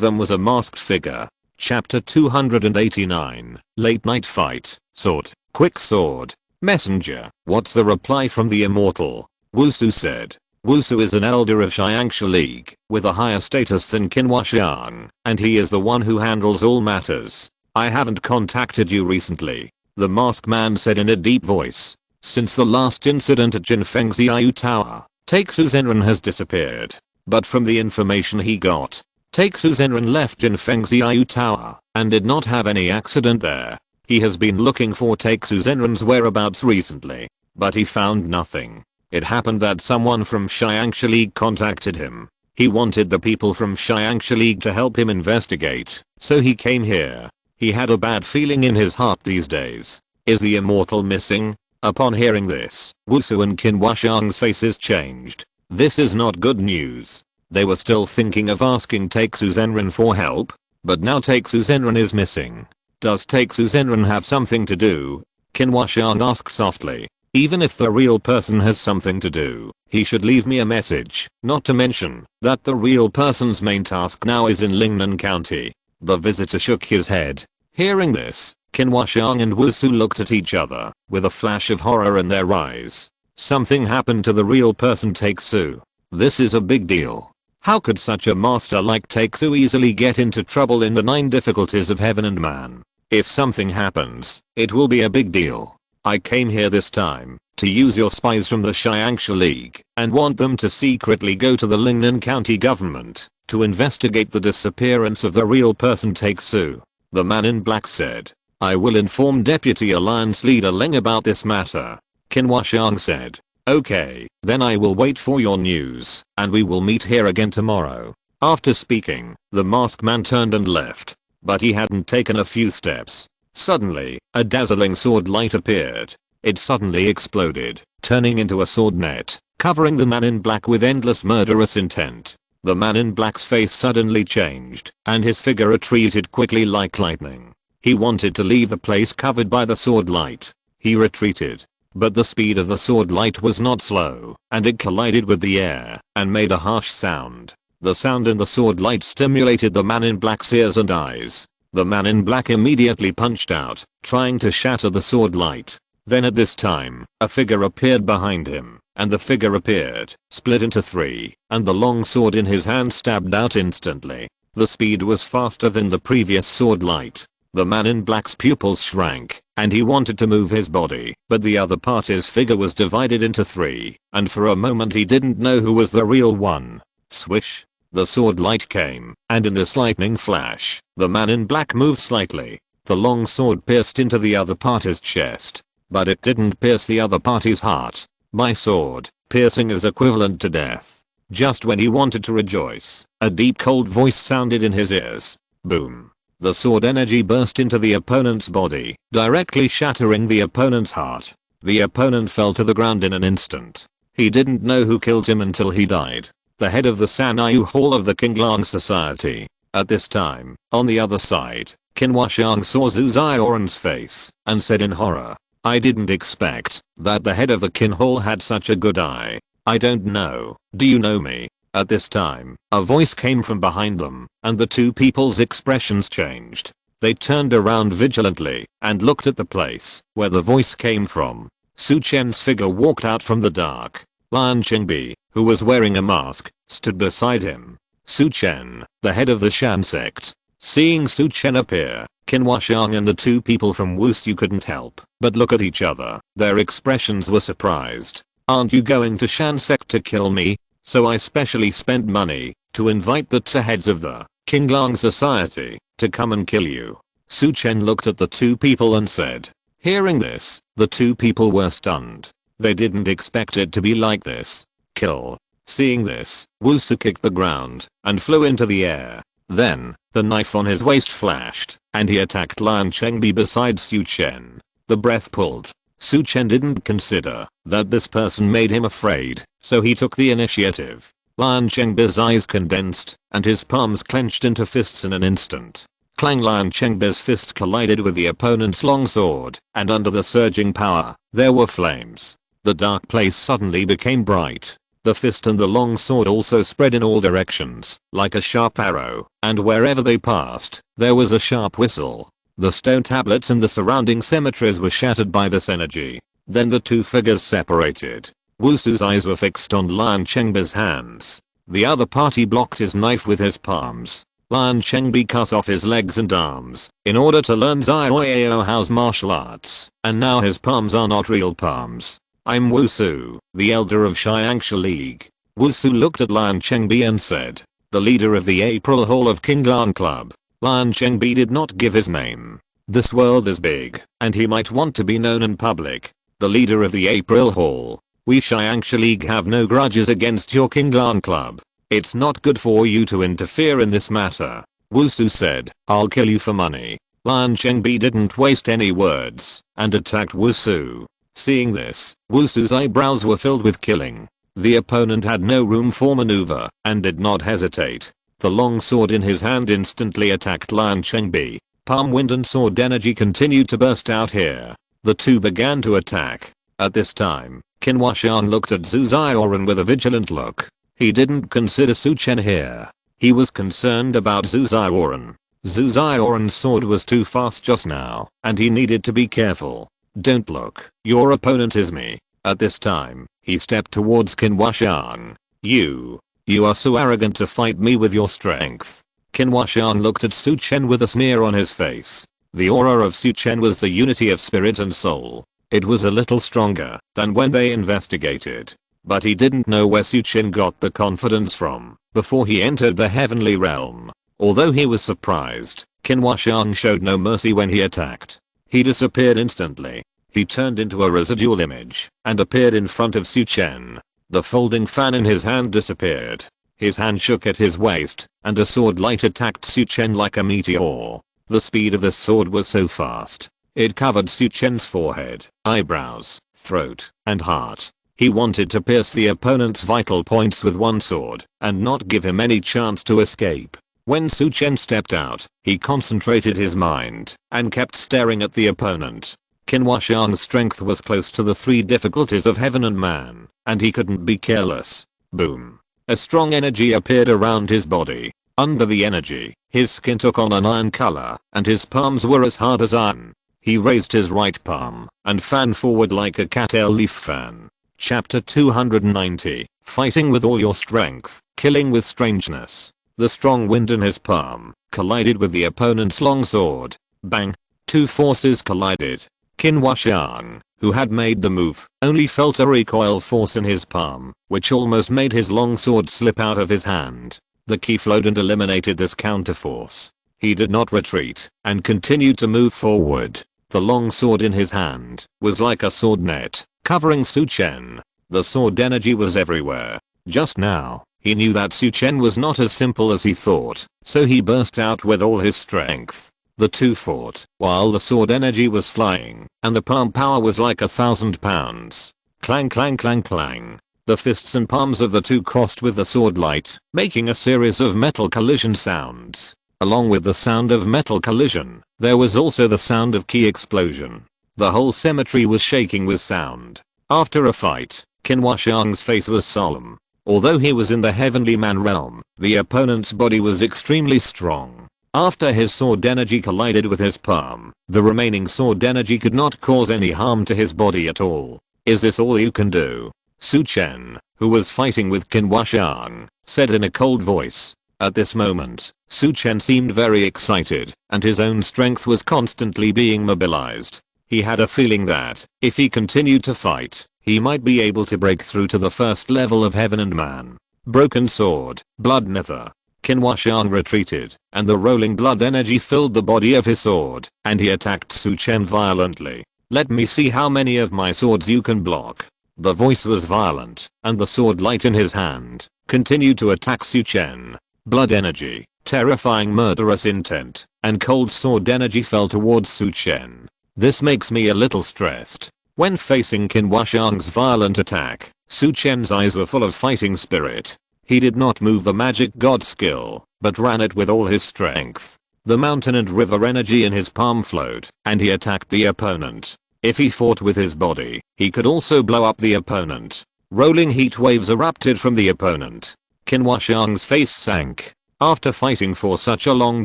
Speaker 1: them was a masked figure. Chapter 289, Late Night Fight, Sword, Quick Sword, Messenger. What's the reply from the immortal? Wu Su said. Wu Su is an elder of Xiangxia League, with a higher status than Qin Huashang, and he is the one who handles all matters. "I haven't contacted you recently," the masked man said in a deep voice. "Since the last incident at Jinfeng Xiaoyu Tower, Taixu Zenren has disappeared. But from the information he got, Taixu Zenren left Jinfeng Xiaoyu Tower and did not have any accident there. He has been looking for Taixu Zenren's whereabouts recently, but he found nothing. It happened that someone from Xiangxia League contacted him. He wanted the people from Xiangxia League to help him investigate, so he came here. He had a bad feeling in his heart these days. Is the immortal missing?" Upon hearing this, Wu Su and Qin Huashang's faces changed. This is not good news. They were still thinking of asking Taixu Zenren for help, but now Taixu Zenren is missing. Does Taixu Zenren have something to do? Qin Huashang asked softly. Even if the real person has something to do, he should leave me a message, not to mention that the real person's main task now is in Lingnan County. The visitor shook his head. Hearing this, Qin Huashang and Wu Su looked at each other, with a flash of horror in their eyes. Something happened to the real person Taixu. This is a big deal. How could such a master like Taixu easily get into trouble in the 9 difficulties of heaven and man? If something happens, it will be a big deal. I came here this time to use your spies from the Xiangxia League and want them to secretly go to the Lingnan County government to investigate the disappearance of the real person Taixu. The man in black said. I will inform Deputy Alliance Leader Leng about this matter. Qin Huashang said. Okay, then I will wait for your news and we will meet here again tomorrow. After speaking, the masked man turned and left. But he hadn't taken a few steps. Suddenly, a dazzling sword light appeared. It suddenly exploded, turning into a sword net, covering the man in black with endless murderous intent. The man in black's face suddenly changed, and his figure retreated quickly like lightning. He wanted to leave the place covered by the sword light. He retreated. But the speed of the sword light was not slow, and it collided with the air, and made a harsh sound. The sound in the sword light stimulated the man in black's ears and eyes. The man in black immediately punched out, trying to shatter the sword light. Then at this time, a figure appeared behind him, and the figure appeared, split into 3, and the long sword in his hand stabbed out instantly. The speed was faster than the previous sword light. The man in black's pupils shrank, and he wanted to move his body, but the other party's figure was divided into 3, and for a moment he didn't know who was the real one. Swish. The sword light came, and in this lightning flash, the man in black moved slightly. The long sword pierced into the other party's chest, but it didn't pierce the other party's heart. My sword, piercing is equivalent to death. Just when he wanted to rejoice, a deep cold voice sounded in his ears. Boom. The sword energy burst into the opponent's body, directly shattering the opponent's heart. The opponent fell to the ground in an instant. He didn't know who killed him until he died. The head of the Sanyu Hall of the Qinglang Society. At this time, on the other side, Qin Huashang saw Zhu Zioran's face and said in horror, "I didn't expect that the head of the Qin Hall had such a good eye. I don't know, do you know me?" At this time, a voice came from behind them, and the two people's expressions changed. They turned around vigilantly and looked at the place where the voice came from. Su Chen's figure walked out from the dark. Lan Qingbi, who was wearing a mask, stood beside him. Su Chen, the head of the Shan sect. Seeing Su Chen appear, Qin Huashang and the two people from Wusu couldn't help but look at each other. Their expressions were surprised. "Aren't you going to Shan sect to kill me? So I specially spent money to invite the two heads of the Qinglang Society to come and kill you." Su Chen looked at the two people and said. Hearing this, the two people were stunned. They didn't expect it to be like this. Kill. Seeing this, Wusu kicked the ground and flew into the air. Then, the knife on his waist flashed, and he attacked Lan Qingbi beside Su Chen. The breath pulled. Su Chen didn't consider that this person made him afraid, so he took the initiative. Lan Qingbi's eyes condensed, and his palms clenched into fists in an instant. Clang! Lan Qingbi's fist collided with the opponent's long sword, and under the surging power, there were flames. The dark place suddenly became bright. The fist and the long sword also spread in all directions, like a sharp arrow, and wherever they passed, there was a sharp whistle. The stone tablets in the surrounding cemeteries were shattered by this energy. Then the two figures separated. Wusu's eyes were fixed on Lan Qingbi's hands. The other party blocked his knife with his palms. Lan Qingbi cut off his legs and arms in order to learn Zhao Hao's martial arts, and now his palms are not real palms. "I'm Wusu, the elder of Xiangxia League." Wusu looked at Lan Qingbi and said, "The leader of the April Hall of Qinglang Club." Lan Qingbi did not give his name. This world is big, and he might want to be known in public. "The leader of the April Hall. We Xiangxia League have no grudges against your Qinglang Club. It's not good for you to interfere in this matter." Wusu said, "I'll kill you for money." Lan Qingbi didn't waste any words and attacked Wusu. Seeing this, Wusu's eyebrows were filled with killing. The opponent had no room for maneuver and did not hesitate. The long sword in his hand instantly attacked Lan Qingbi. Palm wind and sword energy continued to burst out here. The two began to attack. At this time, Qin Huashang looked at Zhu Zioran with a vigilant look. He didn't consider Su Chen here. He was concerned about Zhu Zioran. Zhu Zioran's sword was too fast just now, and he needed to be careful. "Don't look, your opponent is me." At this time, he stepped towards Qin Huashang. You are so arrogant to fight me with your strength." Qin Huashang looked at Su Chen with a sneer on his face. The aura of Su Chen was the unity of spirit and soul. It was a little stronger than when they investigated. But he didn't know where Su Chen got the confidence from before he entered the heavenly realm. Although he was surprised, Qin Huashang showed no mercy when he attacked. He disappeared instantly. He turned into a residual image and appeared in front of Su Chen. The folding fan in his hand disappeared. His hand shook at his waist, and a sword light attacked Su Chen like a meteor. The speed of the sword was so fast. It covered Su Chen's forehead, eyebrows, throat, and heart. He wanted to pierce the opponent's vital points with one sword and not give him any chance to escape. When Su Chen stepped out, he concentrated his mind and kept staring at the opponent. Qin Huashang's strength was close to the three difficulties of heaven and man, and he couldn't be careless. Boom. A strong energy appeared around his body. Under the energy, his skin took on an iron color, and his palms were as hard as iron. He raised his right palm and fanned forward like a cattail leaf fan. Chapter 290, Fighting with all your strength, killing with strangeness. The strong wind in his palm collided with the opponent's long sword. Bang! Two forces collided. Qin Huashang, who had made the move, only felt a recoil force in his palm, which almost made his long sword slip out of his hand. The ki flowed and eliminated this counterforce. He did not retreat and continued to move forward. The long sword in his hand was like a sword net, covering Su Chen. The sword energy was everywhere. Just now, he knew that Su Chen was not as simple as he thought, so he burst out with all his strength. The two fought, while the sword energy was flying, and the palm power was like 1,000 pounds. Clang! Clang! Clang! Clang! The fists and palms of the two crossed with the sword light, making a series of metal collision sounds. Along with the sound of metal collision, there was also the sound of ki explosion. The whole cemetery was shaking with sound. After a fight, Qin Huashang's face was solemn. Although he was in the heavenly man realm, the opponent's body was extremely strong. After his sword energy collided with his palm, the remaining sword energy could not cause any harm to his body at all. Is this all you can do? Su Chen, who was fighting with Qin Huashang, said in a cold voice. At this moment, Su Chen seemed very excited, and his own strength was constantly being mobilized. He had a feeling that, if he continued to fight, he might be able to break through to the first level of heaven and man. Broken sword, blood nether. Qin Huashang retreated, and the rolling blood energy filled the body of his sword, and he attacked Su Chen violently. Let me see how many of my swords you can block. The voice was violent, and the sword light in his hand continued to attack Su Chen. Blood energy, terrifying murderous intent, and cold sword energy fell towards Su Chen. This makes me a little stressed. When facing Qin Huashang's violent attack, Su Chen's eyes were full of fighting spirit. He did not move the magic god skill, but ran it with all his strength. The mountain and river energy in his palm flowed, and he attacked the opponent. If he fought with his body, he could also blow up the opponent. Rolling heat waves erupted from the opponent. Qin Huashang's face sank. After fighting for such a long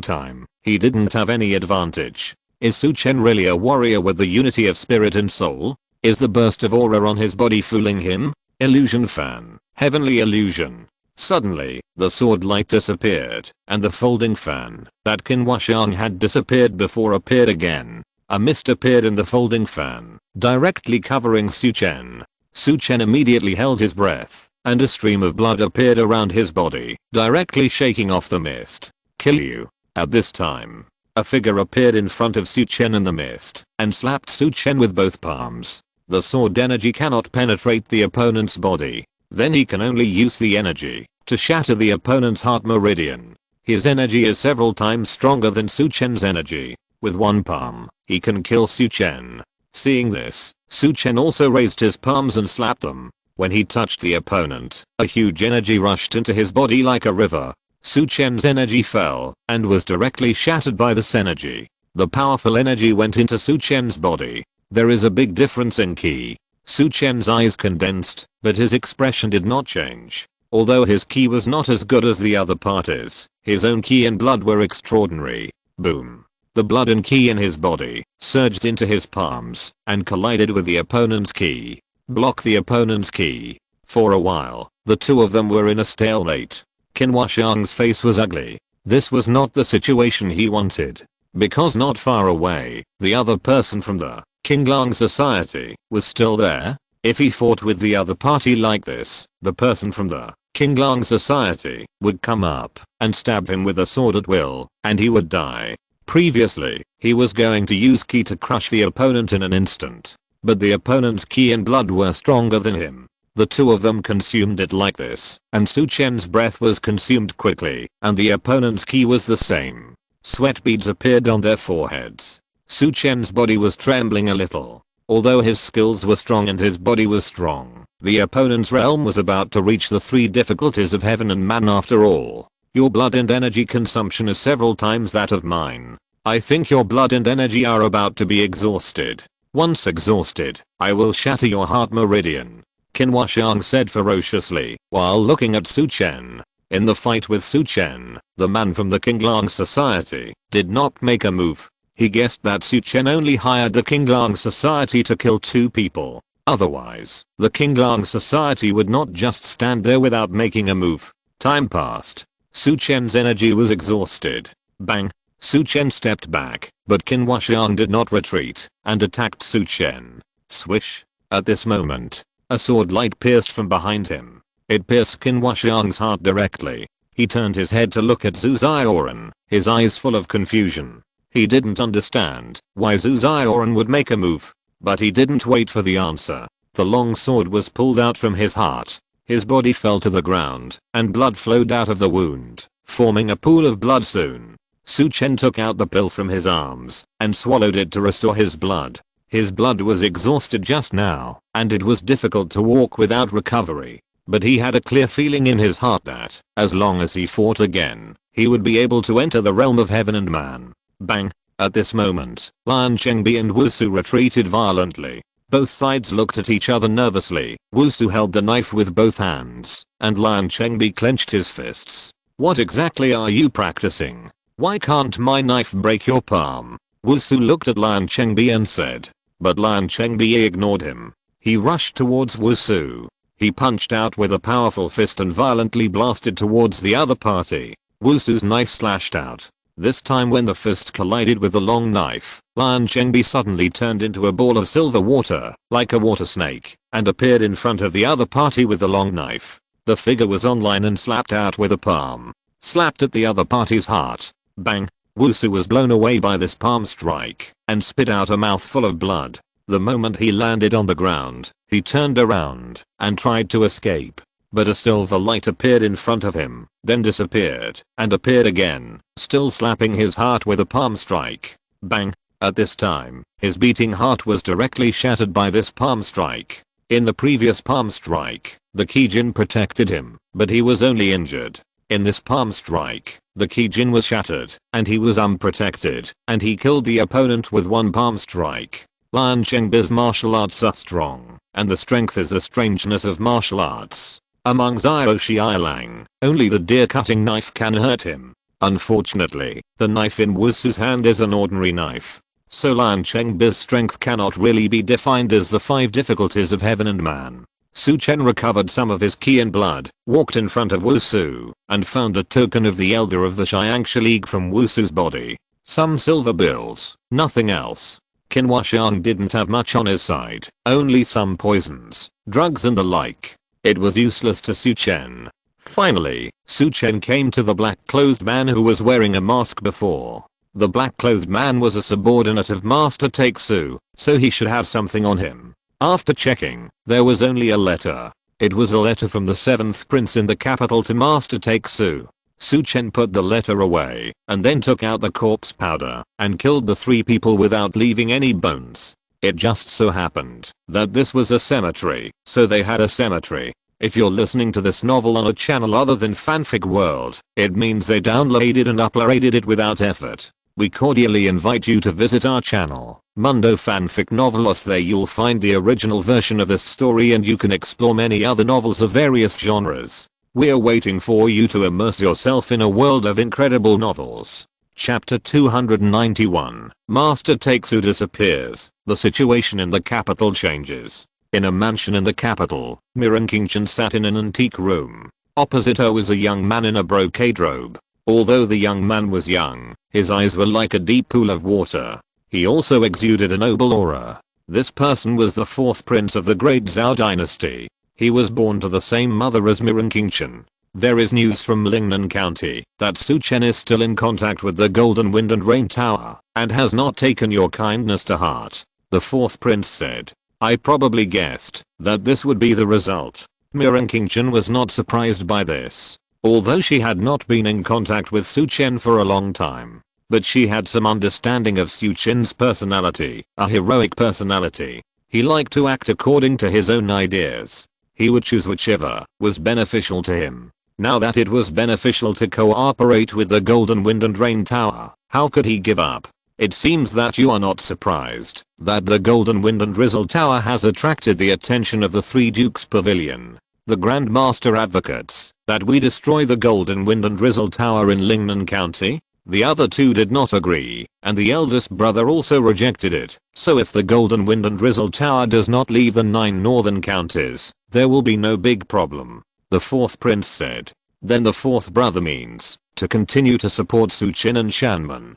Speaker 1: time, he didn't have any advantage. Is Su Chen really a warrior with the unity of spirit and soul? Is the burst of aura on his body fooling him? Illusion fan. Heavenly illusion. Suddenly, the sword light disappeared, and the folding fan that Qin Huashang had disappeared before appeared again. A mist appeared in the folding fan, directly covering Su Chen. Su Chen immediately held his breath, and a stream of blood appeared around his body, directly shaking off the mist. Kill you. At this time, a figure appeared in front of Su Chen in the mist, and slapped Su Chen with both palms. The sword energy cannot penetrate the opponent's body. Then he can only use the energy to shatter the opponent's heart meridian. His energy is several times stronger than Su Chen's energy. With one palm, he can kill Su Chen. Seeing this, Su Chen also raised his palms and slapped them. When he touched the opponent, a huge energy rushed into his body like a river. Su Chen's energy fell, and was directly shattered by this energy. The powerful energy went into Su Chen's body. There is a big difference in ki. Su Chen's eyes condensed, but his expression did not change. Although his ki was not as good as the other parties, his own ki and blood were extraordinary. Boom. The blood and ki in his body surged into his palms and collided with the opponent's ki. Block the opponent's ki. For a while, the two of them were in a stalemate. Qin Huashang's face was ugly. This was not the situation he wanted. Because not far away, the other person from the Qinglang Society was still there. If he fought with the other party like this, the person from the Qinglang Society would come up and stab him with a sword at will, and he would die. Previously, he was going to use ki to crush the opponent in an instant. But the opponent's ki and blood were stronger than him. The two of them consumed it like this, and Su Chen's breath was consumed quickly, and the opponent's ki was the same. Sweat beads appeared on their foreheads. Su Chen's body was trembling a little. Although his skills were strong and his body was strong, the opponent's realm was about to reach the three difficulties of heaven and man after all. Your blood and energy consumption is several times that of mine. I think your blood and energy are about to be exhausted. Once exhausted, I will shatter your heart meridian. Qin Huashang said ferociously, while looking at Su Chen. In the fight with Su Chen, the man from the Qinglang Society did not make a move. He guessed that Su Chen only hired the Qinglang Society to kill two people. Otherwise, the Qinglang Society would not just stand there without making a move. Time passed. Su Chen's energy was exhausted. Bang! Su Chen stepped back, but Qin Huashang did not retreat, and attacked Su Chen. Swish! At this moment, a sword light pierced from behind him. It pierced Qin Huashang's heart directly. He turned his head to look at Zhu Zioran, his eyes full of confusion. He didn't understand why Zhu Zioran would make a move, but he didn't wait for the answer. The long sword was pulled out from his heart. His body fell to the ground, and blood flowed out of the wound, forming a pool of blood soon. Su Chen took out the pill from his arms and swallowed it to restore his blood. His blood was exhausted just now, and it was difficult to walk without recovery. but he had a clear feeling in his heart that, as long as he fought again, he would be able to enter the realm of heaven and man. Bang! At this moment, Lan Chengbi and Wusu retreated violently. Both sides looked at each other nervously. Wusu held the knife with both hands, and Lan Chengbi clenched his fists. What exactly are you practicing? Why can't my knife break your palm? Wusu looked at Lan Chengbi and said. But Lan Chengbi ignored him. He rushed towards Wusu. He punched out with a powerful fist and violently blasted towards the other party. Wusu's knife slashed out. This time when the fist collided with the long knife, Lan Chengbi suddenly turned into a ball of silver water, like a water snake, and appeared in front of the other party with the long knife. The figure was online and slapped out with a palm. Slapped at the other party's heart. Bang! Wusu was blown away by this palm strike, and spit out a mouthful of blood. The moment he landed on the ground, he turned around, and tried to escape. But a silver light appeared in front of him, then disappeared, and appeared again, still slapping his heart with a palm strike. Bang! At this time, his beating heart was directly shattered by this palm strike. In the previous palm strike, the Kijin protected him, but he was only injured. In this palm strike, the Kijin was shattered, and he was unprotected, and he killed the opponent with one palm strike. Lan Chengbi's martial arts are strong, and the strength is the strangeness of martial arts. Among Xiao Xiaolang, only the deer-cutting knife can hurt him. Unfortunately, the knife in Wusu's hand is an ordinary knife. So Lan Chengbi's strength cannot really be defined as the 5 difficulties of heaven and man. Su Chen recovered some of his ki and blood, walked in front of Wusu, and found a token of the Elder of the Xiangxia League from Wusu's body. Some silver bills, nothing else. Qin Huaxiang didn't have much on his side, only some poisons, drugs and the like. It was useless to Su Chen. Finally, Su Chen came to the black-clothed man who was wearing a mask before. The black-clothed man was a subordinate of Master Take-Su, so he should have something on him. After checking, there was only a letter. It was a letter from the 7th prince in the capital to Master Take-Su. Su Chen put the letter away, and then took out the corpse powder, and killed the 3 people without leaving any bones. It just so happened that this was a cemetery, so they had a cemetery. If you're listening to this novel on a channel other than Fanfic World, it means they downloaded and uploaded it without effort. We cordially invite you to visit our channel, Mundo Fanfic Novelos. There you'll find the original version of this story and you can explore many other novels of various genres. We're waiting for you to immerse yourself in a world of incredible novels. Chapter 291, Master Take-Su disappears. The situation in the capital changes. In a mansion in the capital, King Chen sat in an antique room. Opposite her was a young man in a brocade robe. Although the young man was young, his eyes were like a deep pool of water. He also exuded a noble aura. This person was the 4th prince of the great Zhao dynasty. He was born to the same mother as King Chen. There is news from Lingnan County that Su Chen is still in contact with the Golden Wind and Rain Tower, and has not taken your kindness to heart. The 4th prince said. I probably guessed that this would be the result. King Chen was not surprised by this. Although she had not been in contact with Su Chen for a long time. But she had some understanding of Su Chen's personality, a heroic personality. He liked to act according to his own ideas. He would choose whichever was beneficial to him. Now that it was beneficial to cooperate with the Golden Wind and Rain Tower, how could he give up? It seems that you are not surprised that the Golden Wind and Drizzle Tower has attracted the attention of the 3 Dukes Pavilion. The Grand Master advocates that we destroy the Golden Wind and Drizzle Tower in Lingnan County. The other 2 did not agree, and the eldest brother also rejected it. So if the Golden Wind and Drizzle Tower does not leave the 9 northern counties, there will be no big problem. The 4th prince said. Then the 4th brother means to continue to support Su Chen and Shanman.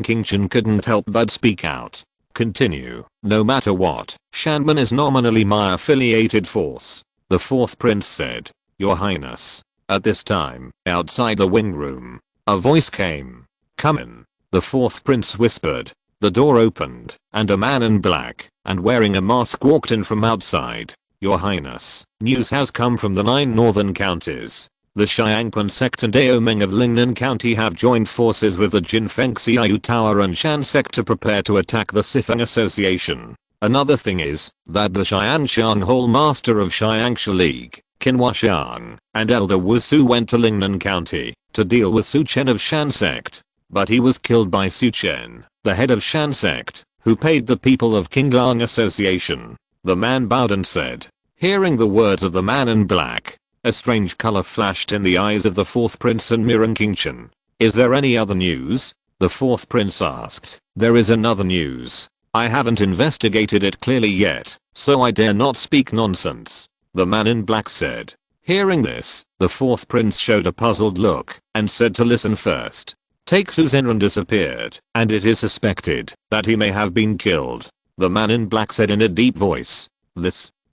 Speaker 1: King Chen couldn't help but speak out. Continue, no matter what. Shanman is nominally my affiliated force. The 4th prince said. Your Highness. At this time, outside the wing room, a voice came. Come in. The 4th prince whispered. The door opened, and a man in black, and wearing a mask walked in from outside. Your Highness, news has come from the 9 northern counties. The Xiangquan sect and Daomeng of Lingnan County have joined forces with the Jinfeng Xiaoyu Tower and Shan sect to prepare to attack the Sifeng Association. Another thing is that the Xianxiang Hall Master of Xiangxia League Qinhua Xiang and Elder Wu Su went to Lingnan County to deal with Su Chen of Shan Sect. But he was killed by Su Chen, the head of Shan Sect, who paid the people of Qinglang Association. The man bowed and said. Hearing the words of the man in black, a strange color flashed in the eyes of the fourth prince and Chen. Is there any other news? The fourth prince asked. There is another news. I haven't investigated it clearly yet, so I dare not speak nonsense. The man in black said. Hearing this, the fourth prince showed a puzzled look and said to listen first. Taixu Zenran disappeared, and it is suspected that he may have been killed. The man in black said in a deep voice.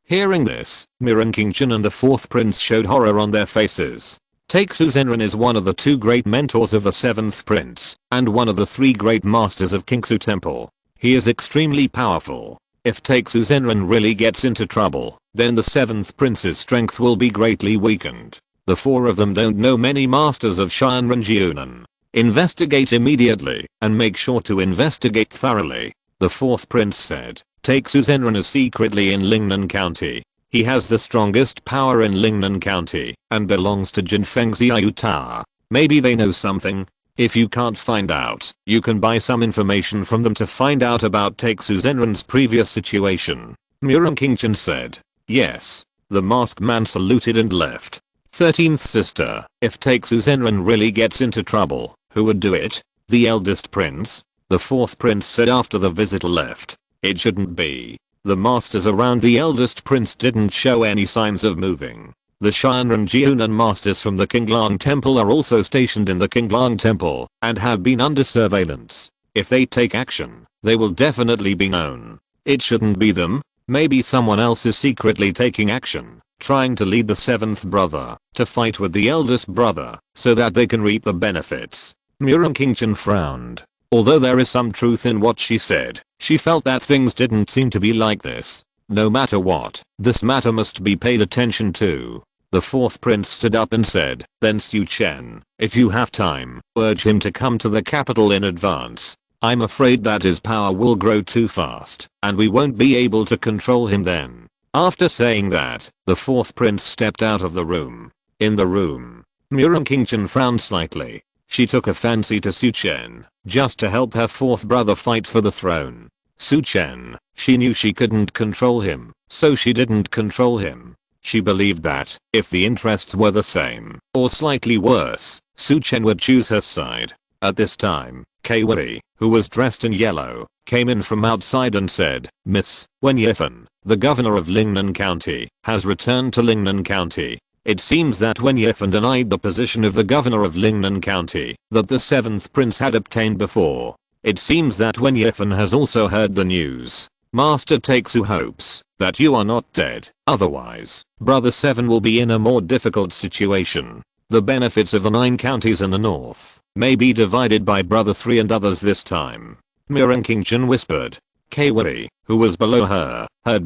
Speaker 1: Hearing this, Chen and the fourth prince showed horror on their faces. Taixu Zenran is one of the two great mentors of the seventh prince, and one of the three great masters of Qingsu Temple. He is extremely powerful. If Taixu Zenran really gets into trouble, then the seventh prince's strength will be greatly weakened. The four of them don't know many masters of Shanrenjiunan. Investigate immediately, and make sure to investigate thoroughly. The fourth prince said. Taixu Zenran is secretly in Lingnan County. He has the strongest power in Lingnan County, and belongs to Jinfeng Xiaoyuta. Maybe they know something. If you can't find out, you can buy some information from them to find out about Taixu Zenran's previous situation. Chen said. Yes. The masked man saluted and left. 13th sister, if Taixu Zenran really gets into trouble, who would do it? The eldest prince? The fourth prince said after the visitor left. It shouldn't be. The masters around the eldest prince didn't show any signs of moving. The Shanrenjiunan masters from the Qinglang Temple are also stationed in the Qinglang Temple and have been under surveillance. If they take action, they will definitely be known. It shouldn't be them. Maybe someone else is secretly taking action, trying to lead the seventh brother to fight with the eldest brother so that they can reap the benefits. Chen frowned. Although there is some truth in what she said, she felt that things didn't seem to be like this. No matter what, this matter must be paid attention to. The fourth prince stood up and said, then Su Chen, if you have time, urge him to come to the capital in advance. I'm afraid that his power will grow too fast, and we won't be able to control him then. After saying that, the fourth prince stepped out of the room. In the room, Chen frowned slightly. She took a fancy to Su Chen, just to help her fourth brother fight for the throne. Su Chen, she knew she couldn't control him, so she didn't control him. She believed that, if the interests were the same, or slightly worse, Su Chen would choose her side. At this time, Kaiwei, who was dressed in yellow, came in from outside and said, Miss Wen Yifan, the governor of Lingnan County, has returned to Lingnan County. It seems that Wen Yifan denied the position of the governor of Lingnan County that the seventh prince had obtained before. It seems that Wen Yifan has also heard the news. Master Taixu hopes that you are not dead, otherwise, Brother 7 will be in a more difficult situation. The benefits of the 9 counties in the north may be divided by Brother 3 and others this time. Chen whispered. Kaiwei, who was below her, heard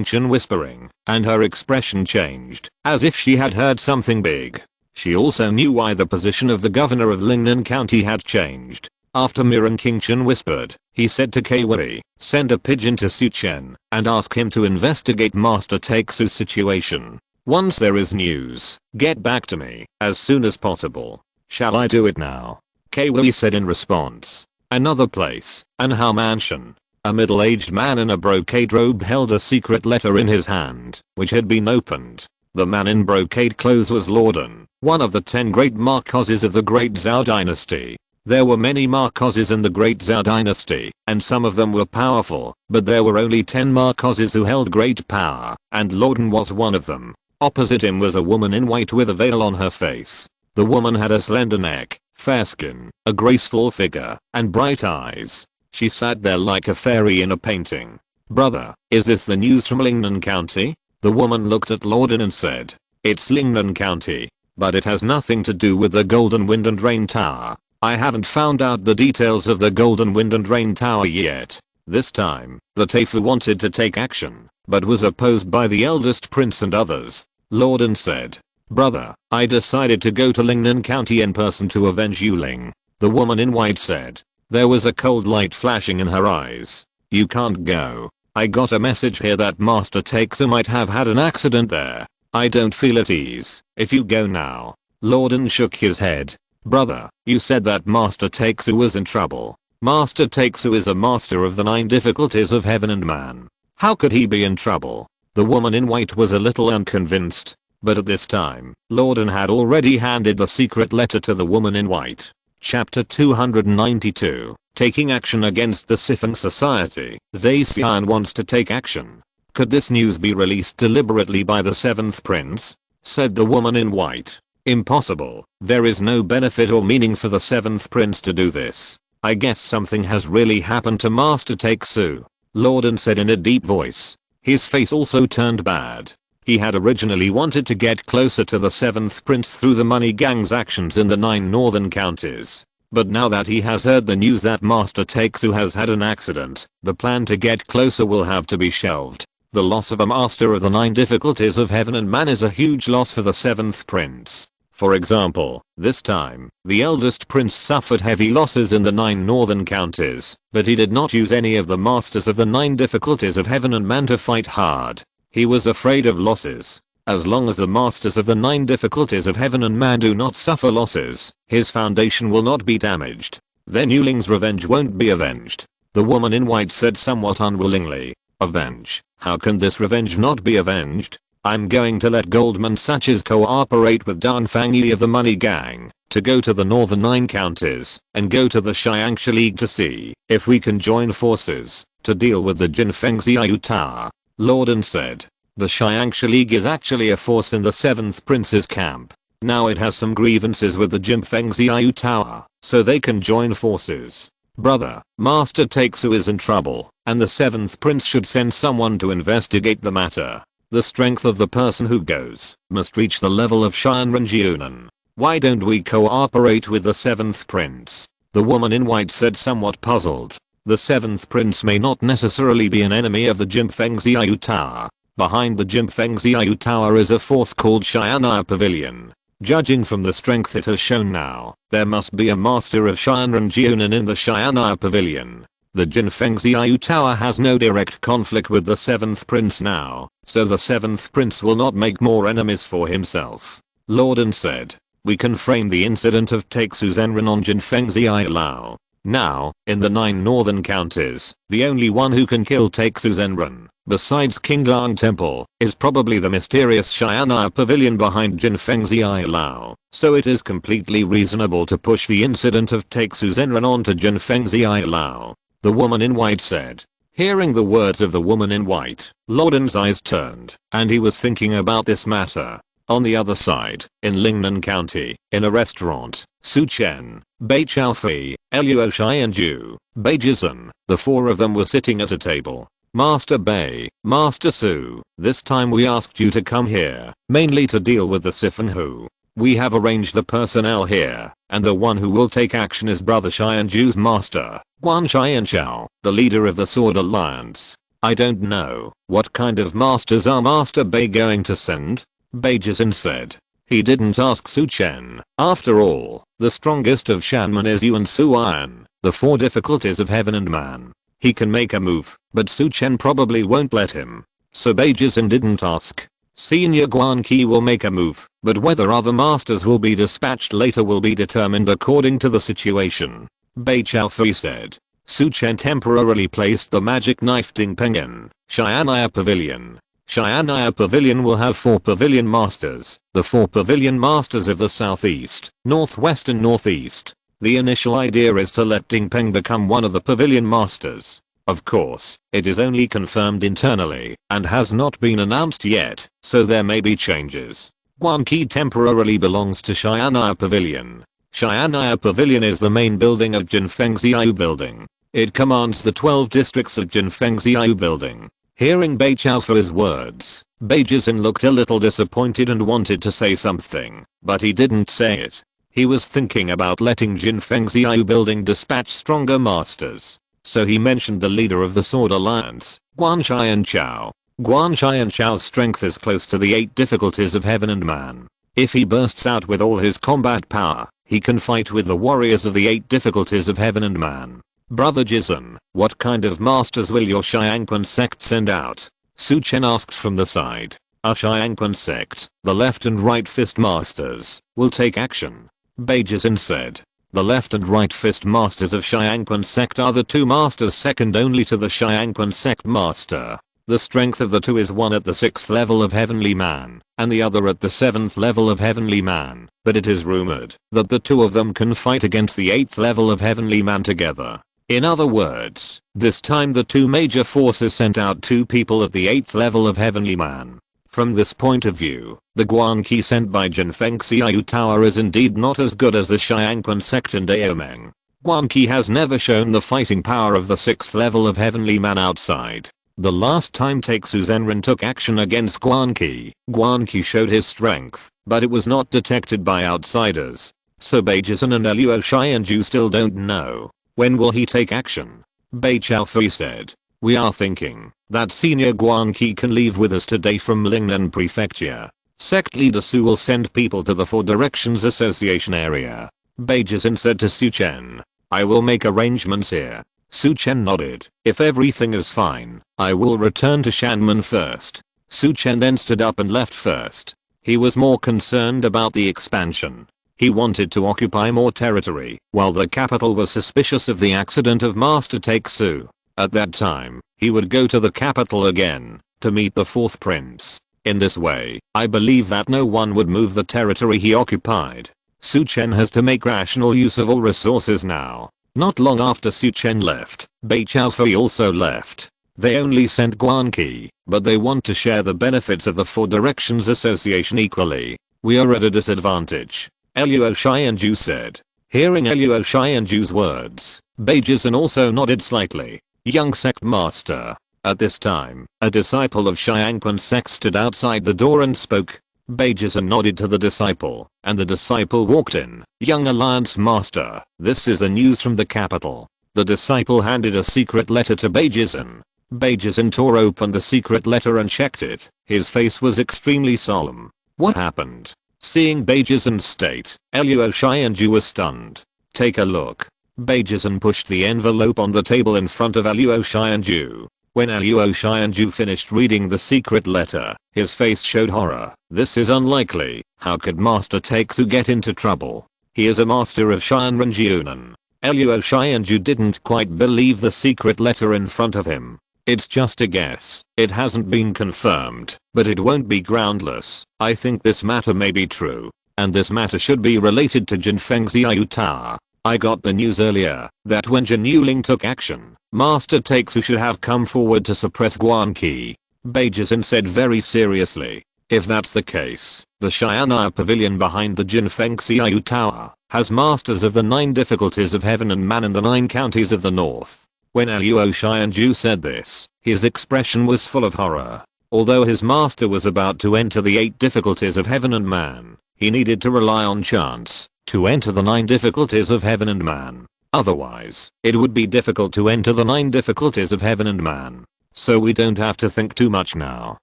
Speaker 1: Chen whispering, and her expression changed, as if she had heard something big. She also knew why the position of the governor of Lingnan County had changed. After Chen whispered, he said to Kaiwei, send a pigeon to Su Chen and ask him to investigate Master Taixu's situation. Once there is news, get back to me as soon as possible. Shall I do it now? Kaiwei said in response. Another place, Anhao Mansion. A middle-aged man in a brocade robe held a secret letter in his hand, which had been opened. The man in brocade clothes was Lorden, one of the 10 great Marquesses of the Great Zhao Dynasty. There were many Marquesses in the Great Zhao Dynasty, and some of them were powerful, but there were only 10 Marquesses who held great power, and Lorden was one of them. Opposite him was a woman in white with a veil on her face. The woman had a slender neck, fair skin, a graceful figure, and bright eyes. She sat there like a fairy in a painting. Brother, is this the news from Lingnan County? The woman looked at Lorden and said, it's Lingnan County, but it has nothing to do with the Golden Wind and Rain Tower. I haven't found out the details of the Golden Wind and Rain Tower yet. This time, the Taifu wanted to take action, but was opposed by the eldest prince and others. Lorden said, brother, I decided to go to Lingnan County in person to avenge Yuling. The woman in white said. There was a cold light flashing in her eyes. You can't go. I got a message here that Master Taixu might have had an accident there. I don't feel at ease if you go now. Lorden shook his head. Brother, you said that Master Takesu was in trouble. Master Takesu is a master of the 9 difficulties of heaven and man. How could he be in trouble? The woman in white was a little unconvinced. But at this time, Lorden had already handed the secret letter to the woman in white. Chapter 292. Taking action against the Siphon Society. Zacian wants to take action. Could this news be released deliberately by the 7th prince? Said the woman in white. Impossible. There is no benefit or meaning for the 7th prince to do this. I guess something has really happened to Master Takesu. Lorden said in a deep voice. His face also turned bad. He had originally wanted to get closer to the 7th prince through the money gang's actions in the 9 northern counties. But now that he has heard the news that Master Takesu has had an accident, the plan to get closer will have to be shelved. The loss of a master of the 9 difficulties of heaven and man is a huge loss for the 7th prince. For example, this time, the eldest prince suffered heavy losses in the 9 northern counties, but he did not use any of the masters of the 9 difficulties of heaven and man to fight hard. He was afraid of losses. As long as the masters of the 9 difficulties of heaven and man do not suffer losses, his foundation will not be damaged. Then Yuling's revenge won't be avenged. The woman in white said somewhat unwillingly. Avenge? How can this revenge not be avenged? I'm going to let Goldman Sachs cooperate with Dan Fangyi of the Money Gang to go to the northern 9 counties and go to the Xiangxia League to see if we can join forces to deal with the Jinfeng Xiaoyu Tower. Lorden said. The Xiangxia League is actually a force in the 7th Prince's camp. Now it has some grievances with the Jinfeng Xiaoyu Tower, so they can join forces. Brother, Master Takesu is in trouble, and the 7th Prince should send someone to investigate the matter. The strength of the person who goes must reach the level of Shinran Jiunan. Why don't we cooperate with the 7th Prince? The woman in white said somewhat puzzled. The 7th Prince may not necessarily be an enemy of the Jinfeng Xiaoyu Tower. Behind the Jinfeng Xiaoyu Tower is a force called Xian'an Pavilion. Judging from the strength it has shown now, there must be a master of Shinran Jiunan in the Xian'an Pavilion. The Jinfeng Xiaoyu Tower has no direct conflict with the 7th Prince now, so the 7th Prince will not make more enemies for himself. Lorden said. We can frame the incident of Takesu Zenran on Jinfeng Xiaoyu Lao. Now, in the 9 northern counties, the only one who can kill Takesu Zenran, besides Qingdang Temple, is probably the mysterious Xian'an Pavilion behind Jinfeng Xiaoyu Lao, so it is completely reasonable to push the incident of Takesu Zenran onto Jinfeng Xiaoyu Lao. The woman in white said. Hearing the words of the woman in white, Lorden's eyes turned, and he was thinking about this matter. On the other side, in Lingnan County, in a restaurant, Su Chen, Bei Chaofei, Luo Shai and Ju, Bei Jizhen, the 4 of them were sitting at a table. Master Bei, Master Su, this time we asked you to come here, mainly to deal with the Siphon Hu. We have arranged the personnel here, and the one who will take action is Brother Shai and Ju's master, Guan Xianchao, the leader of the Sword Alliance. I don't know, what kind of masters are Master Bei going to send? Bei Jizhen said. He didn't ask Su Chen. After all, the strongest of Shanman is Yuan Suan, the 4 difficulties of heaven and man. He can make a move, but Su Chen probably won't let him. So Bei Jizhen didn't ask. Senior Guan Qi will make a move, but whether other masters will be dispatched later will be determined according to the situation. Bei Chaofei said. Su Chen temporarily placed the magic knife Dingpeng in Xian'an Pavilion. Xian'an Pavilion will have 4 pavilion masters, the 4 pavilion masters of the southeast, northwest and northeast. The initial idea is to let Dingpeng become one of the pavilion masters. Of course, it is only confirmed internally and has not been announced yet, so there may be changes. Guan Qi temporarily belongs to Xian'an Pavilion. Xian'an Pavilion is the main building of Jinfeng Xiaoyu Building. It commands the 12 districts of Jinfeng Xiaoyu Building. Hearing Bei Chaofei's words, Bei Jizhen looked a little disappointed and wanted to say something, but he didn't say it. He was thinking about letting Jinfeng Xiaoyu Building dispatch stronger masters. So he mentioned the leader of the Sword Alliance, Guan Xianchao. Guan Xianchao's strength is close to the 8 difficulties of heaven and man. If he bursts out with all his combat power, he can fight with the warriors of the 8 difficulties of heaven and man. Brother Jizhen, what kind of masters will your Xiangquan sect send out? Su Chen asked from the side. Our Xiangquan sect, the left and right fist masters, will take action. Beijing said. The left and right fist masters of Xiangquan sect are the two masters second only to the Xiangquan sect master. The strength of the two is one at the 6th level of Heavenly Man, and the other at the 7th level of Heavenly Man, but it is rumored that the two of them can fight against the 8th level of Heavenly Man together. In other words, this time the two major forces sent out two people at the 8th level of Heavenly Man. From this point of view, the Guanqi sent by Jinfeng Xiao Tower is indeed not as good as the Xiangquan sect and Daomeng. Guanqi has never shown the fighting power of the 6th level of Heavenly Man outside. The last time Taixu Zenran took action against Guanqi, Guanqi showed his strength, but it was not detected by outsiders. So Beijing and Luo Xianju still don't know. When will he take action? Bei Chaofei said. We are thinking that Senior Guanqi can leave with us today from Lingnan Prefecture. Sect leader Su will send people to the Four Directions Association area. Beijing said to Su Chen. I will make arrangements here. Su Chen nodded. If everything is fine, I will return to Shanmen first. Su Chen then stood up and left first. He was more concerned about the expansion. He wanted to occupy more territory, while the capital was suspicious of the accident of Master Taixu. At that time, he would go to the capital again, to meet the 4th prince. In this way, I believe that no one would move the territory he occupied. Su Chen has to make rational use of all resources now. Not long after Su Chen left, Bei Chaofei also left. They only sent Guanqi, but they want to share the benefits of the Four Directions Association equally. We are at a disadvantage, Luo Xianju said. Hearing Luo Xianju's words, Beijing also nodded slightly. Young sect master. At this time, a disciple of Xiangquan sect stood outside the door and spoke. Beijing nodded to the disciple, and the disciple walked in. Young alliance master, this is the news from the capital. The disciple handed a secret letter to Beijing. Beijing tore open the secret letter and checked it. His face was extremely solemn. What happened? Seeing Beijing state, Luo Xianju was stunned. Take a look. Beijing pushed the envelope on the table in front of Luo Xianju. When Luo Xianju finished reading the secret letter, his face showed horror. This is unlikely. How could Master Taixu get into trouble? He is a master of Shanren Jiunan. Luo Xianju didn't quite believe the secret letter in front of him. It's just a guess. It hasn't been confirmed, but it won't be groundless. I think this matter may be true. And this matter should be related to Jinfeng Xiao Tower. I got the news earlier that when Jin Yuling took action, Master Taixu should have come forward to suppress Guanqi. Beijing said very seriously. If that's the case, the Xian'er Pavilion behind the Jinfeng Xiao Tower has masters of the 9 difficulties of heaven and man in the 9 counties of the north. When Luo Xianju said this, his expression was full of horror. Although his master was about to enter the 8 difficulties of heaven and man, he needed to rely on chance to enter the 9 difficulties of heaven and man. Otherwise, it would be difficult to enter the 9 difficulties of heaven and man. So we don't have to think too much now,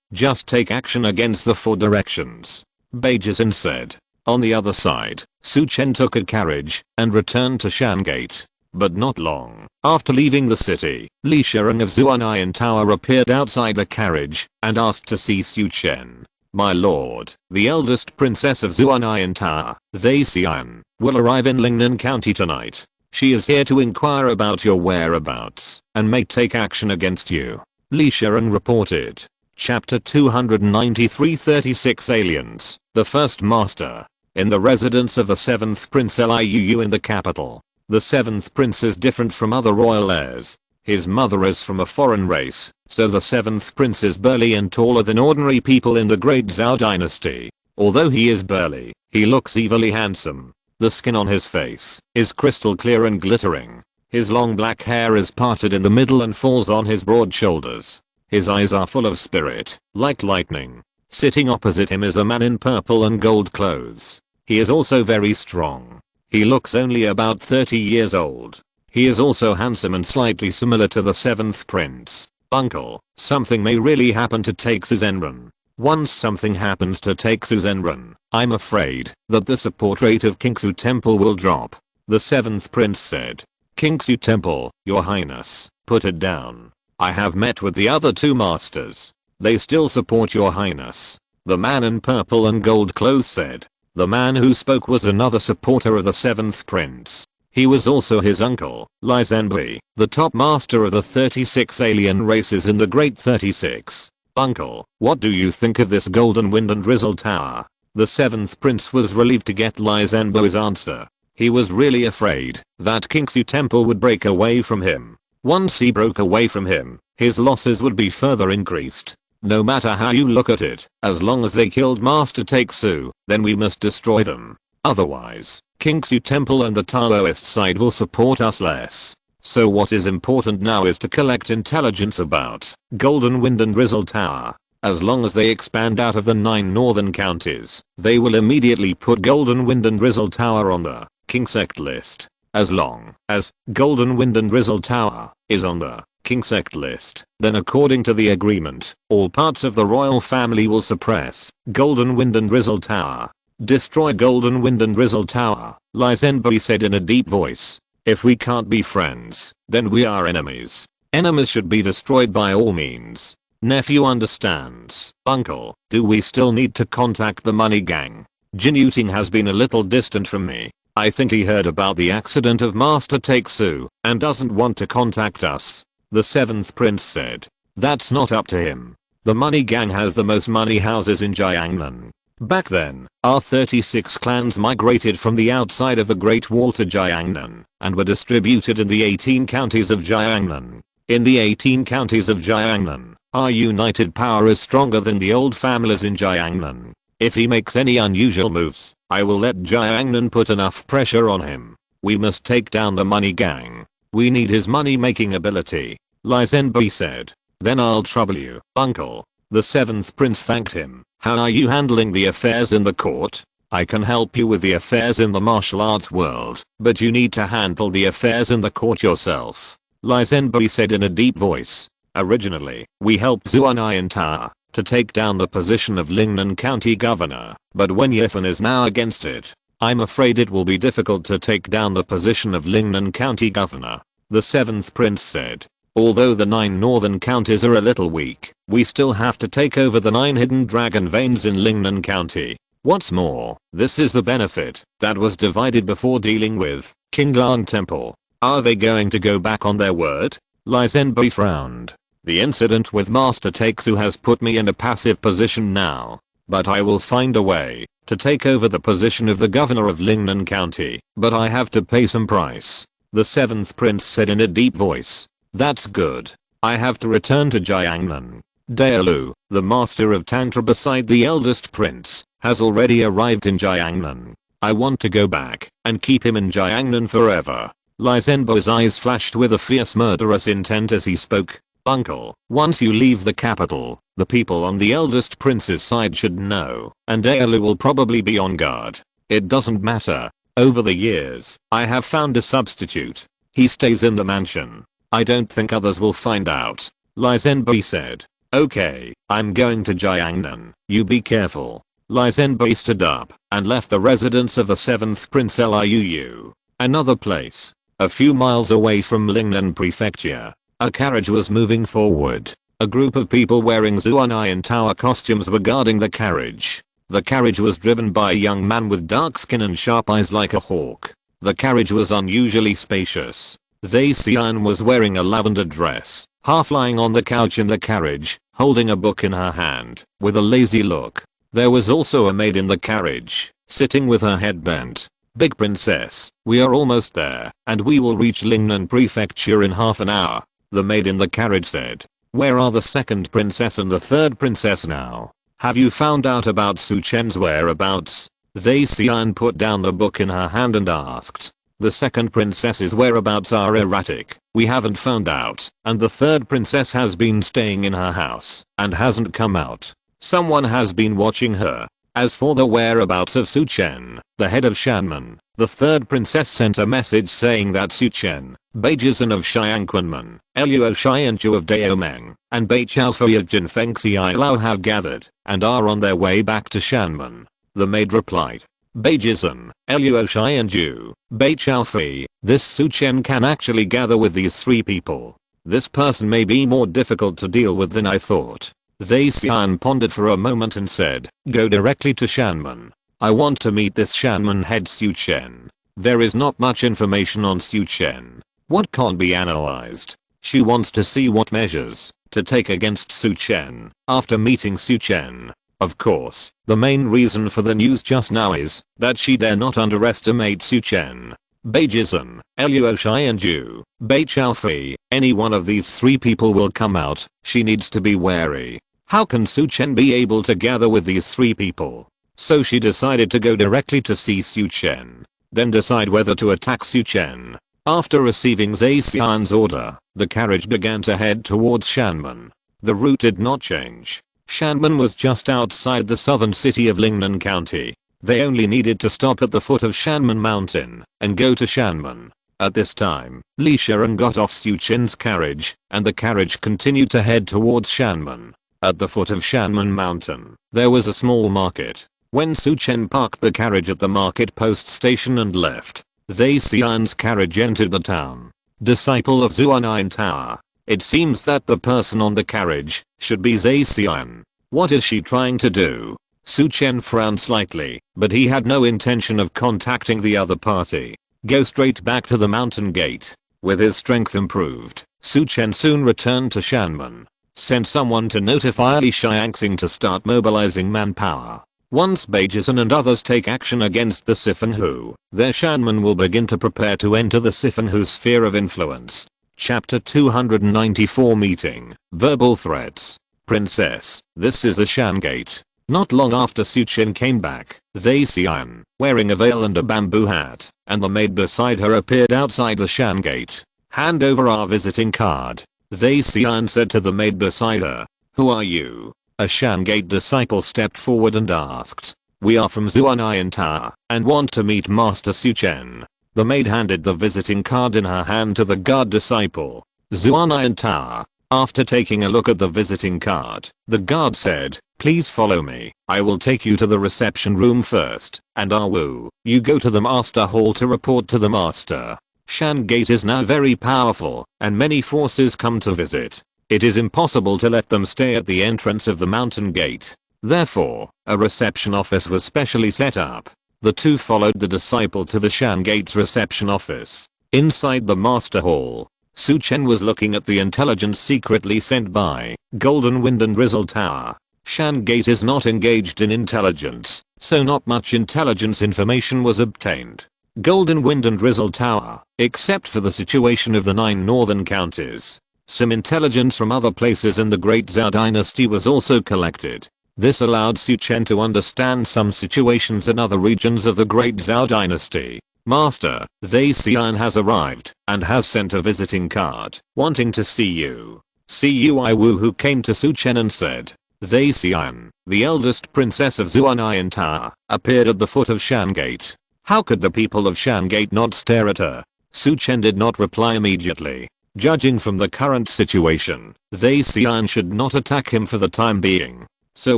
Speaker 1: just take action against the 4 directions. Beijing said. On the other side, Su Chen took a carriage and returned to Shangate. But not long after leaving the city, Li Shireng of Zuanayan Tower appeared outside the carriage and asked to see Su Chen. My lord, the eldest princess of Zuanayan Tower, Zhe Xian, will arrive in Lingnan County tonight. She is here to inquire about your whereabouts and may take action against you. Li Shireng reported. Chapter 293 36 Aliens, the First Master. In the residence of the 7th Prince Liu in the capital. The 7th Prince is different from other royal heirs. His mother is from a foreign race, so the 7th Prince is burly and taller than ordinary people in the Great Zhao dynasty. Although he is burly, he looks evilly handsome. The skin on his face is crystal clear and glittering. His long black hair is parted in the middle and falls on his broad shoulders. His eyes are full of spirit, like lightning. Sitting opposite him is a man in purple and gold clothes. He is also very strong. He looks only about 30 years old. He is also handsome and slightly similar to the 7th Prince. Uncle, something may really happen to Taixu Zenran. Once something happens to Taixu Zenran, I'm afraid that the support rate of Kingsu Temple will drop. The 7th Prince said. Kingsu Temple, your highness, put it down. I have met with the other 2 masters. They still support your highness. The man in purple and gold clothes said. The man who spoke was another supporter of the 7th prince. He was also his uncle, Li Zhenbei, the top master of the 36 alien races in the Great 36. Uncle, what do you think of this golden wind and drizzle tower? The 7th prince was relieved to get Li Zhenbei's answer. He was really afraid that Kingsu Temple would break away from him. Once he broke away from him, his losses would be further increased. No matter how you look at it, as long as they killed Master Take-Su, then we must destroy them. Otherwise, Kingsu Temple and the Taoist side will support us less. So what is important now is to collect intelligence about Golden Wind and Drizzle Tower. As long as they expand out of the 9 northern counties, they will immediately put Golden Wind and Drizzle Tower on the King Sect list. As long as Golden Wind and Drizzle Tower is on the King Sect list, then according to the agreement, all parts of the royal family will suppress Golden Wind and Drizzle Tower. Destroy Golden Wind and Drizzle Tower, Li Zhenbei said in a deep voice. If we can't be friends, then we are enemies. Enemies should be destroyed by all means. Nephew understands. Uncle, do we still need to contact the money gang? Jin Yuting has been a little distant from me. I think he heard about the accident of Master Take-Su and doesn't want to contact us. The 7th prince said. That's not up to him. The money gang has the most money houses in Jiangnan. Back then, our 36 clans migrated from the outside of the Great Wall to Jiangnan and were distributed in the 18 counties of Jiangnan. In the 18 counties of Jiangnan, our united power is stronger than the old families in Jiangnan. If he makes any unusual moves, I will let Jiangnan put enough pressure on him. We must take down the money gang. We need his money making ability. Li Zhenbei said. Then I'll trouble you, uncle. The 7th prince thanked him. How are you handling the affairs in the court? I can help you with the affairs in the martial arts world, but you need to handle the affairs in the court yourself. Li Zhenbei said in a deep voice. Originally, we helped Zuan Tower to take down the position of Lingnan County governor, but when Yifan is now against it, I'm afraid it will be difficult to take down the position of Lingnan County governor. The 7th prince said. Although the 9 northern counties are a little weak, we still have to take over the 9 hidden dragon veins in Lingnan County. What's more, this is the benefit that was divided before dealing with Qinglan Temple. Are they going to go back on their word? Li Zhenbei frowned. The incident with Master Take-Su has put me in a passive position now, but I will find a way to take over the position of the governor of Lingnan County, but I have to pay some price. The 7th prince said in a deep voice. That's good. I have to return to Jiangnan. Daolu, the master of Tantra beside the eldest prince, has already arrived in Jiangnan. I want to go back and keep him in Jiangnan forever. Li Zhenbei's eyes flashed with a fierce murderous intent as he spoke. Uncle, once you leave the capital, the people on the eldest prince's side should know, and Daolu will probably be on guard. It doesn't matter. Over the years, I have found a substitute. He stays in the mansion. I don't think others will find out. Li Zhenbei said. Okay, I'm going to Jiangnan. You be careful. Li Zhenbei stood up and left the residence of the 7th Prince Liu. Another place. A few miles away from Lingnan Prefecture, a carriage was moving forward. A group of people wearing Zuan Tower costumes were guarding the carriage. The carriage was driven by a young man with dark skin and sharp eyes like a hawk. The carriage was unusually spacious. Zai Xian was wearing a lavender dress, half lying on the couch in the carriage, holding a book in her hand, with a lazy look. There was also a maid in the carriage, sitting with her head bent. Big princess, we are almost there, and we will reach Lingnan Prefecture in half an hour, the maid in the carriage said. Where are the 2nd princess and the 3rd princess now? Have you found out about Su Chen's whereabouts? Zai Xian put down the book in her hand and asked. The 2nd princess's whereabouts are erratic. We haven't found out, and the 3rd princess has been staying in her house and hasn't come out. Someone has been watching her. As for the whereabouts of Su Chen, the head of Shanmen, the 3rd princess sent a message saying that Su Chen, Beijizan of Xiangquanmen, Luo Xianchu of Daomeng, and Bei Chaofei of Jinfeng Lao have gathered and are on their way back to Shanmen. The maid replied. Beijizan, Luo Xianchu, Bei Chaofei, this Su Chen can actually gather with these 3 people. This person may be more difficult to deal with than I thought. Xian pondered for a moment and said, "Go directly to Shanman. I want to meet this Shanman head Su Chen. There is not much information on Su Chen. What can't be analyzed? She wants to see what measures to take against Su Chen after meeting Su Chen. Of course, the main reason for the news just now is that she dare not underestimate Su Chen. Beijizhen, Luo Shai and Ju, Bei Chaofi, any one of these three people will come out. She needs to be wary. How can Su Chen be able to gather with these three people? So she decided to go directly to see Su Chen, then decide whether to attack Su Chen. After receiving Xian's order, the carriage began to head towards Shanman. The route did not change. Shanman was just outside the southern city of Lingnan County. They only needed to stop at the foot of Shanman Mountain and go to Shanman. At this time, Li Shiren got off Su Chen's carriage, and the carriage continued to head towards Shanman. At the foot of Shanman Mountain, there was a small market. When Su Chen parked the carriage at the market post station and left, Xian's carriage entered the town. Disciple of Zuan Tower. It seems that the person on the carriage should be Xian. What is she trying to do? Su Chen frowned slightly, but he had no intention of contacting the other party. Go straight back to the mountain gate. With his strength improved, Su Chen soon returned to Shanman. Sent someone to notify Li Xiangxing to start mobilizing manpower. Once Beijizhen and others take action against the Sifanhu, their Shanman will begin to prepare to enter the Sifanhu sphere of influence. Chapter 294 Meeting. Verbal Threats. Princess, this is the Shan Gate. Not long after Su Chen came back, Xian, wearing a veil and a bamboo hat, and the maid beside her appeared outside the Shan Gate. Hand over our visiting card. Xian said to the maid beside her. Who are you? A Shan Gate disciple stepped forward and asked. We are from Zuan Tower and want to meet Master Su Chen. The maid handed the visiting card in her hand to the guard disciple. Zuan Tower. After taking a look at the visiting card, the guard said, please follow me. I will take you to the reception room first, and Awu, you go to the master hall to report to the master. Shan Gate is now very powerful, and many forces come to visit. It is impossible to let them stay at the entrance of the mountain gate. Therefore, a reception office was specially set up. The two followed the disciple to the Shan Gate's reception office. Inside the master hall, Su Chen was looking at the intelligence secretly sent by Golden Wind and Drizzle Tower. Shan Gate is not engaged in intelligence, so not much intelligence information was obtained. Golden Wind and Drizzle Tower, except for the situation of the 9 northern counties. Some intelligence from other places in the Great Zhao dynasty was also collected. This allowed Su Chen to understand some situations in other regions of the Great Zhao dynasty. Master, Xian has arrived and has sent a visiting card, wanting to see you. Cui Wu, who came to Su Chen and said, Xian, the eldest princess of Zuan Tower, appeared at the foot of Shan Gate. How could the people of Shan Gate not stare at her? Su Chen did not reply immediately. Judging from the current situation, Xian should not attack him for the time being. So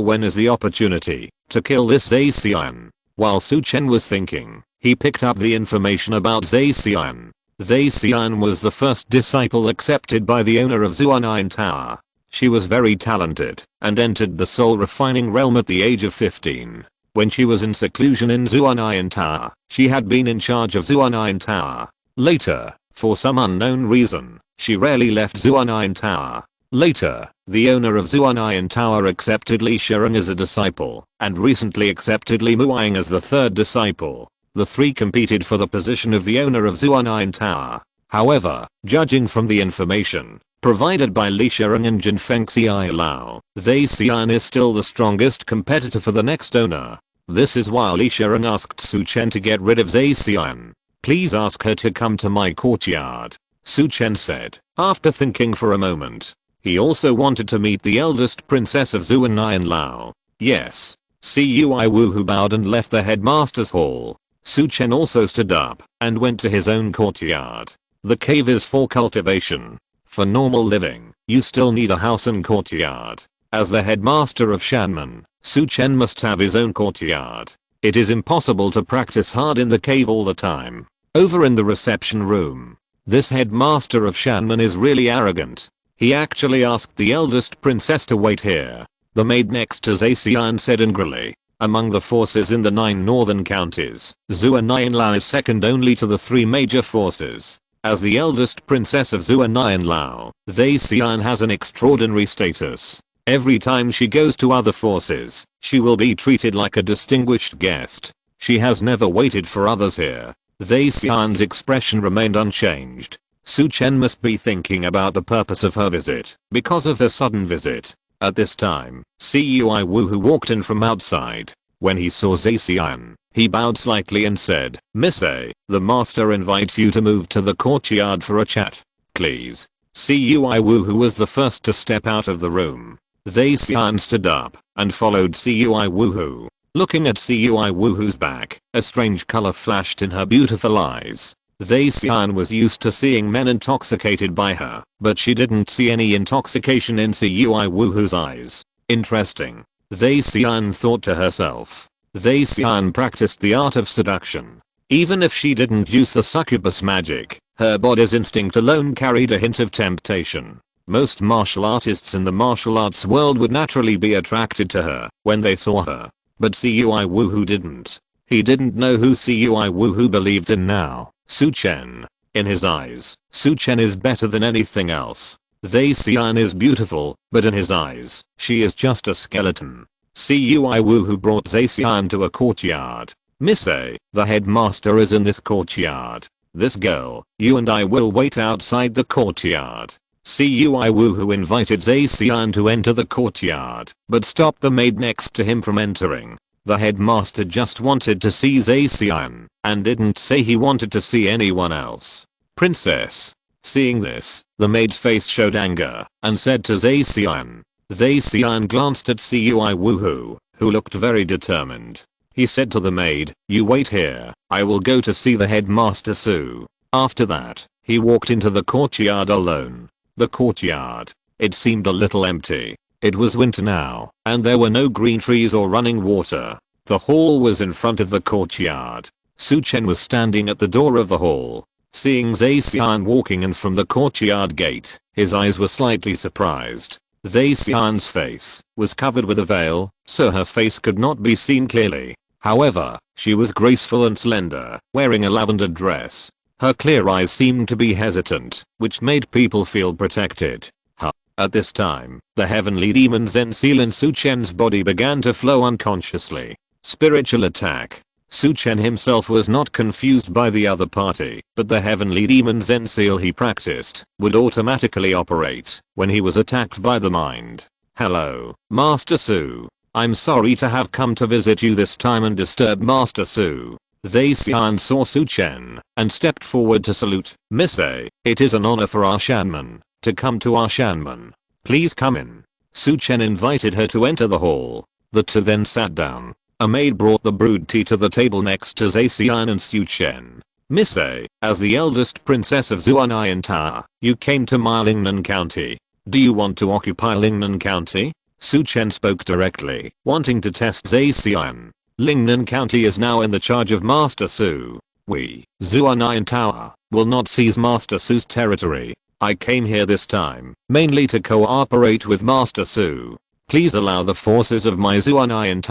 Speaker 1: when is the opportunity to kill this Xian? While Su Chen was thinking, he picked up the information about Xian. Xian was the first disciple accepted by the owner of Zuan Tower. She was very talented and entered the soul refining realm at the age of 15. When she was in seclusion in Zuan Tower, she had been in charge of Zuan Tower. Later, for some unknown reason, she rarely left Zuan Tower. Later, the owner of Zuan Tower accepted Li Shiren as a disciple, and recently accepted Li Muang as the third disciple. The three competed for the position of the owner of Zuan Tower. However, judging from the information provided by Li Shiren and Jinfeng Xi Lao, Xian is still the strongest competitor for the next owner. This is why Li Shiren asked Su Chen to get rid of Xian. Please ask her to come to my courtyard, Su Chen said, after thinking for a moment. He also wanted to meet the eldest princess of Zuan Lao. Yes. Cui Wu, who bowed and left the headmaster's hall. Su Chen also stood up and went to his own courtyard. The cave is for cultivation. For normal living, you still need a house and courtyard. As the headmaster of Shanman, Su Chen must have his own courtyard. It is impossible to practice hard in the cave all the time. Over in the reception room, this headmaster of Shanman is really arrogant. He actually asked the eldest princess to wait here. The maid next to Zacian said angrily. Among the forces in the 9 northern counties, Zuanayan is second only to the 3 major forces. As the eldest princess of Zuanayan, Zacian has an extraordinary status. Every time she goes to other forces, she will be treated like a distinguished guest. She has never waited for others here. Zacian's expression remained unchanged. Su Chen must be thinking about the purpose of her visit, because of her sudden visit. At this time, Cui Woohoo walked in from outside. When he saw Zacian, he bowed slightly and said, "Miss A, the master invites you to move to the courtyard for a chat. Please." Cui Woohoo was the first to step out of the room. Zacian stood up and followed Cui Woohoo. Looking at Cui Woohoo's back, a strange color flashed in her beautiful eyes. Zacian was used to seeing men intoxicated by her, but she didn't see any intoxication in Cui Woohoo's eyes. Interesting. Zacian thought to herself. Zacian practiced the art of seduction. Even if she didn't use the succubus magic, her body's instinct alone carried a hint of temptation. Most martial artists in the martial arts world would naturally be attracted to her when they saw her. But Cui Woohoo didn't. He didn't know who Cui Woohoo believed in now. Su Chen. In his eyes, Su Chen is better than anything else. Zacian is beautiful, but in his eyes, she is just a skeleton. Cui Woohoo brought Zacian to a courtyard. "Miss A, the headmaster is in this courtyard. This girl, you and I will wait outside the courtyard." Cui Woohoo invited Zacian to enter the courtyard, but stopped the maid next to him from entering. The headmaster just wanted to see Zacian, and didn't say he wanted to see anyone else. "Princess." Seeing this, the maid's face showed anger, and said to Zacian. Zacian glanced at Cui Woohoo, who looked very determined. He said to the maid, "You wait here, I will go to see the headmaster Su." After that, he walked into the courtyard alone. The courtyard. It seemed a little empty. It was winter now, and there were no green trees or running water. The hall was in front of the courtyard. Su Chen was standing at the door of the hall. Seeing Zacian walking in from the courtyard gate, his eyes were slightly surprised. Zacian's face was covered with a veil, so her face could not be seen clearly. However, she was graceful and slender, wearing a lavender dress. Her clear eyes seemed to be hesitant, which made people feel protected. At this time, the heavenly demon Zenseal in Su Chen's body began to flow unconsciously. Spiritual attack. Su Chen himself was not confused by the other party, but the heavenly demon Zenseal he practiced would automatically operate when he was attacked by the mind. "Hello, Master Su. I'm sorry to have come to visit you this time and disturb Master Su." Zacian saw Su Chen and stepped forward to salute. "Miss A, it is an honor for our Shanman to come to our Shanman. Please come in." Su Chen invited her to enter the hall. The two then sat down. A maid brought the brewed tea to the table next to Zacian and Su Chen. "Miss A, as the eldest princess of Zuanayan, you came to my Lingnan County. Do you want to occupy Lingnan County?" Su Chen spoke directly, wanting to test Zacian. "Lingnan County is now in the charge of Master Su. We, Zuanayan, will not seize Master Su's territory. I came here this time, mainly to cooperate with Master Su. Please allow the forces of my Zuanayan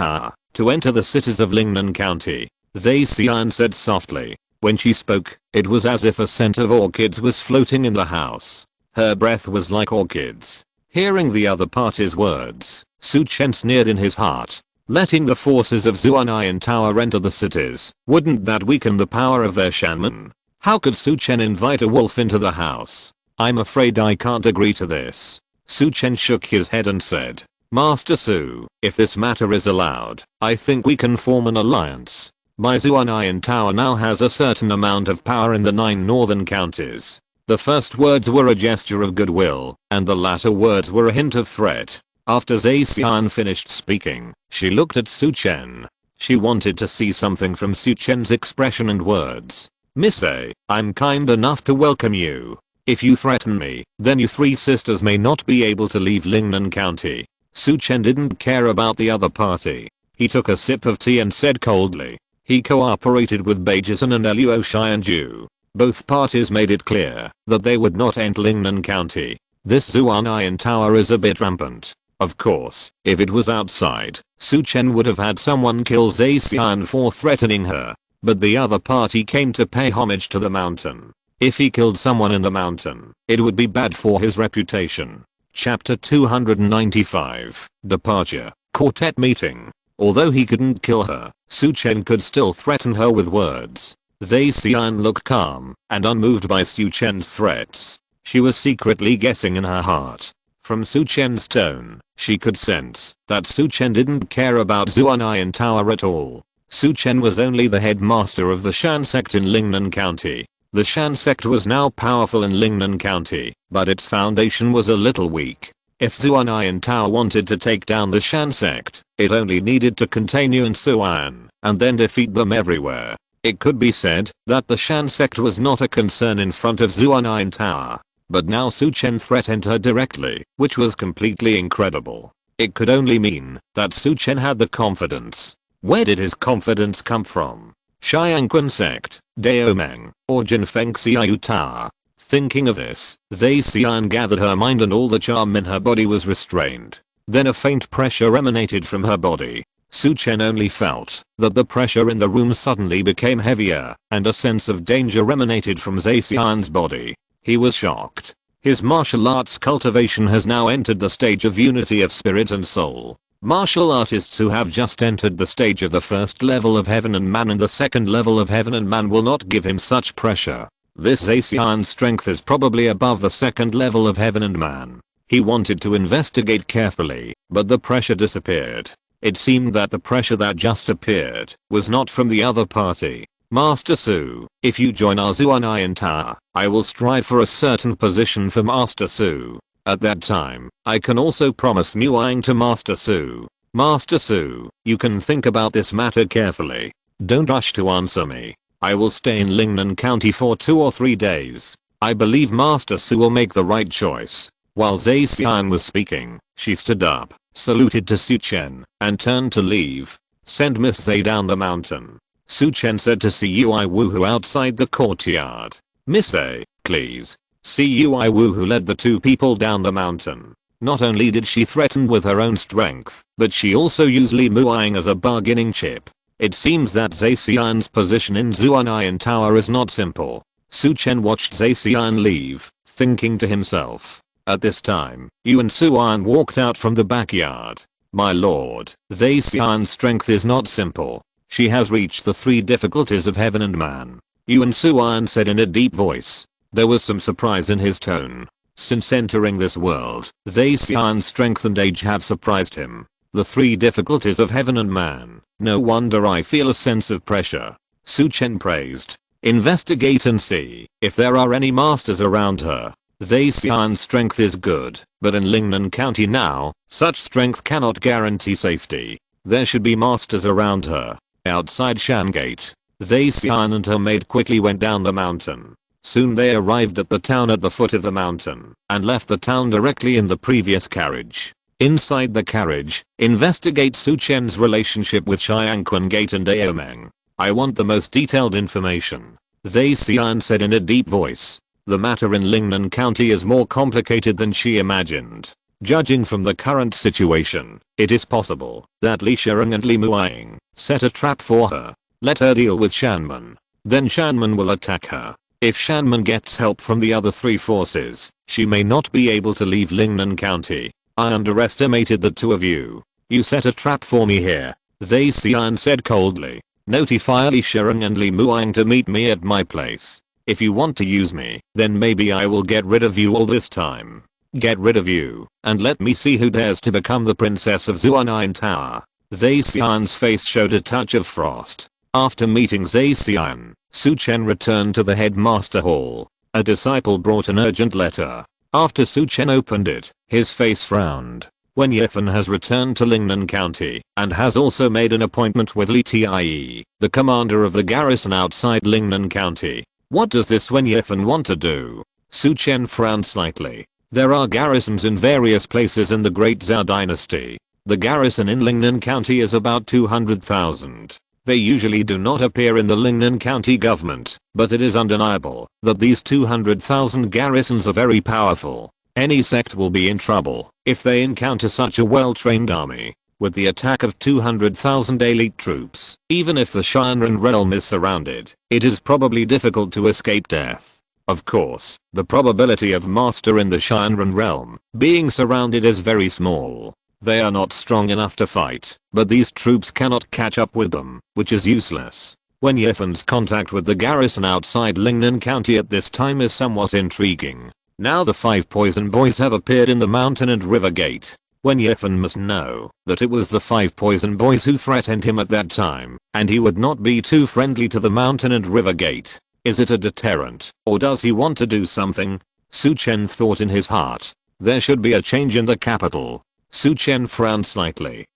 Speaker 1: to enter the cities of Lingnan County." Zacian said softly. When she spoke, it was as if a scent of orchids was floating in the house. Her breath was like orchids. Hearing the other party's words, Su Chen sneered in his heart. Letting the forces of Zuanayan enter the cities, wouldn't that weaken the power of their Shanman? How could Su Chen invite a wolf into the house? "I'm afraid I can't agree to this." Su Chen shook his head and said, "Master Su, if this matter is allowed, I think we can form an alliance. My Zuanayan now has a certain amount of power in the 9 northern counties." The first words were a gesture of goodwill, and the latter words were a hint of threat. After Zacian finished speaking, she looked at Su Chen. She wanted to see something from Su Chen's expression and words. "Miss A, I'm kind enough to welcome you. If you threaten me, then you 3 sisters may not be able to leave Lingnan County." Su Chen didn't care about the other party. He took a sip of tea and said coldly. He cooperated with Beijisan and Luo Xianju. Both parties made it clear that they would not enter Lingnan County. This Zuanayan is a bit rampant. Of course, if it was outside, Su Chen would have had someone kill Zhe Xian for threatening her. But the other party came to pay homage to the mountain. If he killed someone in the mountain, it would be bad for his reputation. Chapter 295, Departure, Quartet Meeting. Although he couldn't kill her, Su Chen could still threaten her with words. Zhe Xian looked calm and unmoved by Su Chen's threats. She was secretly guessing in her heart. From Su Chen's tone, she could sense that Su Chen didn't care about Zuanayan Tower at all. Su Chen was only the headmaster of the Shan sect in Lingnan County. The Shan sect was now powerful in Lingnan County, but its foundation was a little weak. If Zuanayan Tower wanted to take down the Shan sect, it only needed to contain Yuan Suan and then defeat them everywhere. It could be said that the Shan sect was not a concern in front of Zuanayan Tower. But now Su Chen threatened her directly, which was completely incredible. It could only mean that Su Chen had the confidence. Where did his confidence come from? Xiangquan sect, Daomeng, or Jinfeng Xiaoyu Tower? Thinking of this, Zhe Xian gathered her mind and all the charm in her body was restrained. Then a faint pressure emanated from her body. Su Chen only felt that the pressure in the room suddenly became heavier, and a sense of danger emanated from Zhe Xian's body. He was shocked. His martial arts cultivation has now entered the stage of unity of spirit and soul. Martial artists who have just entered the stage of the first level of heaven and man and the second level of heaven and man will not give him such pressure. This Zhe Xian's strength is probably above the second level of heaven and man. He wanted to investigate carefully, but the pressure disappeared. It seemed that the pressure that just appeared was not from the other party. Master Su, if you join our Zuanayan Tower, I will strive for a certain position for Master Su. At that time, I can also promise Muang to Master Su. Master Su, you can think about this matter carefully. Don't rush to answer me. I will stay in Lingnan County for 2 or 3 days. I believe Master Su will make the right choice. While Zhe Xian was speaking, she stood up, saluted to Su Chen, and turned to leave. Send Miss Zhe down the mountain. Su Chen said to Cui Wuhu outside the courtyard. Miss Zhe, please. Cui Wuhu led the two people down the mountain. Not only did she threaten with her own strength, but she also used Li Muang as a bargaining chip. It seems that Zhe Xian's position in Zuanayan Tower is not simple. Su Chen watched Zhe Xian leave, thinking to himself. At this time, Yuan Suan walked out from the backyard. My lord, Zhe Xian's strength is not simple. She has reached the 3 difficulties of heaven and man. Yuan Suan said in a deep voice. There was some surprise in his tone. Since entering this world, Zhe Xian's strength and age have surprised him. The 3 difficulties of heaven and man. No wonder I feel a sense of pressure. Su Chen praised. Investigate and see if there are any masters around her. Zhe Xian's strength is good, but in Lingnan County now, such strength cannot guarantee safety. There should be masters around her. Outside Shan Gate, Zhe Xian and her maid quickly went down the mountain. Soon they arrived at the town at the foot of the mountain, and left the town directly in the previous carriage. Inside the carriage, investigate Su Chen's relationship with Xiangquan Gate and Daomeng. I want the most detailed information. Zhe Xian said in a deep voice. The matter in Lingnan County is more complicated than she imagined. Judging from the current situation, it is possible that Li Shireng and Li Muang set a trap for her. Let her deal with Shanman. Then Shanman will attack her. If Shanman gets help from the other 3 forces, she may not be able to leave Lingnan County. I underestimated the 2 of you. You set a trap for me here. Zhe Xian said coldly. Notify Li Shireng and Li Muang to meet me at my place. If you want to use me, then maybe I will get rid of you all this time. Get rid of you, and let me see who dares to become the princess of Zuanayan Tower. Zhe Xian's face showed a touch of frost. After meeting Zhe Xian, Su Chen returned to the headmaster hall. A disciple brought an urgent letter. After Su Chen opened it, his face frowned. Wen Yifan has returned to Lingnan County, and has also made an appointment with Li Tie, the commander of the garrison outside Lingnan County. What does this Wen Yifan want to do? Su Chen frowned slightly. There are garrisons in various places in the Great Zhao dynasty. The garrison in Lingnan County is about 200,000. They usually do not appear in the Lingnan County government, but it is undeniable that these 200,000 garrisons are very powerful. Any sect will be in trouble if they encounter such a well-trained army. With the attack of 200,000 elite troops, even if the Shinran realm is surrounded, it is probably difficult to escape death. Of course, the probability of Master in the Shinran realm being surrounded is very small. They are not strong enough to fight, but these troops cannot catch up with them, which is useless. Wen Yifan's contact with the garrison outside Lingnan County at this time is somewhat intriguing. Now the 5 poison boys have appeared in the mountain and river gate. Wen Yifan must know that it was the 5 poison boys who threatened him at that time, and he would not be too friendly to the mountain and river gate. Is it a deterrent, or does he want to do something? Su Chen thought in his heart. There should be a change in the capital. Su Chen frowned slightly.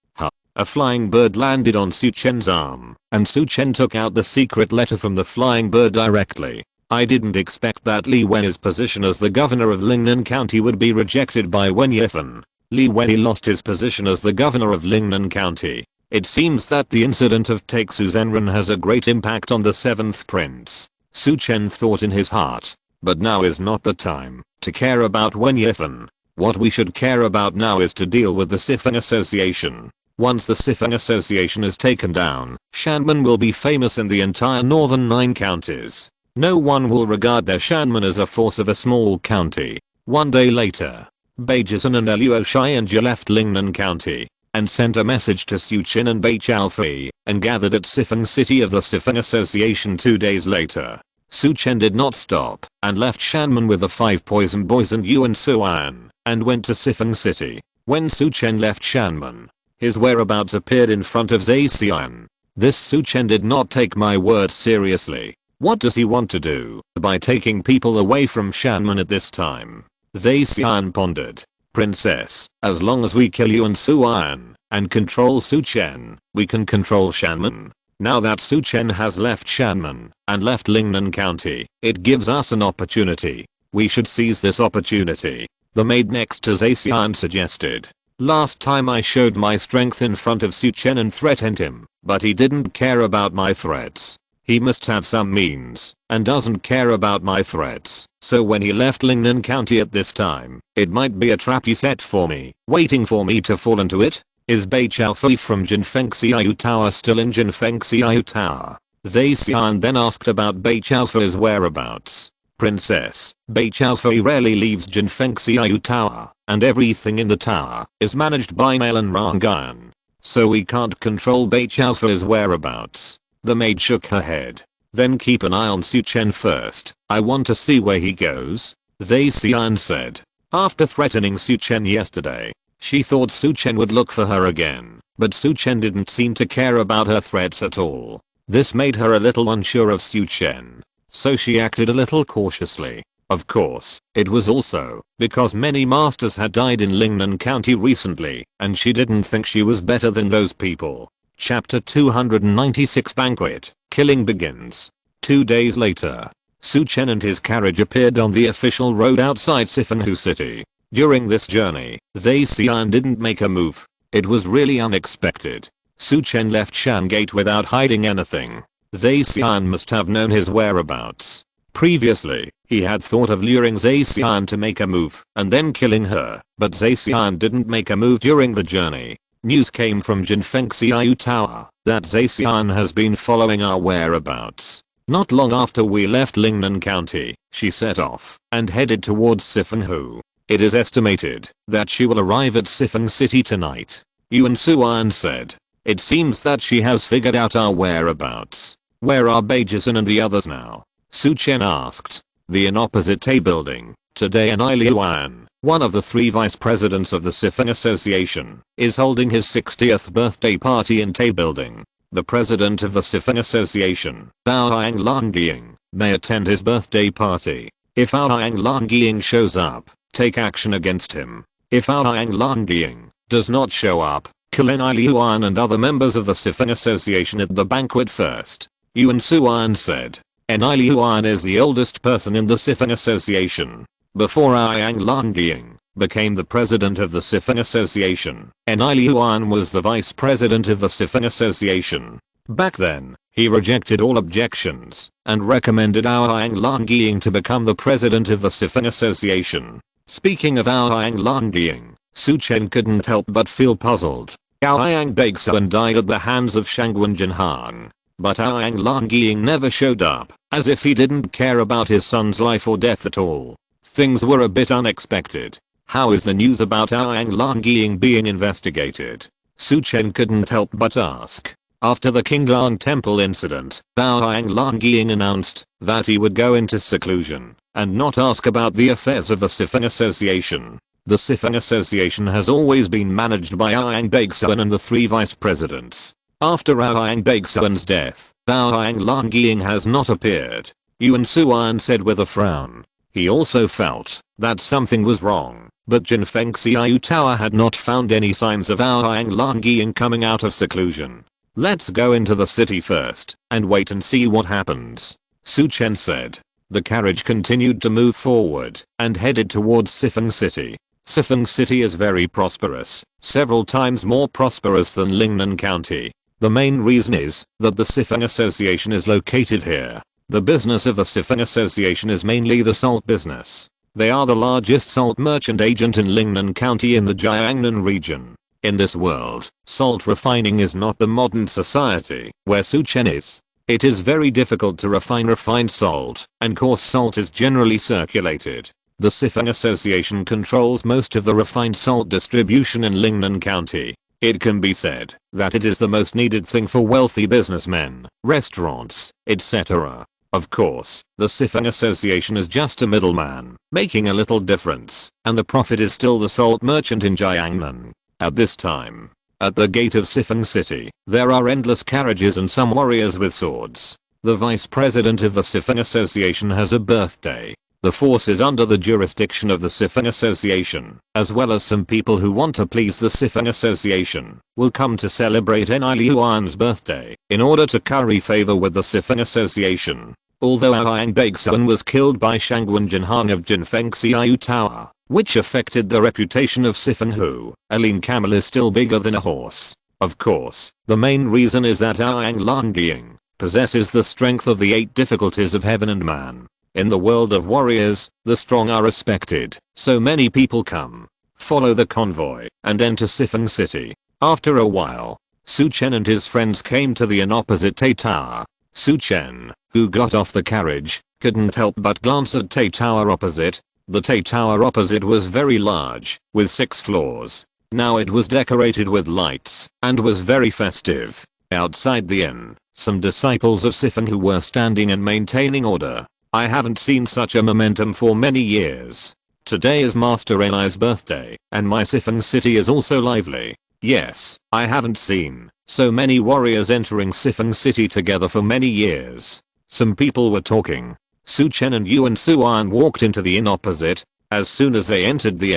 Speaker 1: A flying bird landed on Su Chen's arm, and Su Chen took out the secret letter from the flying bird directly. I didn't expect that Li Wen's position as the governor of Lingnan County would be rejected by Wen Yifan. Li Wen lost his position as the governor of Lingnan County. It seems that the incident of Taixu Zenran has a great impact on the 7th prince. Su Chen thought in his heart. But now is not the time to care about Wen Yifan. What we should care about now is to deal with the Sifeng Association. Once the Sifeng Association is taken down, Shanman will be famous in the entire northern 9 counties. No one will regard their Shanman as a force of a small county. One day later, Beijisan and Luo Xianja left Lingnan County and sent a message to Su Qin and Bei Chaofei and gathered at Sifeng City of the Sifeng Association 2 days later. Su Chen did not stop and left Shanman with the 5 poison boys and Yuan Suan and went to Sifeng City. When Su Chen left Shanman, his whereabouts appeared in front of Zai Xian. This Su Chen did not take my word seriously. What does he want to do by taking people away from Shanman at this time? Zai Xian pondered. Princess, as long as we kill Yuan Suan and control Su Chen, we can control Shanman. Now that Su Chen has left Shanman and left Lingnan County, it gives us an opportunity. We should seize this opportunity. The maid next to Zai Xian suggested. Last time I showed my strength in front of Su Chen and threatened him, but he didn't care about my threats. He must have some means and doesn't care about my threats. So when he left Lingnan County at this time, it might be a trap he set for me, waiting for me to fall into it. Is Bei Chaofei from Jinfeng Xiao Tower still in Jinfeng Xiao Tower? Zai Xian then asked about Bei Chaofei's whereabouts. Princess, Bei Chaofei rarely leaves Jinfeng Xiao Tower, and everything in the tower is managed by Melan Rangan. So we can't control Bei Chaofei's whereabouts. The maid shook her head. Then keep an eye on Su Chen first. I want to see where he goes. Zai Xian said. After threatening Su Chen yesterday, she thought Su Chen would look for her again, but Su Chen didn't seem to care about her threats at all. This made her a little unsure of Su Chen, so she acted a little cautiously. Of course, it was also because many masters had died in Lingnan County recently, and she didn't think she was better than those people. Chapter 296 Banquet, Killing begins. 2 days later, Su Chen and his carriage appeared on the official road outside Sifenghu City. During this journey, Zai Xian didn't make a move. It was really unexpected. Su Chen left Shan Gate without hiding anything. Zai Xian must have known his whereabouts. Previously, he had thought of luring Zai Xian to make a move and then killing her, but Zai Xian didn't make a move during the journey. News came from Jinfeng Xiao Tower that Zai Xian has been following our whereabouts. Not long after we left Lingnan County, she set off and headed towards Sifenghu. It is estimated that she will arrive at Sifeng City tonight. Yuan Suan said. It seems that she has figured out our whereabouts. Where are Beijisan and the others now? Su Chen asked. The in opposite Tay building. Today Anai Liuan, one of the 3 vice presidents of the Sifeng Association, is holding his 60th birthday party in Tay building. The president of the Sifeng Association, Baoang Langying, may attend his birthday party. If Baoang Langying shows up, take action against him. If Baoang Langying does not show up, kill Anai Liuan and other members of the Sifeng Association at the banquet first. Yuan Suan said. Anai Liuan is the oldest person in the Sifeng Association. Before Baoang Langying became the president of the Sifeng Association, Anai Liuan was the vice president of the Sifeng Association. Back then, he rejected all objections and recommended Baoang Langying to become the president of the Sifeng Association. Speaking of Ouyang Langying, Su Chen couldn't help but feel puzzled. Ouyang Baeksuan died at the hands of Shangwen Jinhang. But Ouyang Langying never showed up, as if he didn't care about his son's life or death at all. Things were a bit unexpected. How is the news about Ouyang Langying being investigated? Su Chen couldn't help but ask. After the Qinglang Temple incident, Ouyang Langying announced that he would go into seclusion and not ask about the affairs of the Sifeng Association. The Sifeng Association has always been managed by Ouyang Baeksuan and the 3 vice presidents. After Ouyang Baeksuan's death, Ouyang Langying has not appeared, Yuan Suan said with a frown. He also felt that something was wrong, but Jinfeng Xiao Tower had not found any signs of Ouyang Langying coming out of seclusion. Let's go into the city first and wait and see what happens, Su Chen said. The carriage continued to move forward and headed towards Sifeng City. Sifeng City is very prosperous, several times more prosperous than Lingnan County. The main reason is that the Sifeng Association is located here. The business of the Sifeng Association is mainly the salt business. They are the largest salt merchant agent in Lingnan County in the Jiangnan region. In this world, salt refining is not the modern society where Su Chen is. It is very difficult to refine refined salt, and coarse salt is generally circulated. The Sifeng Association controls most of the refined salt distribution in Lingnan County. It can be said that it is the most needed thing for wealthy businessmen, restaurants, etc. Of course, the Sifeng Association is just a middleman, making a little difference, and the profit is still the salt merchant in Jiangnan. At this time, at the gate of Sifeng City, there are endless carriages and some warriors with swords. The vice president of the Sifeng Association has a birthday. The force is under the jurisdiction of the Sifeng Association, as well as some people who want to please the Sifeng Association, will come to celebrate Ni Liuan's birthday, in order to curry favor with the Sifeng Association. Although Ouyang Baeksuan was killed by Shangwen Jinhang of Jinfeng Xiao Tower, which affected the reputation of Sifeng Hu, a lean camel is still bigger than a horse. Of course, the main reason is that Ouyang Langying possesses the strength of the 8 difficulties of heaven and man. In the world of warriors, the strong are respected, so many people come, follow the convoy, and enter Sifeng City. After a while, Su Chen and his friends came to the inn opposite Tai Tower. Su Chen, who got off the carriage, couldn't help but glance at Tai Tower opposite. The Tai Tower opposite was very large, with 6 floors. Now it was decorated with lights, and was very festive. Outside the inn, some disciples of Sifeng Hu were standing and maintaining order. I haven't seen such a momentum for many years. Today is Master Eli's birthday, and my Sifeng City is also lively. Yes, I haven't seen so many warriors entering Sifeng City together for many years. Some people were talking. Su Chen and Yuan Suan walked into the inn opposite. As soon as they entered the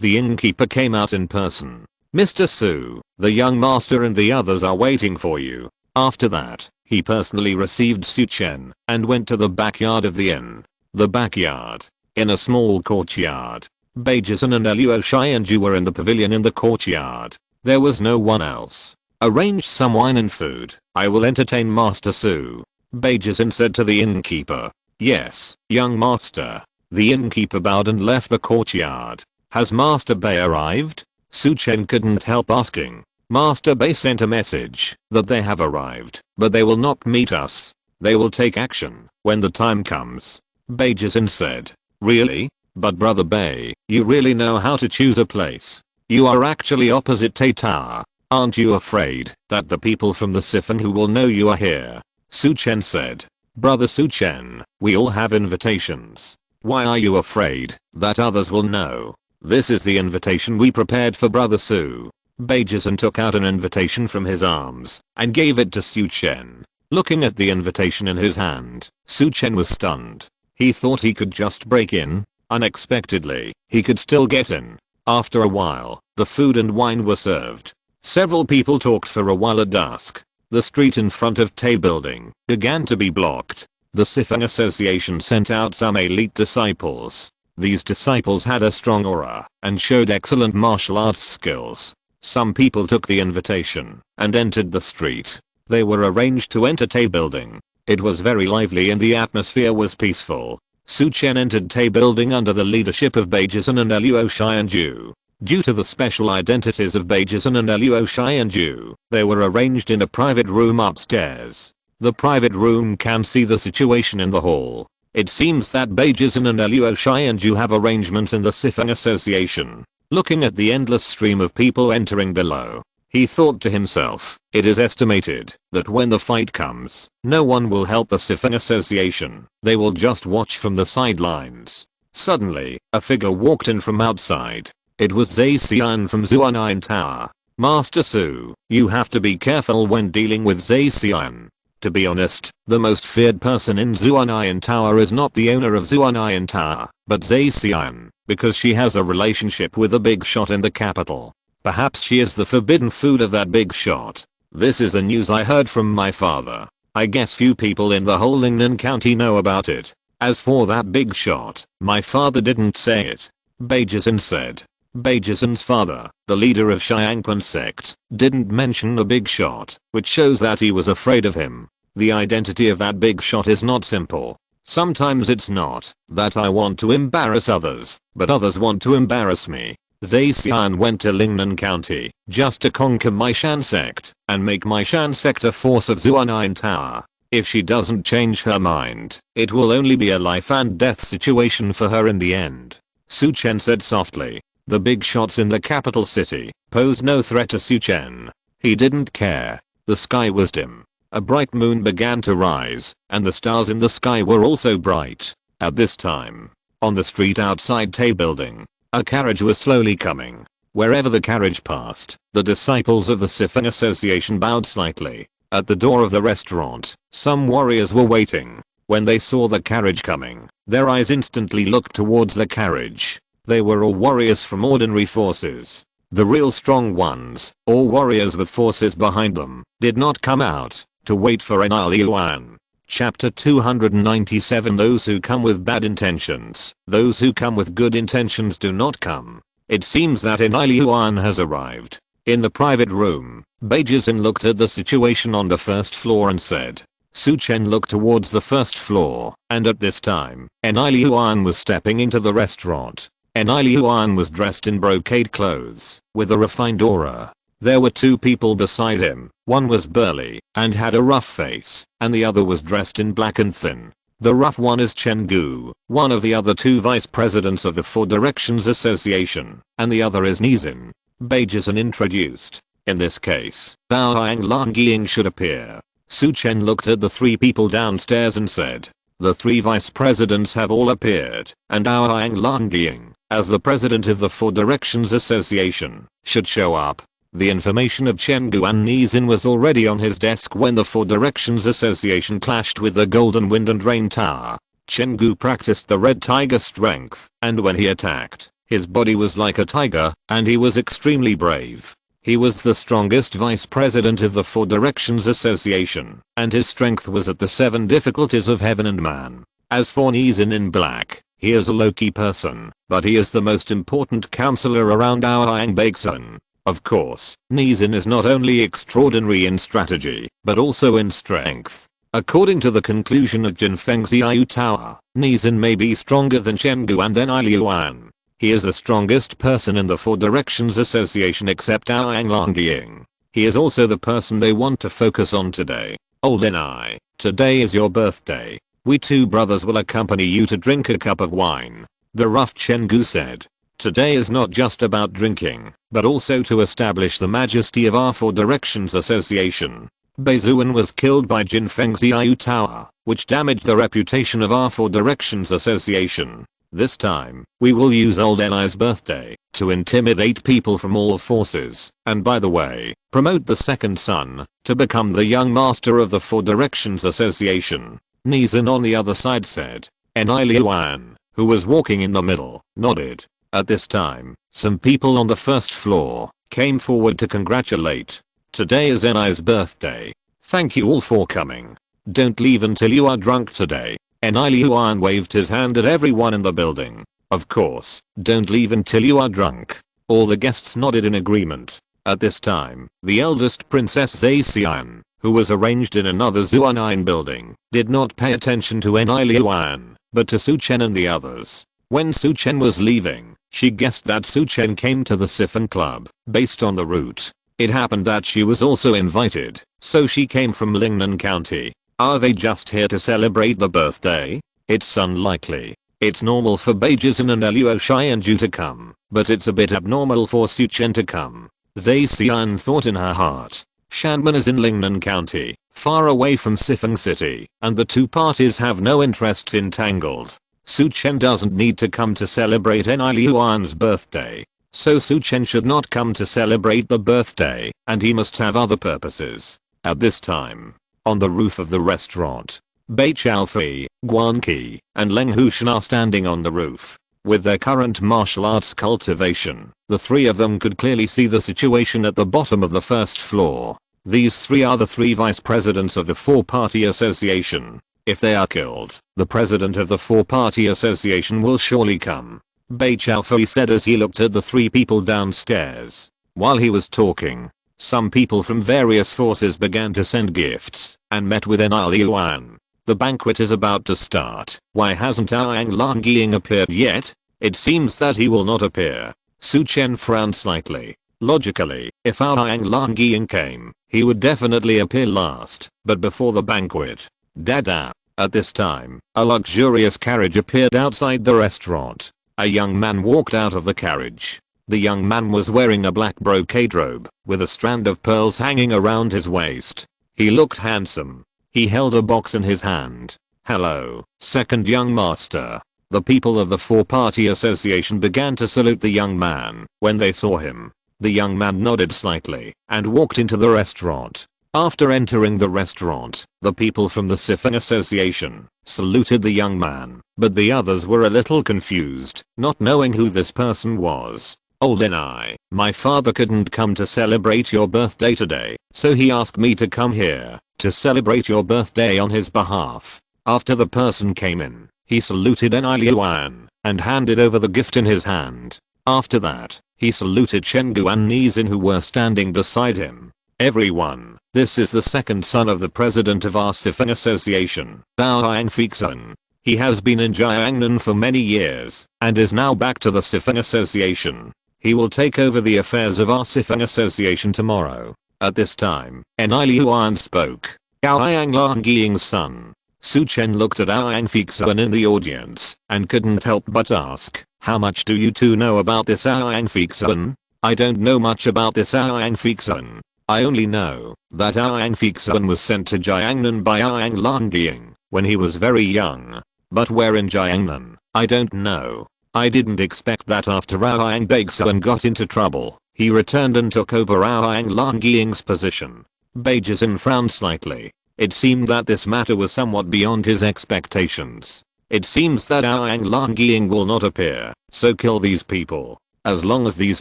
Speaker 1: innkeeper came out in person. Mr. Su, the young master and the others are waiting for you. After that, he personally received Su Chen and went to the backyard of the inn. The backyard. In a small courtyard. Beijison and Luo Xianju were in the pavilion in the courtyard. There was no one else. Arrange some wine and food. I will entertain Master Su. Beijison said to the innkeeper. Yes, young master. The innkeeper bowed and left the courtyard. Has Master Bei arrived? Su Chen couldn't help asking. Master Bei sent a message that they have arrived, but they will not meet us. They will take action when the time comes. Beijison said. Really? But Brother Bei, you really know how to choose a place. You are actually opposite Tai Tower. Aren't you afraid that the people from the Sifeng Hu will know you are here? Su Chen said. Brother Su Chen, we all have invitations. Why are you afraid that others will know? This is the invitation we prepared for Brother Su. Beijison took out an invitation from his arms and gave it to Su Chen. Looking at the invitation in his hand, Su Chen was stunned. He thought he could just break in. Unexpectedly, he could still get in. After a while, the food and wine were served. Several people talked for a while at dusk. The street in front of Tai building began to be blocked. The Sifeng Association sent out some elite disciples. These disciples had a strong aura and showed excellent martial arts skills. Some people took the invitation and entered the street. They were arranged to enter Tai building. It was very lively and the atmosphere was peaceful. Su Chen entered Tay building under the leadership of Beijing and Luo Xianju. Due to the special identities of Beijing and Luo Xianju, they were arranged in a private room upstairs. The private room can see the situation in the hall. It seems that Beijing and Luo Xianju have arrangements in the Sifeng Association. Looking at the endless stream of people entering below, he thought to himself, it is estimated that when the fight comes, no one will help the Sifeng Association. They will just watch from the sidelines. Suddenly, a figure walked in from outside. It was Zai Xian from Zuan'an Tower. Master Su, you have to be careful when dealing with Zai Xian. To be honest, the most feared person in Zuan'an Tower is not the owner of Zuan'an Tower, but Zai Xian, because she has a relationship with a big shot in the capital. Perhaps she is the forbidden food of that big shot. This is the news I heard from my father. I guess few people in the whole Lingnan County know about it. As for that big shot, my father didn't say it. Beijing said. Beijing's father, the leader of Xiangquan sect, didn't mention the big shot, which shows that he was afraid of him. The identity of that big shot is not simple. Sometimes it's not that I want to embarrass others, but others want to embarrass me. Zai Xian went to Lingnan County just to conquer my Shan sect and make my Shan sect a force of Zuan'an Tower. If she doesn't change her mind, it will only be a life and death situation for her in the end. Su Chen said softly. The big shots in the capital city posed no threat to Su Chen. He didn't care. The sky was dim. A bright moon began to rise, and the stars in the sky were also bright. At this time, on the street outside Tay building, a carriage was slowly coming. Wherever the carriage passed, the disciples of the Sifeng Association bowed slightly. At the door of the restaurant, some warriors were waiting. When they saw the carriage coming, their eyes instantly looked towards the carriage. They were all warriors from ordinary forces. The real strong ones, or warriors with forces behind them, did not come out to wait for an Yuan. Chapter 297. Those who come with bad intentions, those who come with good intentions do not come. It seems that an Yuan has arrived. In the private room, Beijing looked at the situation on the first floor and said. Su Chen looked towards the first floor, and at this time, an Yuan was stepping into the restaurant. An Yuan was dressed in brocade clothes, with a refined aura. There were two people beside him. One was burly and had a rough face, and the other was dressed in black and thin. The rough one is Chen Gu, one of the other two vice presidents of the Four Directions Association, and the other is Nizin. Beijing introduced. In this case, Bao Hang Langying should appear. Su Chen looked at the three people downstairs and said. The three vice presidents have all appeared, and Bao Hang Langying, as the president of the Four Directions Association, should show up. The information of Chen Gu and Nizin was already on his desk when the Four Directions Association clashed with the Golden Wind and Rain Tower. Chen Gu practiced the Red Tiger strength, and when he attacked, his body was like a tiger, and he was extremely brave. He was the strongest vice president of the Four Directions Association, and his strength was at the 7 difficulties of heaven and man. As for Nizin in black, he is a low-key person, but he is the most important counselor around our Yang Baeksun. Of course, Nizin is not only extraordinary in strategy, but also in strength. According to the conclusion of Jinfeng Xiaoyu Tower, Nizin may be stronger than Chen Gu and Enai Yuan. He is the strongest person in the Four Directions Association except Yang Langying. He is also the person they want to focus on today. Old Enai, today is your birthday. We two brothers will accompany you to drink a cup of wine. The rough Chen Gu said. Today is not just about drinking, but also to establish the majesty of our Four Directions Association. Beizuan was killed by Jinfeng Xiaoyu Tower, which damaged the reputation of our Four Directions Association. This time, we will use Old Enai's birthday to intimidate people from all forces, and by the way, promote the second son to become the young master of the Four Directions Association. Nizin on the other side said. Enai Yuan, who was walking in the middle, nodded. At this time, some people on the first floor came forward to congratulate. Today is Enai's birthday. Thank you all for coming. Don't leave until you are drunk today. Enai Yuan waved his hand at everyone in the building. Of course, don't leave until you are drunk. All the guests nodded in agreement. At this time, the eldest princess Zai Xian, who was arranged in another Zuan'an building, did not pay attention to Enai Yuan. but to Su Chen and the others. When Su Chen was leaving, she guessed that Su Chen came to the Siphon Club. Based on the route, it happened that she was also invited, so she came from Lingnan County. Are they just here to celebrate the birthday? It's unlikely. It's normal for Beijing and Luo Xianju to come, but it's a bit abnormal for Su Chen to come. They Xian thought in her heart. Shanman is in Lingnan County, far away from Siphon City, and the two parties have no interests entangled. Su Chen doesn't need to come to celebrate Ni Liuan's birthday. So Su Chen should not come to celebrate the birthday, and he must have other purposes. At this time, on the roof of the restaurant, Bei Chaofei, Guan Qi, and Leng Hushan are standing on the roof. With their current martial arts cultivation, the three of them could clearly see the situation at the bottom of the first floor. These three are the three vice presidents of the four-party association. If they are killed, the president of the four-party association will surely come. Bei Chaofei said as he looked at the three people downstairs. While he was talking, some people from various forces began to send gifts and met with Ni Liuan. The banquet is about to start. Why hasn't Aang Langying appeared yet? It seems that he will not appear. Su Chen frowned slightly. Logically, if Aang Langying came, he would definitely appear last, but before the banquet. Dada. At this time, a luxurious carriage appeared outside the restaurant. A young man walked out of the carriage. The young man was wearing a black brocade robe, with a strand of pearls hanging around his waist. He looked handsome. He held a box in his hand. Hello, second young master. The people of the four-party association began to salute the young man when they saw him. The young man nodded slightly and walked into the restaurant. After entering the restaurant, the people from the Siphon Association saluted the young man, but the others were a little confused, not knowing who this person was. Old Ni, my father couldn't come to celebrate your birthday today, so he asked me to come here to celebrate your birthday on his behalf. After the person came in, he saluted Ni Liuan and handed over the gift in his hand. After that, he saluted Chen Gu and Nizin who were standing beside him. Everyone, this is the second son of the president of our Siphon Association, Aang Fixun. He has been in Jiangnan for many years and is now back to the Siphon Association. He will take over the affairs of our Siphon Association tomorrow. At this time, Ni Liuan spoke. Aang Langying's son. Su Chen looked at Aang Fixun in the audience and couldn't help but ask, how much do you two know about this Aang Fixun? I don't know much about this Aang Fixun. I only know that Aang Fixun was sent to Jiangnan by Aang Langying when he was very young. But where in Jiangnan, I don't know. I didn't expect that after Aang Beigsun got into trouble, he returned and took over Aang Langying's position. Beijing frowned slightly. It seemed that this matter was somewhat beyond his expectations. It seems that Aang Langying will not appear, so kill these people. As long as these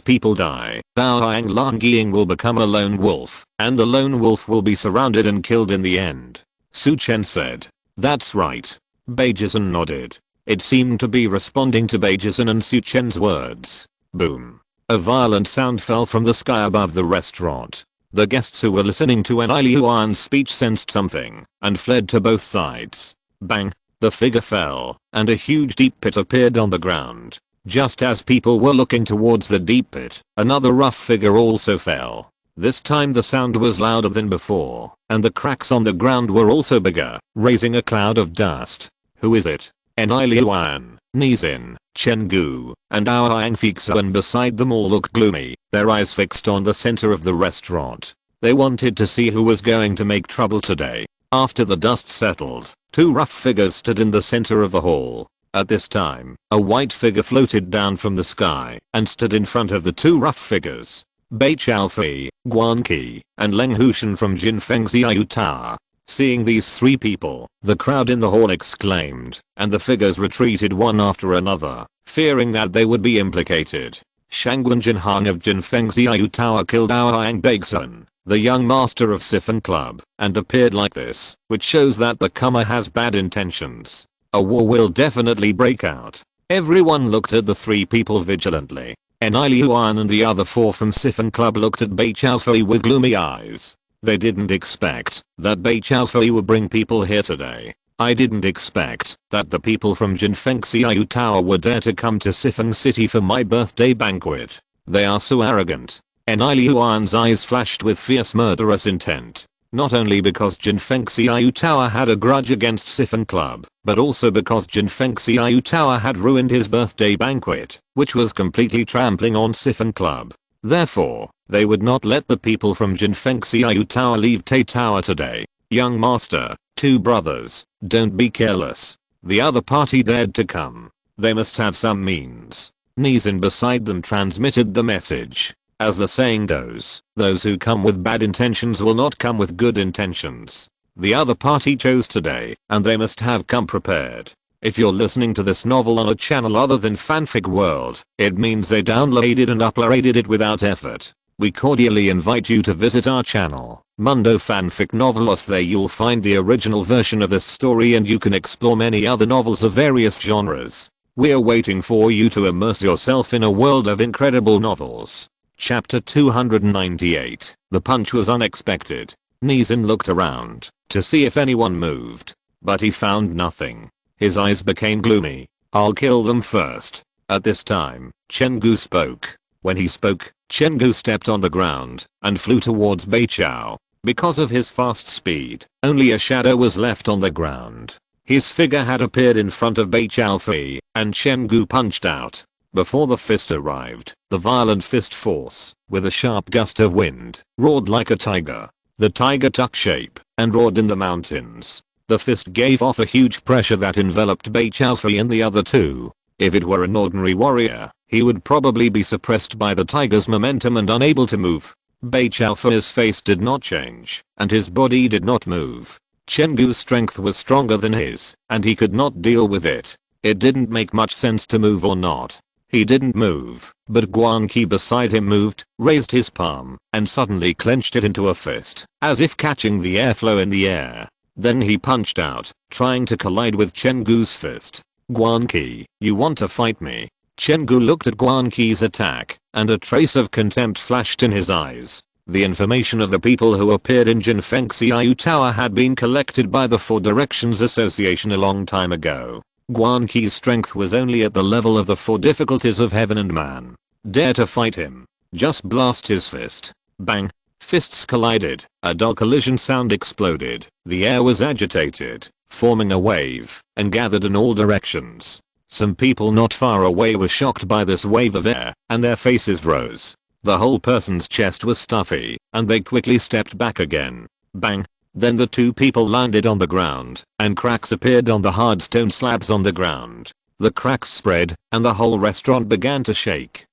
Speaker 1: people die, Aang Langying will become a lone wolf, and the lone wolf will be surrounded and killed in the end. Su Chen said. That's right. Beijing nodded. It seemed to be responding to Beijing and Su Chen's words. Boom. A violent sound fell from the sky above the restaurant. The guests who were listening to Ni Liuan's speech sensed something and fled to both sides. Bang. The figure fell, and a huge deep pit appeared on the ground. Just as people were looking towards the deep pit, another rough figure also fell. This time the sound was louder than before, and the cracks on the ground were also bigger, raising a cloud of dust. Who is it? Ni Liuan, Nizin, Chen Gu, and Aang Fixun beside them all looked gloomy, their eyes fixed on the center of the restaurant. They wanted to see who was going to make trouble today. After the dust settled, two rough figures stood in the center of the hall. At this time, a white figure floated down from the sky and stood in front of the two rough figures. Bei Chaofei, Guan Qi, and Leng Hushan from Jinfeng Xiaoyu Tower. Seeing these three people, the crowd in the hall exclaimed, and the figures retreated one after another, fearing that they would be implicated. Shangguan Jinhang of Jinfeng Xiaoyu Tower killed Aang Beigsun, the young master of Siphon Club, and appeared like this, which shows that the comer has bad intentions. A war will definitely break out. Everyone looked at the three people vigilantly. Ni Liuan and the other four from Siphon Club looked at Bei Chaofei with gloomy eyes. They didn't expect that Bei Chaofei would bring people here today. I didn't expect that the people from Jinfengxiao Tower would dare to come to Sifeng City for my birthday banquet. They are so arrogant. Enai Liuan's eyes flashed with fierce murderous intent. Not only because Jinfengxiao Tower had a grudge against Sifeng Club, but also because Jinfengxiao Tower had ruined his birthday banquet, which was completely trampling on Sifeng Club. Therefore, they would not let the people from Jinfengxiao Tower leave Tai Tower today. Young master, two brothers, don't be careless. The other party dared to come. They must have some means. Nizin beside them transmitted the message. As the saying goes, those who come with bad intentions will not come with good intentions. The other party chose today, and they must have come prepared. If you're listening to this novel on a channel other than Fanfic World, it means they downloaded and uploaded it without effort. We cordially invite you to visit our channel, Mundo Fanfic Novelos. There you'll find the original version of this story and you can explore many other novels of various genres. We're waiting for you to immerse yourself in a world of incredible novels. Chapter 298. The punch was unexpected. Nizin looked around to see if anyone moved, but he found nothing. His eyes became gloomy. I'll kill them first. At this time, Chen Gu spoke. When he spoke, Chen Gu stepped on the ground and flew towards Bei Chao. Because of his fast speed, only a shadow was left on the ground. His figure had appeared in front of Bei Chao Fei, and Chen Gu punched out. Before the fist arrived, the violent fist force, with a sharp gust of wind, roared like a tiger. The tiger took shape and roared in the mountains. The fist gave off a huge pressure that enveloped Bei Chao Fei and the other two. If it were an ordinary warrior, he would probably be suppressed by the tiger's momentum and unable to move. Bei Chao Fei's face did not change, and his body did not move. Chen Gu's strength was stronger than his, and he could not deal with it. It didn't make much sense to move or not. He didn't move, but Guan Qi beside him moved, raised his palm, and suddenly clenched it into a fist, as if catching the airflow in the air. Then he punched out, trying to collide with Chen Gu's fist. Guan Qi, you want to fight me? Chen Gu looked at Guan Qi's attack, and a trace of contempt flashed in his eyes. The information of the people who appeared in Jinfengxiao Tower had been collected by the Four Directions Association a long time ago. Guan Qi's strength was only at the level of the four difficulties of heaven and man. Dare to fight him? Just blast his fist. Bang. Fists collided. A dull collision sound exploded. The air was agitated, forming a wave, and gathered in all directions. Some people not far away were shocked by this wave of air, and their faces rose. The whole person's chest was stuffy, and they quickly stepped back again. Bang. Then the two people landed on the ground, and cracks appeared on the hard stone slabs on the ground. The cracks spread, and the whole restaurant began to shake.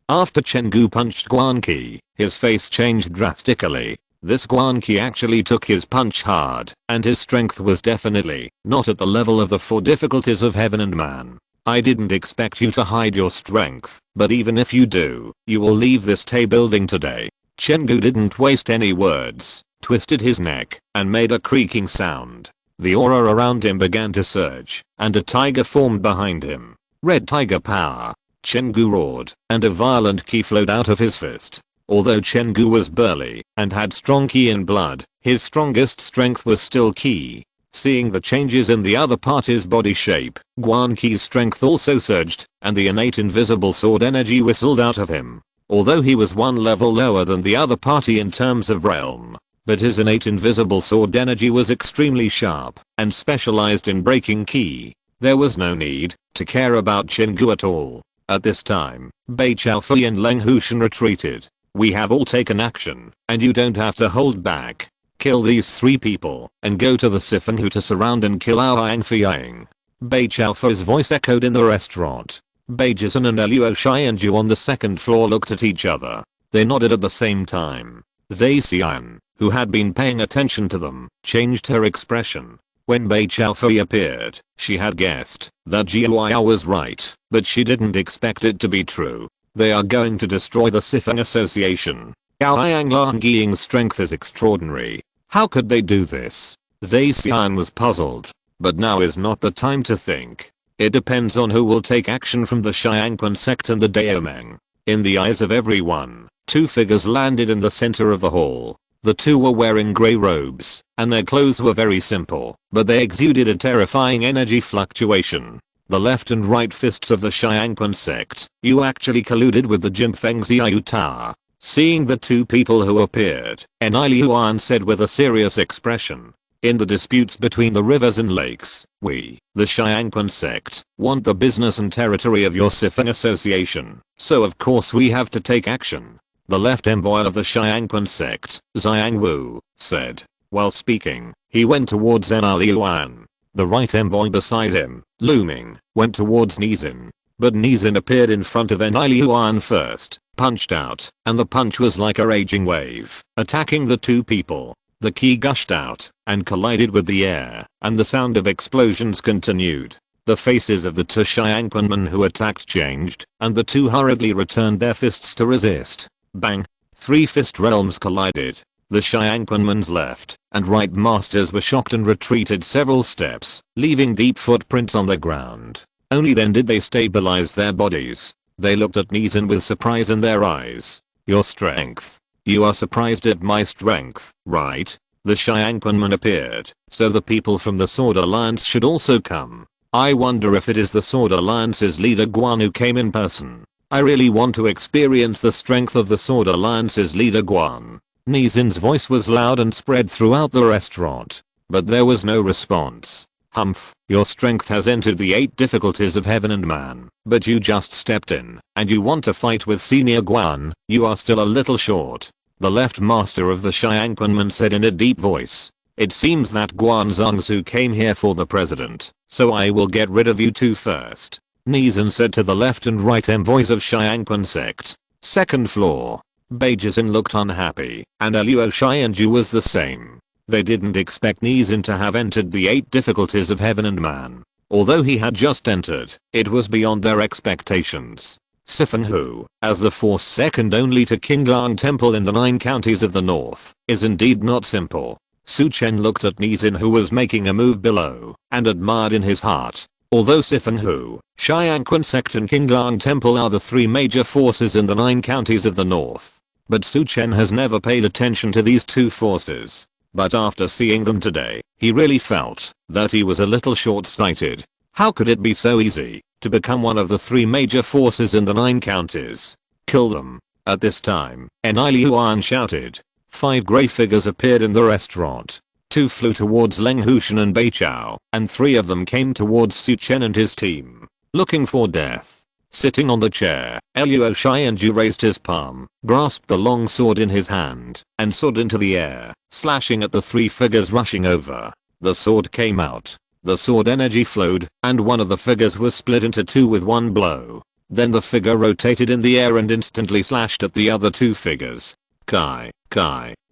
Speaker 1: After Chen Gu punched Guan Qi, his face changed drastically. This Guan Qi actually took his punch hard, and his strength was definitely not at the level of the four difficulties of heaven and man. I didn't expect you to hide your strength, but even if you do, you will leave this Tai building today. Chen Gu didn't waste any words, twisted his neck, and made a creaking sound. The aura around him began to surge, and a tiger formed behind him. Red tiger power. Chen Gu roared, and a violent ki flowed out of his fist. Although Chen Gu was burly and had strong ki in blood, his strongest strength was still ki. Seeing the changes in the other party's body shape, Guan Qi's strength also surged, and the innate invisible sword energy whistled out of him. Although he was one level lower than the other party in terms of realm, but his innate invisible sword energy was extremely sharp and specialized in breaking ki. There was no need to care about Chen Gu at all. At this time, Bei Chao Fei and Leng Hushan retreated. We have all taken action, and you don't have to hold back. Kill these three people, and go to the Sifeng Hu to surround and kill our Yang Fiang. Bei Chao Fei's voice echoed in the restaurant. Bei Jizan and Luo Xianju on the second floor looked at each other. They nodded at the same time. Zai Xian, who had been paying attention to them, changed her expression. When Bei Chao Fei appeared, she had guessed that Jiao was right, but she didn't expect it to be true. They are going to destroy the Sifeng Association. Yao Yang Langiying's strength is extraordinary. How could they do this? Zai Xian was puzzled. But now is not the time to think. It depends on who will take action from the Xiangquan sect and the Daomeng. In the eyes of everyone, two figures landed in the center of the hall. The two were wearing grey robes, and their clothes were very simple, but they exuded a terrifying energy fluctuation. The left and right fists of the Xiangquan sect, you actually colluded with the Jinfeng Xiaoyuta. Seeing the two people who appeared, Enai Liuan said with a serious expression. In the disputes between the rivers and lakes, we, the Xiangquan sect, want the business and territory of your Sifeng association, so of course we have to take action. The left envoy of the Xiangquan sect, Xiang Wu, said. While speaking, he went towards Enai Liuan. The right envoy beside him, looming, went towards Nizin. But Nizin appeared in front of Enai Liuan first, punched out, and the punch was like a raging wave, attacking the two people. The ki gushed out, and collided with the air, and the sound of explosions continued. The faces of the two Xiangquan men who attacked changed, and the two hurriedly returned their fists to resist. Bang! 3 fist realms collided. The Xiangquan men's left and right masters were shocked and retreated several steps, leaving deep footprints on the ground. Only then did they stabilize their bodies. They looked at Nizin with surprise in their eyes. Your strength. You are surprised at my strength, right? The Xiangquan man appeared, so the people from the Sword Alliance should also come. I wonder if it is the Sword Alliance's leader Guan who came in person. I really want to experience the strength of the Sword Alliance's leader Guan. Nizin's voice was loud and spread throughout the restaurant. But there was no response. Humph, your strength has entered the 8 difficulties of heaven and man, but you just stepped in, and you want to fight with Senior Guan, you are still a little short. The left master of the Xiangquan man said in a deep voice. It seems that Guan Zhongzu came here for the president, so I will get rid of you two first. Nizin said to the left and right envoys of Xiangquan sect. Second floor. Beijizin looked unhappy, and Luo Xianju was the same. They didn't expect Nizin to have entered the 8 difficulties of heaven and man. Although he had just entered, it was beyond their expectations. Sifeng Hu, as the force second only to Qinglang Temple in the 9 counties of the north, is indeed not simple. Su Chen looked at Nizin who was making a move below, and admired in his heart. Although Sifeng Hu, Xiangquan sect and Qinglang Temple are the 3 major forces in the 9 counties of the north. But Su Chen has never paid attention to these 2 forces. But after seeing them today, he really felt that he was a little short-sighted. How could it be so easy to become one of the 3 major forces in the 9 counties? Kill them. At this time, Enai Liuan shouted. 5 grey figures appeared in the restaurant. 2 flew towards Leng Hushan and Bei Chao, and 3 of them came towards Su Chen and his team, looking for death. Sitting on the chair, Luo Xianju raised his palm, grasped the long sword in his hand, and soared into the air, slashing at the 3 figures rushing over. The sword came out. The sword energy flowed, and one of the figures was split into 2 with one blow. Then the figure rotated in the air and instantly slashed at the other 2 figures. Kai.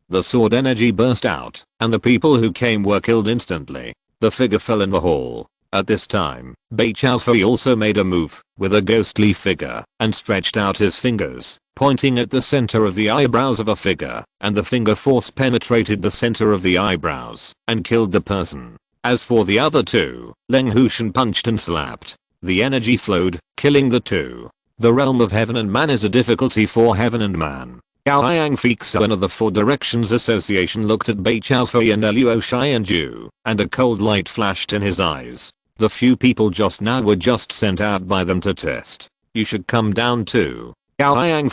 Speaker 1: The sword energy burst out, and the people who came were killed instantly. The figure fell in the hall. At this time, Bei Chaofei also made a move, with a ghostly figure, and stretched out his fingers, pointing at the center of the eyebrows of a figure, and the finger force penetrated the center of the eyebrows, and killed the person. As for the other 2, Leng Hushan punched and slapped. The energy flowed, killing the 2. The realm of heaven and man is a difficulty for heaven and man. Gao Yang of the 4 Directions Association looked at Bei Chaofei and Luo Xianju, and a cold light flashed in his eyes. The few people just now were just sent out by them to test. You should come down too. Gao Yang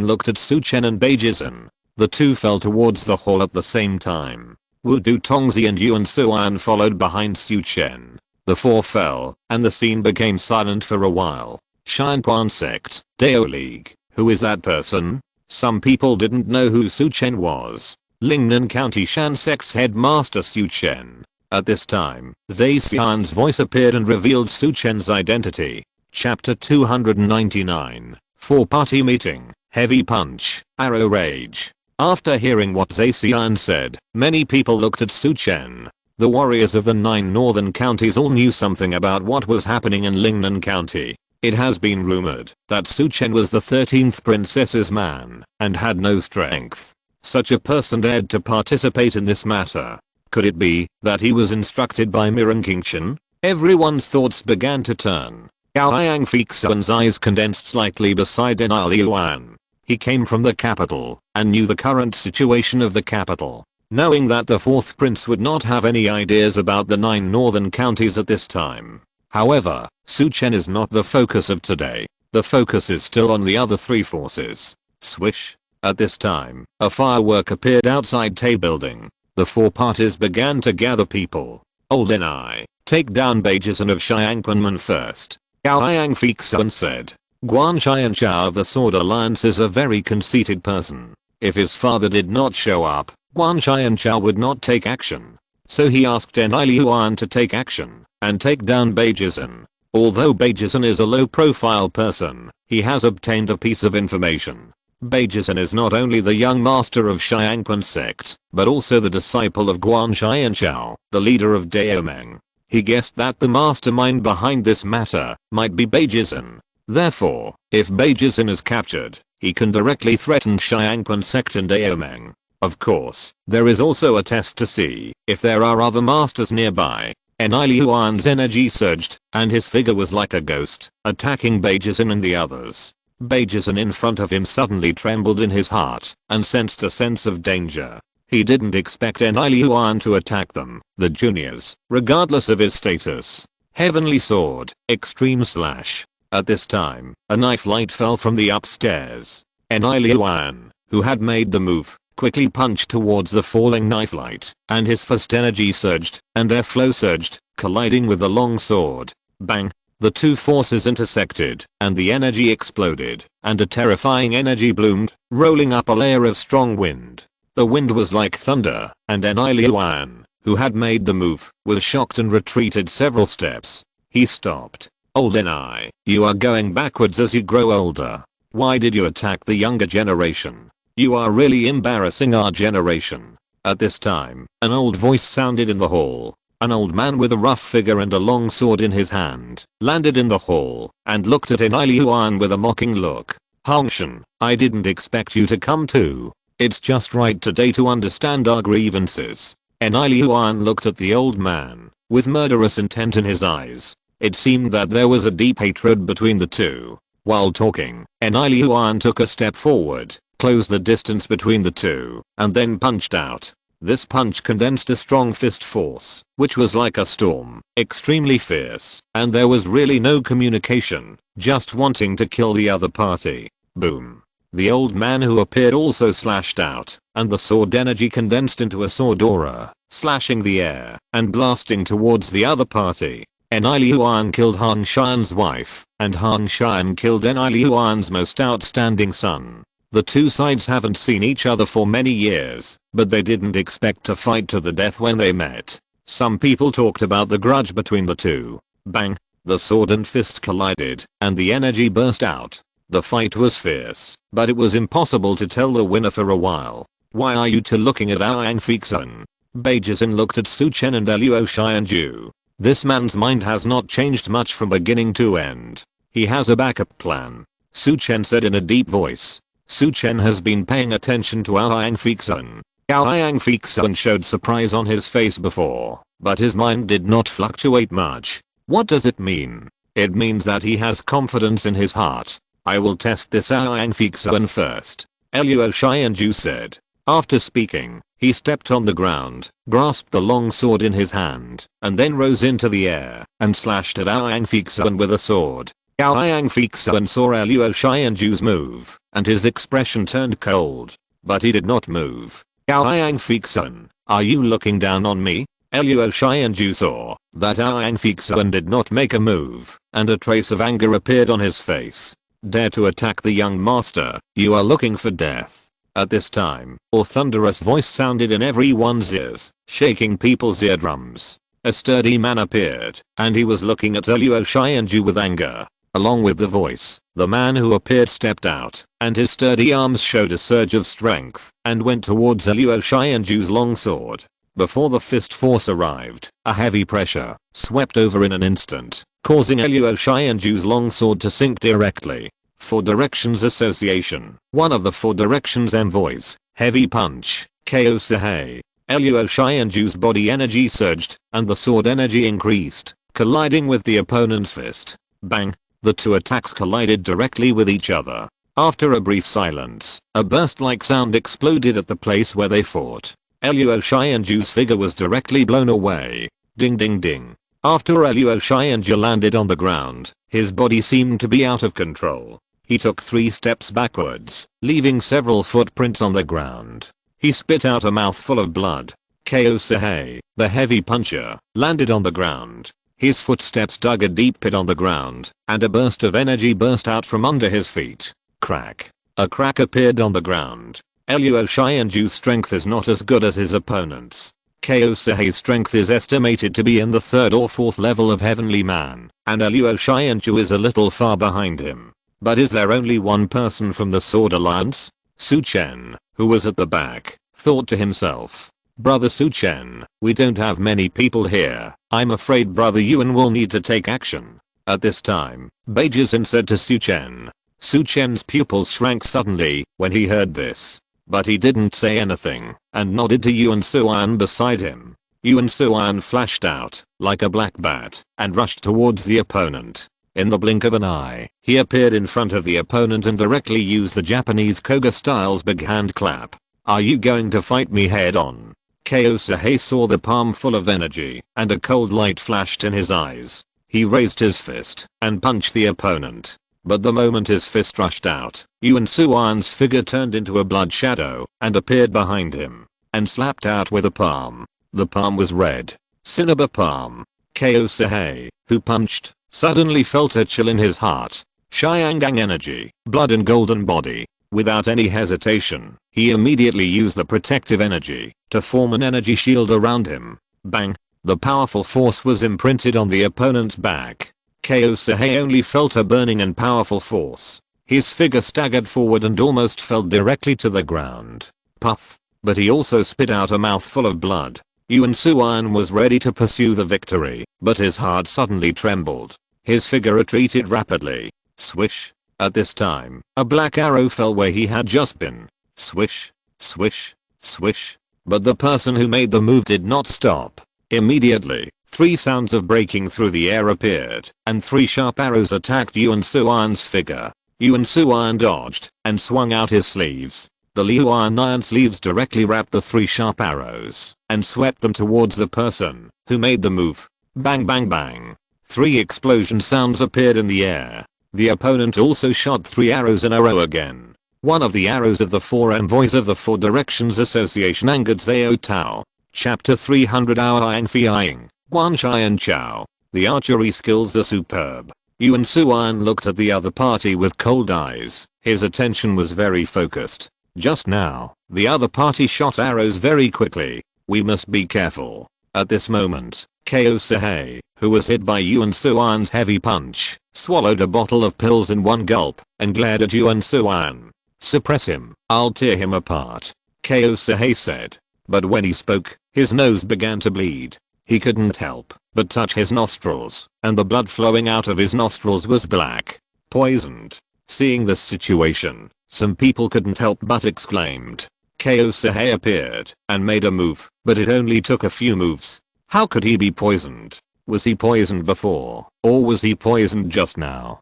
Speaker 1: looked at Su Chen and Beijizin. The 2 fell towards the hall at the same time. Wu Du Tongzi and Yuan Suan followed behind Su Chen. The 4 fell, and the scene became silent for a while. Xiangquan sect, Dao League, who is that person? Some people didn't know who Su Chen was. Lingnan County Shan sect's headmaster Su Chen. At this time, Zhe Xian's voice appeared and revealed Su Chen's identity. Chapter 299. 4-party meeting, heavy punch, arrow rage. After hearing what Zhe Xian said, many people looked at Su Chen. The warriors of the 9 northern counties all knew something about what was happening in Lingnan County. It has been rumored that Su Chen was the 13th princess's man and had no strength. Such a person dared to participate in this matter. Could it be that he was instructed by Mirren King Chen? Everyone's thoughts began to turn. Gao Yang Fixuan's eyes condensed slightly beside Enai Liuan. He came from the capital and knew the current situation of the capital, knowing that the fourth prince would not have any ideas about the 9 northern counties at this time. However, Su Chen is not the focus of today. The focus is still on the other 3 forces. Swish. At this time, a firework appeared outside Tay building. The 4 parties began to gather people. Old Ni, take down Beijisan of Xiangquanmen first. Gao Yang Fixun said. Guan Xianchao of the Sword Alliance is a very conceited person. If his father did not show up, Guan Xianchao would not take action. So he asked Ni Liuan to take action and take down Beijisan. Although Beijisan is a low-profile person, he has obtained a piece of information. Beijisan is not only the young master of Xiangquan sect, but also the disciple of Guan Xianchao, the leader of Daomeng. He guessed that the mastermind behind this matter might be Beijisan. Therefore, if Beijisan is captured, he can directly threaten Xiangquan sect and Daomeng. Of course, there is also a test to see if there are other masters nearby. Ni Liuan's energy surged, and his figure was like a ghost, attacking Beijisan and the others. Beijisan in front of him suddenly trembled in his heart and sensed a sense of danger. He didn't expect Ni Liuan to attack them, the juniors, regardless of his status. Heavenly Sword, Extreme Slash. At this time, a knife light fell from the upstairs. Ni Liuan, who had made the move, quickly punched towards the falling knife light, and his fist energy surged, and airflow surged, colliding with the long sword. Bang! The 2 forces intersected, and the energy exploded, and a terrifying energy bloomed, rolling up a layer of strong wind. The wind was like thunder, and Ni Liuan, who had made the move, was shocked and retreated several steps. He stopped. Old Ni, you are going backwards as you grow older. Why did you attack the younger generation? You are really embarrassing our generation. At this time, an old voice sounded in the hall. An old man with a rough figure and a long sword in his hand landed in the hall and looked at Ni Liuan with a mocking look. Hongshan, I didn't expect you to come too. It's just right today to understand our grievances. Ni Liuan looked at the old man with murderous intent in his eyes. It seemed that there was a deep hatred between the two. While talking, Ni Liuan took a step forward, closed the distance between the two, and then punched out. This punch condensed a strong fist force, which was like a storm, extremely fierce, and there was really no communication, just wanting to kill the other party. Boom. The old man who appeared also slashed out, and the sword energy condensed into a sword aura, slashing the air, and blasting towards the other party. Ni Liuan killed Han Shan's wife, and Han Shan killed Ni Liuan's most outstanding son. The 2 sides haven't seen each other for many years, but they didn't expect to fight to the death when they met. Some people talked about the grudge between the 2. Bang! The sword and fist collided, and the energy burst out. The fight was fierce, but it was impossible to tell the winner for a while. Why are you 2 looking at Yang Fixun? Beijisan looked at Su Chen and Luo Xianju. This man's mind has not changed much from beginning to end. He has a backup plan. Su Chen said in a deep voice. Su Chen has been paying attention to Yang Fixun. Yang Fixun showed surprise on his face before, but his mind did not fluctuate much. What does it mean? It means that he has confidence in his heart. I will test this Yang Fixun first. Luo Xianju said. After speaking, he stepped on the ground, grasped the long sword in his hand, and then rose into the air and slashed at Yang Fixun with a sword. Yang Fixun saw Luo Xianju's move, and his expression turned cold. But he did not move. Yang Fixun, are you looking down on me? Luo Xianju saw that Yang Fixun did not make a move, and a trace of anger appeared on his face. Dare to attack the young master, you are looking for death. At this time, a thunderous voice sounded in everyone's ears, shaking people's eardrums. A sturdy man appeared, and he was looking at Luo Xianju with anger. Along with the voice, the man who appeared stepped out, and his sturdy arms showed a surge of strength, and went towards Luo Xianju's long sword. Before the fist force arrived, a heavy pressure swept over in an instant, causing Luo Xianju's long sword to sink directly. 4 Directions Association, one of the 4 Directions envoys, heavy punch, KO Sahei. Luo Xianju's body energy surged, and the sword energy increased, colliding with the opponent's fist. Bang! The 2 attacks collided directly with each other. After a brief silence, a burst-like sound exploded at the place where they fought. Luo Xianju's figure was directly blown away. Ding ding ding. After Luo Xianju landed on the ground, his body seemed to be out of control. He took 3 steps backwards, leaving several footprints on the ground. He spit out a mouthful of blood. Ko Sehei, the heavy puncher, landed on the ground. His footsteps dug a deep pit on the ground, and a burst of energy burst out from under his feet. Crack. A crack appeared on the ground. Luo Xianju's strength is not as good as his opponent's. Ko Sehei's strength is estimated to be in the 3rd or 4th level of Heavenly Man, and Luo Xianju is a little far behind him. But is there only one person from the Sword Alliance? Su Chen, who was at the back, thought to himself. Brother Su Chen, we don't have many people here. I'm afraid Brother Yuan will need to take action. At this time, Beijing said to Su Chen. Su Chen's pupils shrank suddenly when he heard this. But he didn't say anything, and nodded to Yuan Suan beside him. Yuan Suan flashed out, like a black bat, and rushed towards the opponent. In the blink of an eye, he appeared in front of the opponent and directly used the Japanese Koga style's big hand clap. Are you going to fight me head on? Ko Sehei saw the palm full of energy, and a cold light flashed in his eyes. He raised his fist, and punched the opponent. But the moment his fist rushed out, Yuan Suan's figure turned into a blood shadow, and appeared behind him, and slapped out with a palm. The palm was red. Cinnabar palm. Ko Sehei, who punched, suddenly felt a chill in his heart. Xiangang energy, blood and golden body. Without any hesitation, he immediately used the protective energy to form an energy shield around him. Bang! The powerful force was imprinted on the opponent's back. Ko Sehei only felt a burning and powerful force. His figure staggered forward and almost fell directly to the ground. Puff! But he also spit out a mouthful of blood. Yuan Suan was ready to pursue the victory, but his heart suddenly trembled. His figure retreated rapidly. Swish! At this time, a black arrow fell where he had just been. Swish! Swish! Swish! But the person who made the move did not stop. Immediately, 3 sounds of breaking through the air appeared, and 3 sharp arrows attacked Yuan Suan's figure. Yuan Suan dodged, and swung out his sleeves. The Liuan iron sleeves directly wrapped the 3 sharp arrows, and swept them towards the person who made the move. Bang bang bang. 3 explosion sounds appeared in the air. The opponent also shot 3 arrows in a row again. One of the arrows of the 4 envoys of the 4 Directions Association angered Zhao Tao. Chapter 300 Aoyang Fiang, Guanshan Chao. The archery skills are superb. Yuan Suan looked at the other party with cold eyes. His attention was very focused. Just now, the other party shot arrows very quickly. We must be careful. At this moment, Ko Sehei, who was hit by Yuan Suan's heavy punch, swallowed a bottle of pills in one gulp, and glared at Yuan Suan. Suppress him, I'll tear him apart. Ko Sehei said. But when he spoke, his nose began to bleed. He couldn't help but touch his nostrils, and the blood flowing out of his nostrils was black. Poisoned. Seeing this situation, some people couldn't help but exclaimed. Ko Sehei appeared and made a move, but it only took a few moves. How could he be poisoned? Was he poisoned before, or was he poisoned just now?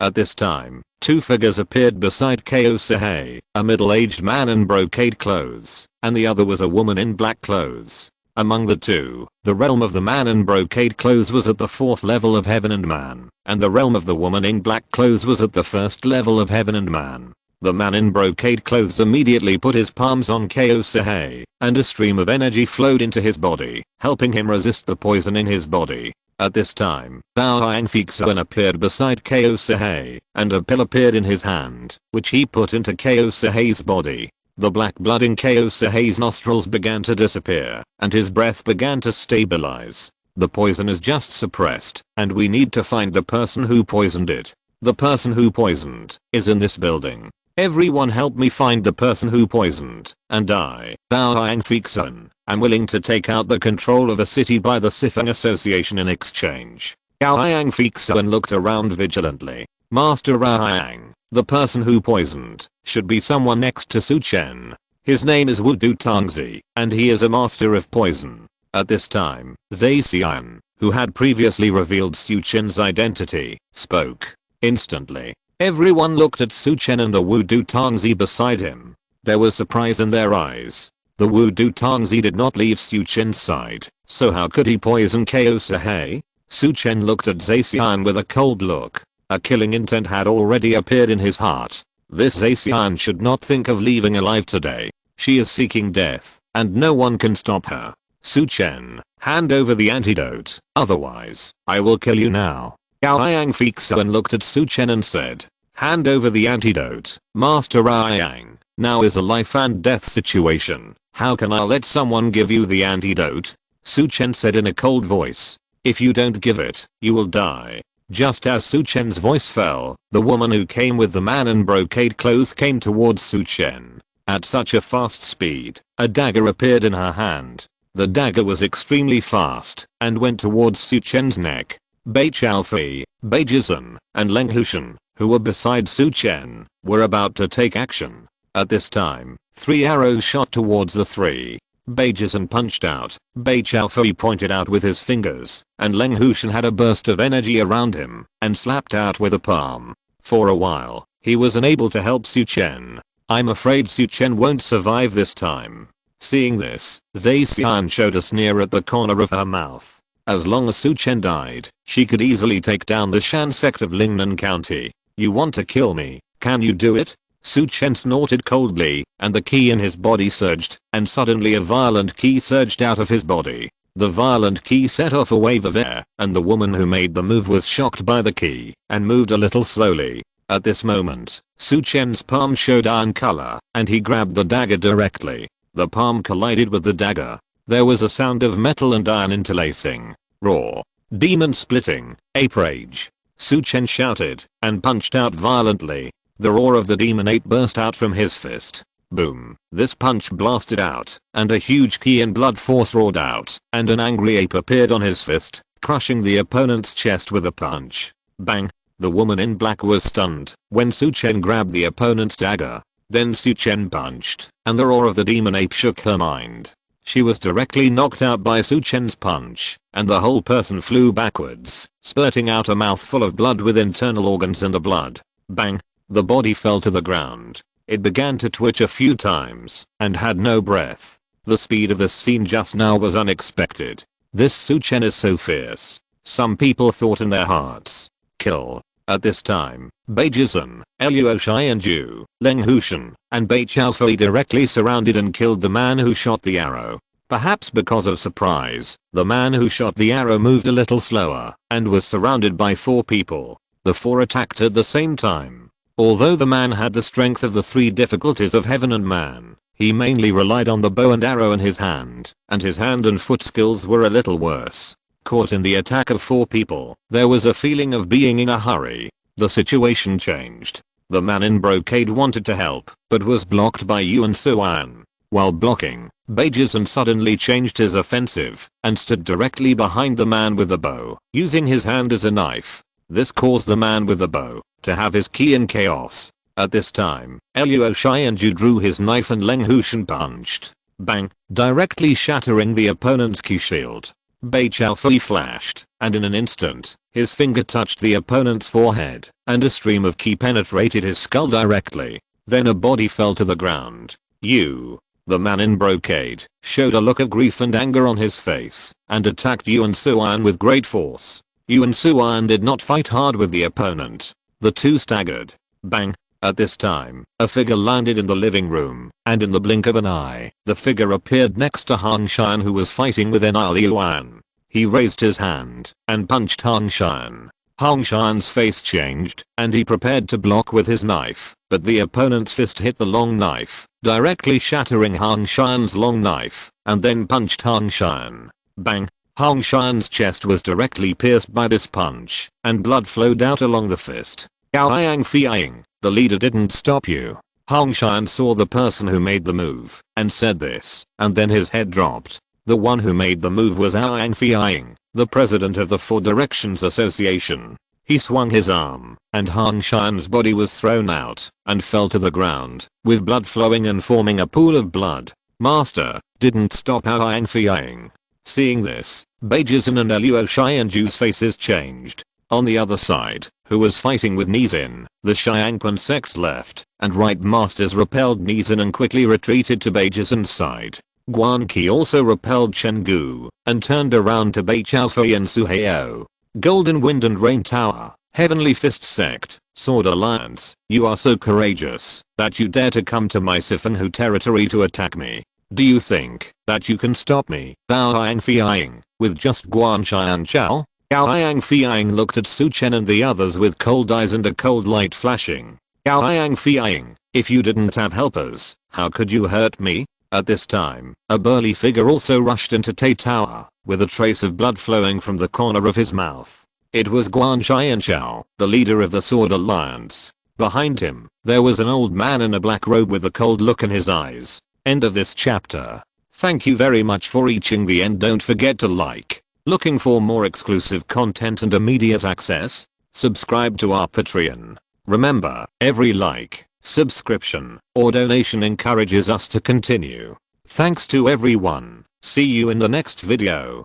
Speaker 1: At this time, 2 figures appeared beside Ko Sehei, a middle-aged man in brocade clothes, and the other was a woman in black clothes. Among the 2, the realm of the man in brocade clothes was at the 4th level of Heaven and Man, and the realm of the woman in black clothes was at the 1st level of Heaven and Man. The man in brocade clothes immediately put his palms on Ko Sehei, and a stream of energy flowed into his body, helping him resist the poison in his body. At this time, Aoyang Fixuan appeared beside Ko Sehei, and a pill appeared in his hand, which he put into Ko Sehei's body. The black blood in Ko Sehei's nostrils began to disappear, and his breath began to stabilize. The poison is just suppressed, and we need to find the person who poisoned it. The person who poisoned is in this building. Everyone help me find the person who poisoned, and I, Aoyang Fixuan, am willing to take out the control of a city by the Sifang Association in exchange. Aoyang Fixuan looked around vigilantly. Master Aoyang, the person who poisoned, should be someone next to Su Chen. His name is Wudu Tongzi, and he is a master of poison. At this time, Zhe Xian, who had previously revealed Su Chen's identity, spoke. Instantly, Everyone looked at Su Chen and the Wudu Tangzi beside him. There was surprise in their eyes. The Wudu Tangzi did not leave Su Chen's side, so how could he poison KO Sahei? Su Chen looked at Zacian with a cold look. A killing intent had already appeared in his heart. This Zacian should not think of leaving alive today. She is seeking death, and no one can stop her. Su Chen, hand over the antidote, otherwise, I will kill you now. Gao Yang Fixuan looked at Su Chen and said, hand over the antidote, Master Yang. Now is a life and death situation. How can I let someone give you the antidote? Su Chen said in a cold voice. If you don't give it, you will die. Just as Su Chen's voice fell, the woman who came with the man in brocade clothes came towards Su Chen. At such a fast speed, a dagger appeared in her hand. The dagger was extremely fast and went towards Su Chen's neck. Bai Chaofei, Bai Jizhen, and Leng Hushan, who were beside Su Chen, were about to take action. At this time, 3 arrows shot towards the 3. Bai Jizhen punched out, Bai Chaofei pointed out with his fingers, and Leng Hushan had a burst of energy around him and slapped out with a palm. For a while, he was unable to help Su Chen. I'm afraid Su Chen won't survive this time. Seeing this, Zacian showed a sneer at the corner of her mouth. As long as Su Chen died, she could easily take down the Shan sect of Lingnan County. You want to kill me? Can you do it? Su Chen snorted coldly, and the ki in his body surged, and suddenly a violent ki surged out of his body. The violent ki set off a wave of air, and the woman who made the move was shocked by the ki, and moved a little slowly. At this moment, Su Chen's palm showed iron color, and he grabbed the dagger directly. The palm collided with the dagger. There was a sound of metal and iron interlacing. Roar. Demon splitting. Ape rage. Su Chen shouted, and punched out violently. The roar of the demon ape burst out from his fist. Boom. This punch blasted out, and a huge ki and blood force roared out, and an angry ape appeared on his fist, crushing the opponent's chest with a punch. Bang. The woman in black was stunned when Su Chen grabbed the opponent's dagger. Then Su Chen punched, and the roar of the demon ape shook her mind. She was directly knocked out by Su Chen's punch, and the whole person flew backwards, spurting out a mouthful of blood with internal organs in the blood. Bang. The body fell to the ground. It began to twitch a few times, and had no breath. The speed of this scene just now was unexpected. This Su Chen is so fierce. Some people thought in their hearts, kill. At this time, Bai Jizhen, Luo Xianju, Leng Hushan, and Bai Chaofei directly surrounded and killed the man who shot the arrow. Perhaps because of surprise, the man who shot the arrow moved a little slower and was surrounded by 4 people. The 4 attacked at the same time. Although the man had the strength of the 3 difficulties of heaven and man, he mainly relied on the bow and arrow in his hand, and his hand and foot skills were a little worse. Caught in the attack of 4 people, there was a feeling of being in a hurry. The situation changed. The man in brocade wanted to help, but was blocked by Yuan Suan. While blocking, Bai Jizhen suddenly changed his offensive, and stood directly behind the man with the bow, using his hand as a knife. This caused the man with the bow to have his ki in chaos. At this time, Luo Xianju drew his knife and Leng Hushan punched. Bang, directly shattering the opponent's ki shield. Bai Chaofei flashed, and in an instant, his finger touched the opponent's forehead, and a stream of ki penetrated his skull directly. Then a body fell to the ground. The man in brocade showed a look of grief and anger on his face, and attacked Yuan Suan with great force. Yuan Suan did not fight hard with the opponent. The 2 staggered. Bang. At this time, a figure landed in the living room, and in the blink of an eye, the figure appeared next to Hang Shan, who was fighting with Enai Yuan. He raised his hand and punched Hang Shan. Hang Shan's face changed, and he prepared to block with his knife, but the opponent's fist hit the long knife, directly shattering Hang Shan's long knife, and then punched Hang Shan. Bang. Hang Shan's chest was directly pierced by this punch, and blood flowed out along the fist. Gao Yang Fiang, the leader didn't stop you. Hang Shan saw the person who made the move, and said this, and then his head dropped. The one who made the move was Yang Fiang, the president of the 4 Directions Association. He swung his arm, and Hang Shan's body was thrown out, and fell to the ground, with blood flowing and forming a pool of blood. Master, didn't stop Yang Fiang. Seeing this, Bai Jizhen and Luo Xianju's faces changed. On the other side, who was fighting with Nizin. The Xiangquan sect's left and right masters repelled Nizin and quickly retreated to Beiji's side. Guanqi also repelled Chen Gu and turned around to Bei Chaofei and Suheo. Golden Wind and Rain Tower, Heavenly Fist Sect, Sword Alliance, you are so courageous that you dare to come to my Sifanhu territory to attack me. Do you think that you can stop me? Bao Yang Fiang, with just Guan Xian Chao? Gao Yang Fiang looked at Su Chen and the others with cold eyes and a cold light flashing. Gao Yang Fiang, if you didn't have helpers, how could you hurt me? At this time, a burly figure also rushed into Tai Tower, with a trace of blood flowing from the corner of his mouth. It was Guan Xianchao, the leader of the Sword Alliance. Behind him, there was an old man in a black robe with a cold look in his eyes. End of this chapter. Thank you very much for reaching the end. Don't forget to like. Looking for more exclusive content and immediate access? Subscribe to our Patreon. Remember, every like, subscription, or donation encourages us to continue. Thanks to everyone. See you in the next video.